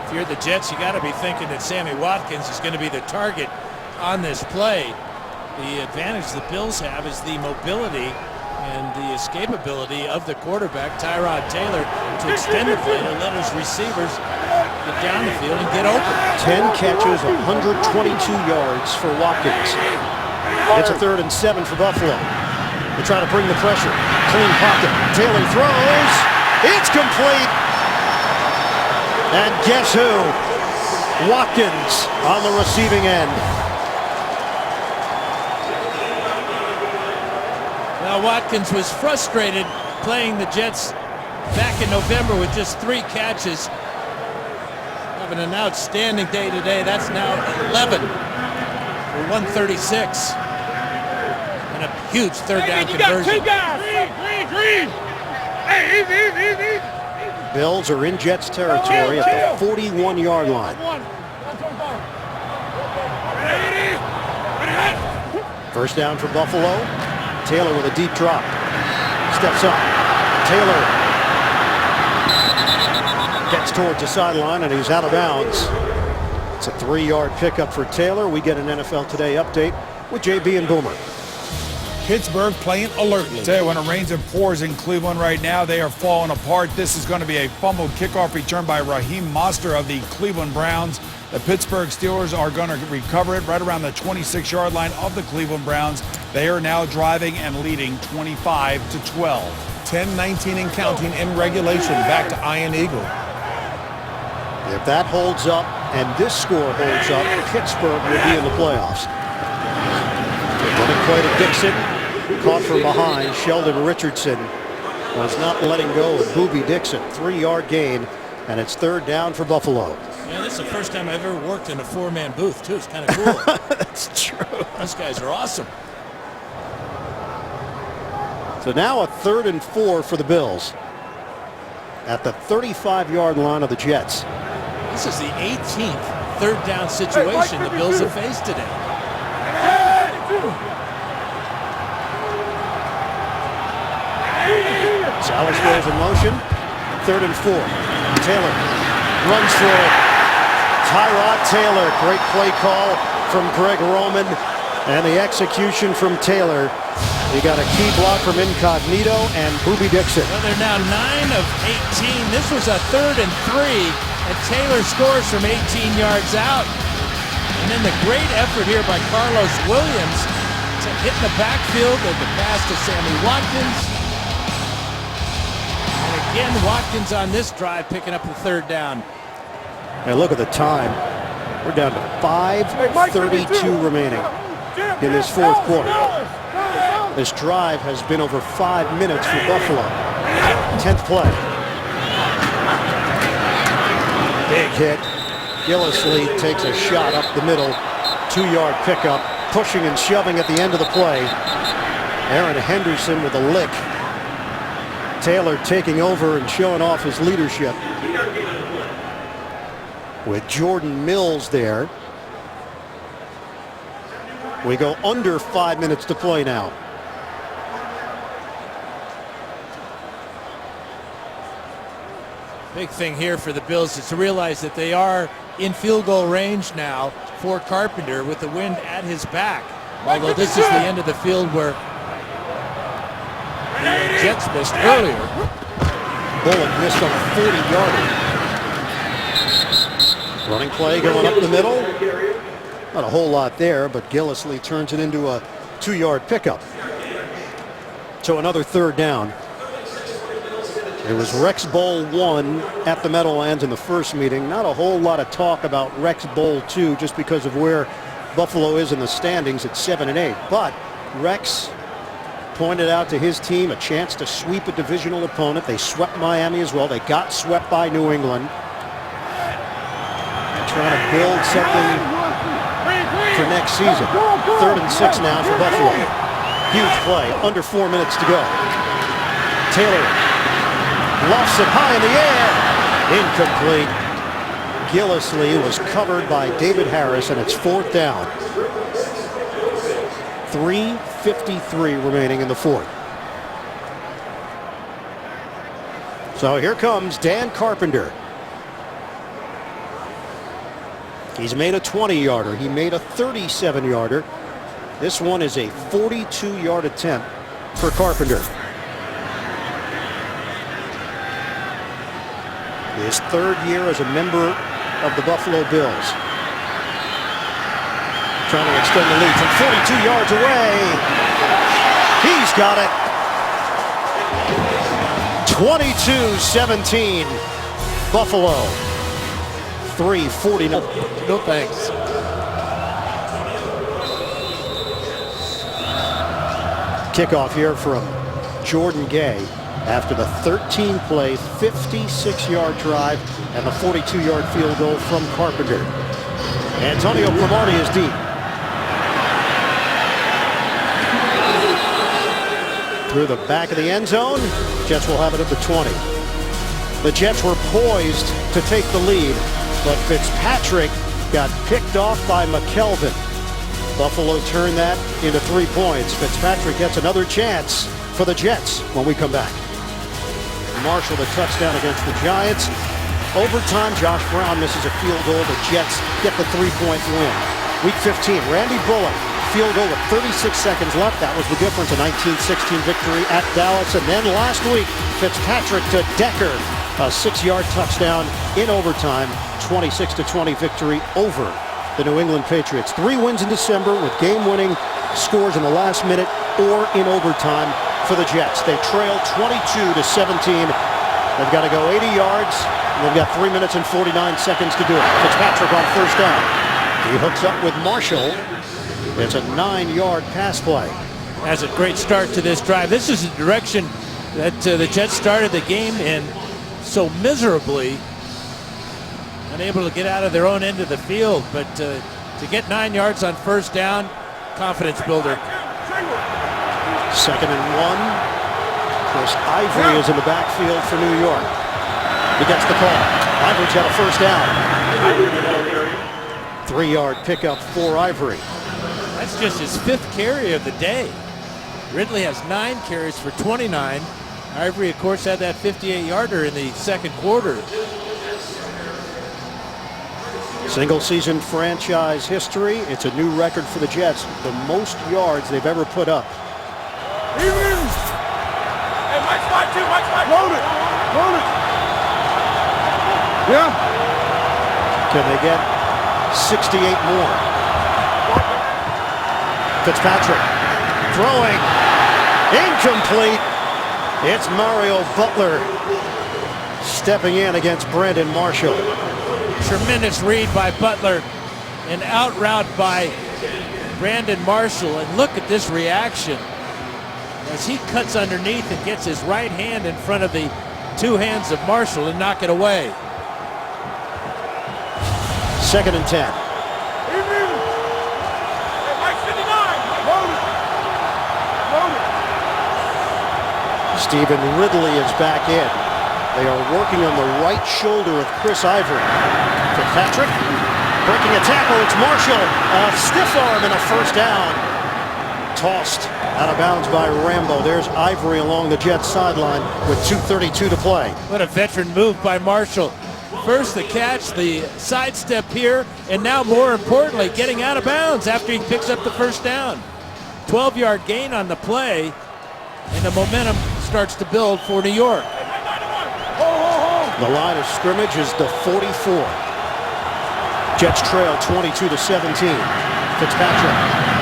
S3: If you're the Jets, you got to be thinking that Sammy Watkins is going to be the target on this play. The advantage the Bills have is the mobility and the escapability of the quarterback, Tyrod Taylor, to extend the play to let his receivers get down the field and get open.
S1: 10 catches, 122 yards for Watkins. It's a 3rd and 7 for Buffalo. They try to bring the pressure. Clean pocket. Taylor throws. It's complete. And guess who? Watkins on the receiving end.
S3: Now Watkins was frustrated playing the Jets back in November with just 3 catches. Having an outstanding day today. That's now 11 for 136. And a huge third down conversion.
S5: Green. Hey, easy.
S1: Bills are in Jets territory at the 41-yard line. First down for Buffalo. Taylor with a deep drop. Steps up. Taylor gets towards the sideline and he's out of bounds. It's a 3-yard pickup for Taylor. We get an NFL Today update with JB and Boomer.
S6: Pittsburgh playing alertly.
S7: Tell you, when it rains and pours in Cleveland right now, they are falling apart. This is going to be a fumbled kickoff return by Raheem Mostert of the Cleveland Browns. The Pittsburgh Steelers are going to recover it right around the 26-yard line of the Cleveland Browns. They are now driving and leading 25-12.
S6: 10-19 and counting in regulation. Back to Iron Eagle.
S1: If that holds up and this score holds up, Pittsburgh will be in the playoffs. Running play to Dixon. Caught from behind. Sheldon Richardson was not letting go of BUB Dixon. 3-yard gain, and it's third down for Buffalo.
S3: Yeah, this is the first time I've ever worked in a 4-man booth, too. It's kind of cool.
S1: That's true.
S3: Those guys are awesome.
S1: So now a 3rd and 4 for the Bills at the 35-yard line of the Jets.
S3: This is the 18th third down situation the Bills have faced today.
S1: Salas goes in motion. 3rd and 4. Taylor runs for it. Tyrod Taylor. Great play call from Greg Roman. And the execution from Taylor. You got a key block from Incognito and BUB Dixon.
S3: Well, they're now 9 of 18. This was a 3rd and 3. And Taylor scores from 18 yards out. And then the great effort here by Carlos Williams to hit in the backfield of the pass to Sammy Watkins. And again, Watkins on this drive picking up the 3rd down.
S1: And look at the time. We're down to 5:32 remaining in this 4th quarter. This drive has been over 5 minutes for Buffalo. 10th play. Big hit. Gillislee takes a shot up the middle. 2-yard pickup. Pushing and shoving at the end of the play. Aaron Henderson with a lick. Taylor taking over and showing off his leadership. With Jordan Mills there. We go under 5 minutes to play now.
S3: Big thing here for the Bills is to realize that they are in field goal range now for Carpenter with the wind at his back. Although this is the end of the field where the Jets missed earlier.
S1: Bullock missed on a 40-yarder. Running play going up the middle. Not a whole lot there, but Gillislee turns it into a 2-yard pickup. So another 3rd down. It was Rex Bowl 1 at the Meadowlands in the first meeting. Not a whole lot of talk about Rex Bowl 2 just because of where Buffalo is in the standings at 7 and 8. But Rex pointed out to his team a chance to sweep a divisional opponent. They swept Miami as well. They got swept by New England. They're trying to build something for next season. 3rd and 6 now for Buffalo. Huge play. Under 4 minutes to go. Taylor lofts it high in the air. Incomplete. Gillislee was covered by David Harris, and it's 4th down. 3:53 remaining in the 4th. So here comes Dan Carpenter. He's made a 20-yarder. He made a 37-yarder. This one is a 42-yard attempt for Carpenter. His 3rd year as a member of the Buffalo Bills. Trying to extend the lead from 42 yards away. He's got it. 22-17. Buffalo. 3:40.
S3: No thanks.
S1: Kickoff here from Jordan Gay. after the 13-play, 56-yard drive and the 42-yard field goal from Carpenter. Antonio Cromartie is deep. Through the back of the end zone, Jets will have it at the 20. The Jets were poised to take the lead, but Fitzpatrick got picked off by McKelvin. Buffalo turned that into 3 points. Fitzpatrick gets another chance for the Jets when we come back. Marshall, the touchdown against the Giants. Overtime, Josh Brown misses a field goal. The Jets get the 3-point win. Week 15, Randy Bullock, field goal with 36 seconds left. That was the difference, a 19-16 victory at Dallas. And then last week, Fitzpatrick to Decker, a 6-yard touchdown in overtime, 26-20 victory over the New England Patriots. 3 wins in December with game-winning scores in the last minute or in overtime for the Jets. They trail 22-17. They've got to go 80 yards. And they've got 3 minutes and 49 seconds to do it. Fitzpatrick on first down. He hooks up with Marshall. It's a 9-yard pass play.
S3: That's a great start to this drive. This is the direction that the Jets started the game in so miserably. Unable to get out of their own end of the field, but to get 9 yards on first down, confidence builder.
S1: 2nd and 1. Chris Ivory is in the backfield for New York. He gets the call. Ivory's got a first down. 3-yard pickup for Ivory.
S3: That's just his 5th carry of the day. Ridley has 9 carries for 29. Ivory, of course, had that 58-yarder in the second quarter.
S1: Single season franchise history. It's a new record for the Jets. The most yards they've ever put up.
S5: Hey, Mike spot 2, Mike spot. Load it. Load it. Yeah.
S1: Can they get 68 more? Fitzpatrick throwing. Incomplete. It's Mario Butler stepping in against Brandon Marshall.
S3: Tremendous read by Butler and out route by Brandon Marshall. And look at this reaction as he cuts underneath and gets his right hand in front of the 2 hands of Marshall and knock it away.
S1: 2nd and 10. Stephen Ridley is back in. They are working on the right shoulder of Chris Ivory. Fitzpatrick breaking a tackle. It's Marshall. A stiff arm and a first down. Tossed out of bounds by Rambo. There's Ivory along the Jets sideline with 2:32 to play.
S3: What a veteran move by Marshall. First the catch, the sidestep here, and now more importantly, getting out of bounds after he picks up the first down. 12-yard gain on the play, and the momentum starts to build for New York.
S1: The line of scrimmage is the 44. Jets trail 22-17. Fitzpatrick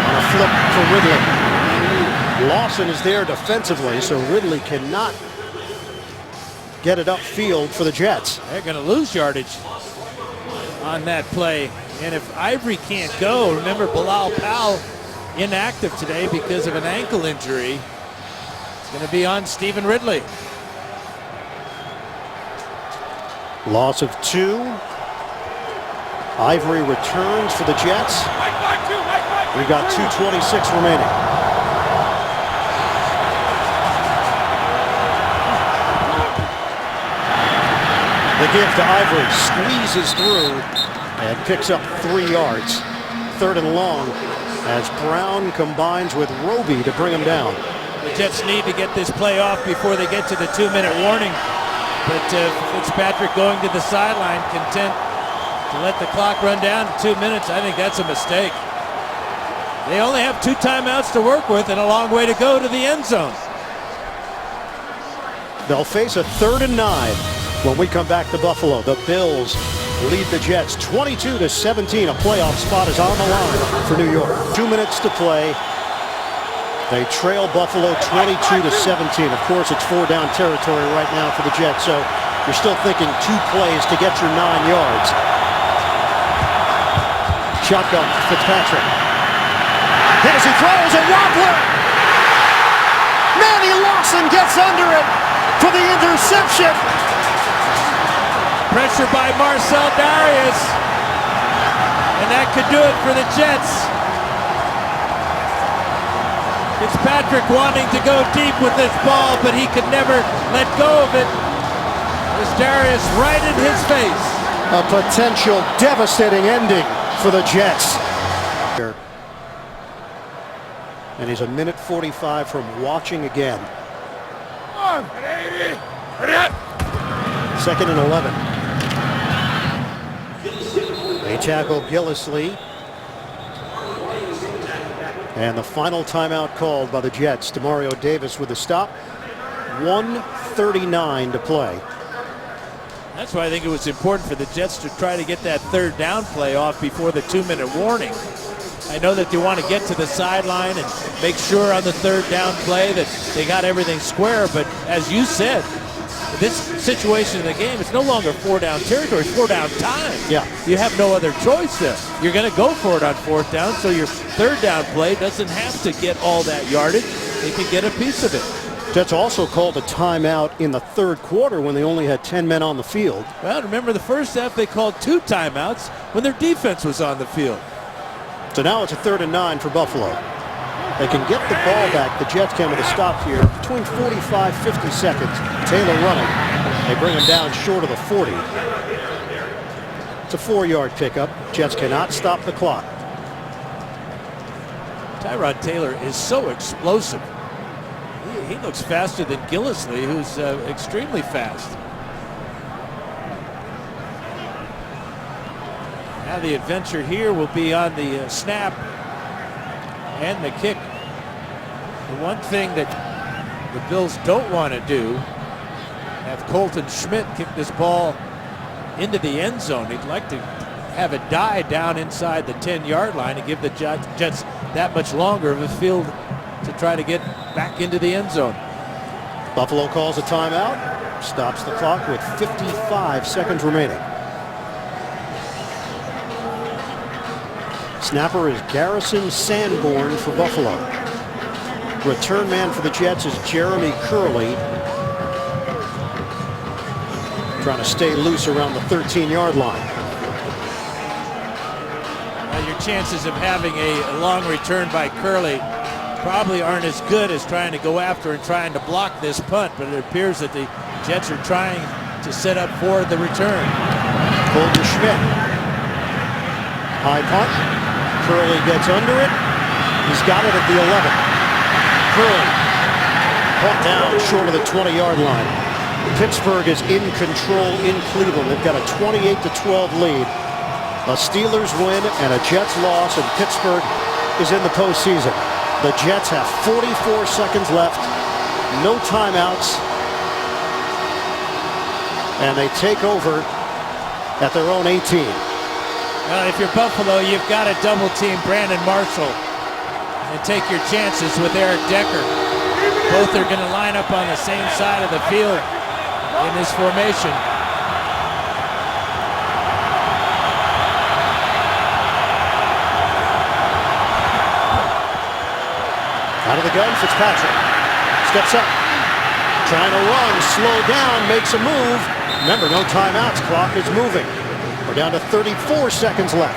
S1: on a flip for Ridley. Lawson is there defensively, so Ridley cannot get it upfield for the Jets.
S3: They're going to lose yardage on that play. And if Ivory can't go, remember Bilal Powell inactive today because of an ankle injury. It's going to be on Stephen Ridley.
S1: Loss of 2. Ivory returns for the Jets. We've got 2:26 remaining. The give to Ivory, squeezes through and picks up 3 yards. 3rd and long as Brown combines with Roby to bring him down.
S3: The Jets need to get this play off before they get to the 2-minute warning. But Fitzpatrick going to the sideline, content to let the clock run down to 2 minutes. I think that's a mistake. They only have 2 timeouts to work with and a long way to go to the end zone.
S1: They'll face a 3rd and 9 when we come back to Buffalo. The Bills lead the Jets 22-17. A playoff spot is on the line for New York. 2 minutes to play. They trail Buffalo 22-17. Of course, it's 4-down territory right now for the Jets, so you're still thinking 2 plays to get your 9 yards. Shotgun, Fitzpatrick. Hit as he throws, a wobbler! Manny Lawson gets under it, for the interception.
S3: Pressure by Marcel Darius. And that could do it for the Jets. Fitzpatrick wanting to go deep with this ball, but he could never let go of it. There's Darius right in his face.
S1: A potential devastating ending for the Jets. And he's a minute 45 from watching again. 2nd and 11. They tackle Gillislee. And the final timeout called by the Jets. Demario Davis with the stop. 1:39 to play.
S3: That's why I think it was important for the Jets to try to get that third down play off before the 2-minute warning. I know that they want to get to the sideline and make sure on the third down play that they got everything square, but as you said, this situation in the game, it's no longer 4-down territory, it's 4-down time.
S1: Yeah.
S3: You have no other choice there. You're going to go for it on 4th down, so your third down play doesn't have to get all that yardage. They can get a piece of it.
S1: Jets also called a timeout in the 3rd quarter when they only had 10 men on the field.
S3: Well, remember the first half they called 2 timeouts when their defense was on the field.
S1: So now it's a 3rd and 9 for Buffalo. They can get the ball back. The Jets can with a stop here between 45-50 seconds. Taylor running. They bring him down short of the 40. It's a 4-yard pickup. Jets cannot stop the clock.
S3: Tyrod Taylor is so explosive. He looks faster than Gillislee, who's extremely fast. Now the adventure here will be on the snap and the kick. The one thing that the Bills don't want to do, have Colton Schmidt kick this ball into the end zone. He'd like to have it die down inside the 10-yard line and give the Jets that much longer of a field to try to get back into the end zone.
S1: Buffalo calls a timeout, stops the clock with 55 seconds remaining. Snapper is Garrison Sanborn for Buffalo. Return man for the Jets is Jeremy Curley. Trying to stay loose around the 13-yard line.
S3: Your chances of having a long return by Curley probably aren't as good as trying to go after and trying to block this punt, but it appears that the Jets are trying to set up for the return.
S1: Colton Schmidt. High punt. Curley gets under it. He's got it at the 11. Curley caught down short of the 20-yard line. Pittsburgh is in control in Cleveland. They've got a 28-12 lead. A Steelers win and a Jets loss, and Pittsburgh is in the postseason. The Jets have 44 seconds left, no timeouts, and they take over at their own 18.
S3: Well, if you're Buffalo, you've got to double team Brandon Marshall and take your chances with Eric Decker. Both are going to line up on the same side of the field in this formation.
S1: Out of the gun, Fitzpatrick steps up, trying to run, slow down, makes a move. Remember, no timeouts, clock is moving. We're down to 34 seconds left.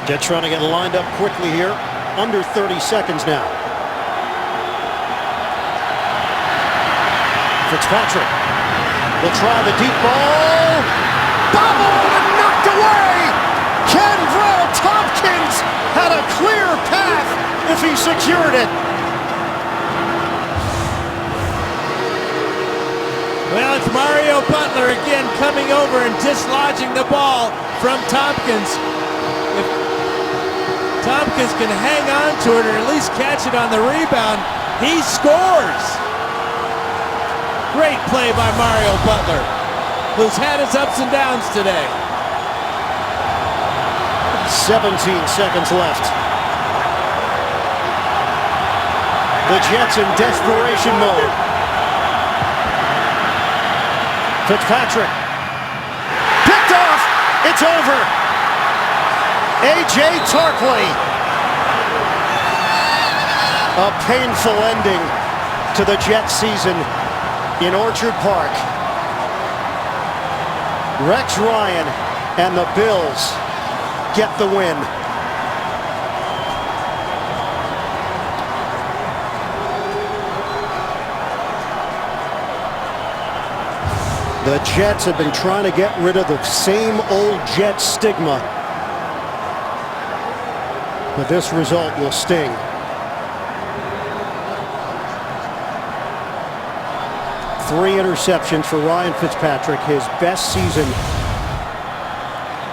S1: Jets trying to get lined up quickly here, under 30 seconds now. Fitzpatrick will try the deep ball. Bobbled and knocked away! Kendrell Tompkins had a clear path if he secured it.
S3: Well, it's Mario Butler again coming over and dislodging the ball from Tompkins. If Tompkins can hang on to it or at least catch it on the rebound, he scores. Great play by Mario Butler, who's had his ups and downs today.
S1: 17 seconds left. The Jets in desperation mode. Fitzpatrick. Picked off. It's over. A.J. Tarpley. A painful ending to the Jets season in Orchard Park. Rex Ryan and the Bills get the win. The Jets have been trying to get rid of the same old Jets stigma, but this result will sting. Three interceptions for Ryan Fitzpatrick, his best season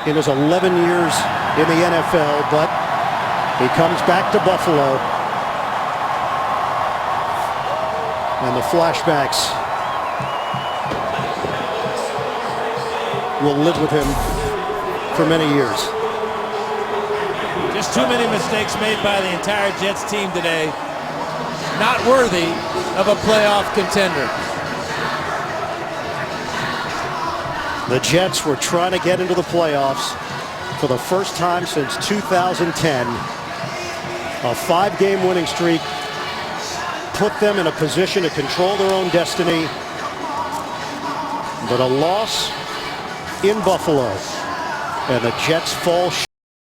S1: in his 11 years in the NFL, but he comes back to Buffalo, and the flashbacks will live with him for many years.
S3: Just too many mistakes made by the entire Jets team today. Not worthy of a playoff contender.
S1: The Jets were trying to get into the playoffs for the first time since 2010. A 5-game winning streak put them in a position to control their own destiny, but a loss in Buffalo, and the Jets fall short.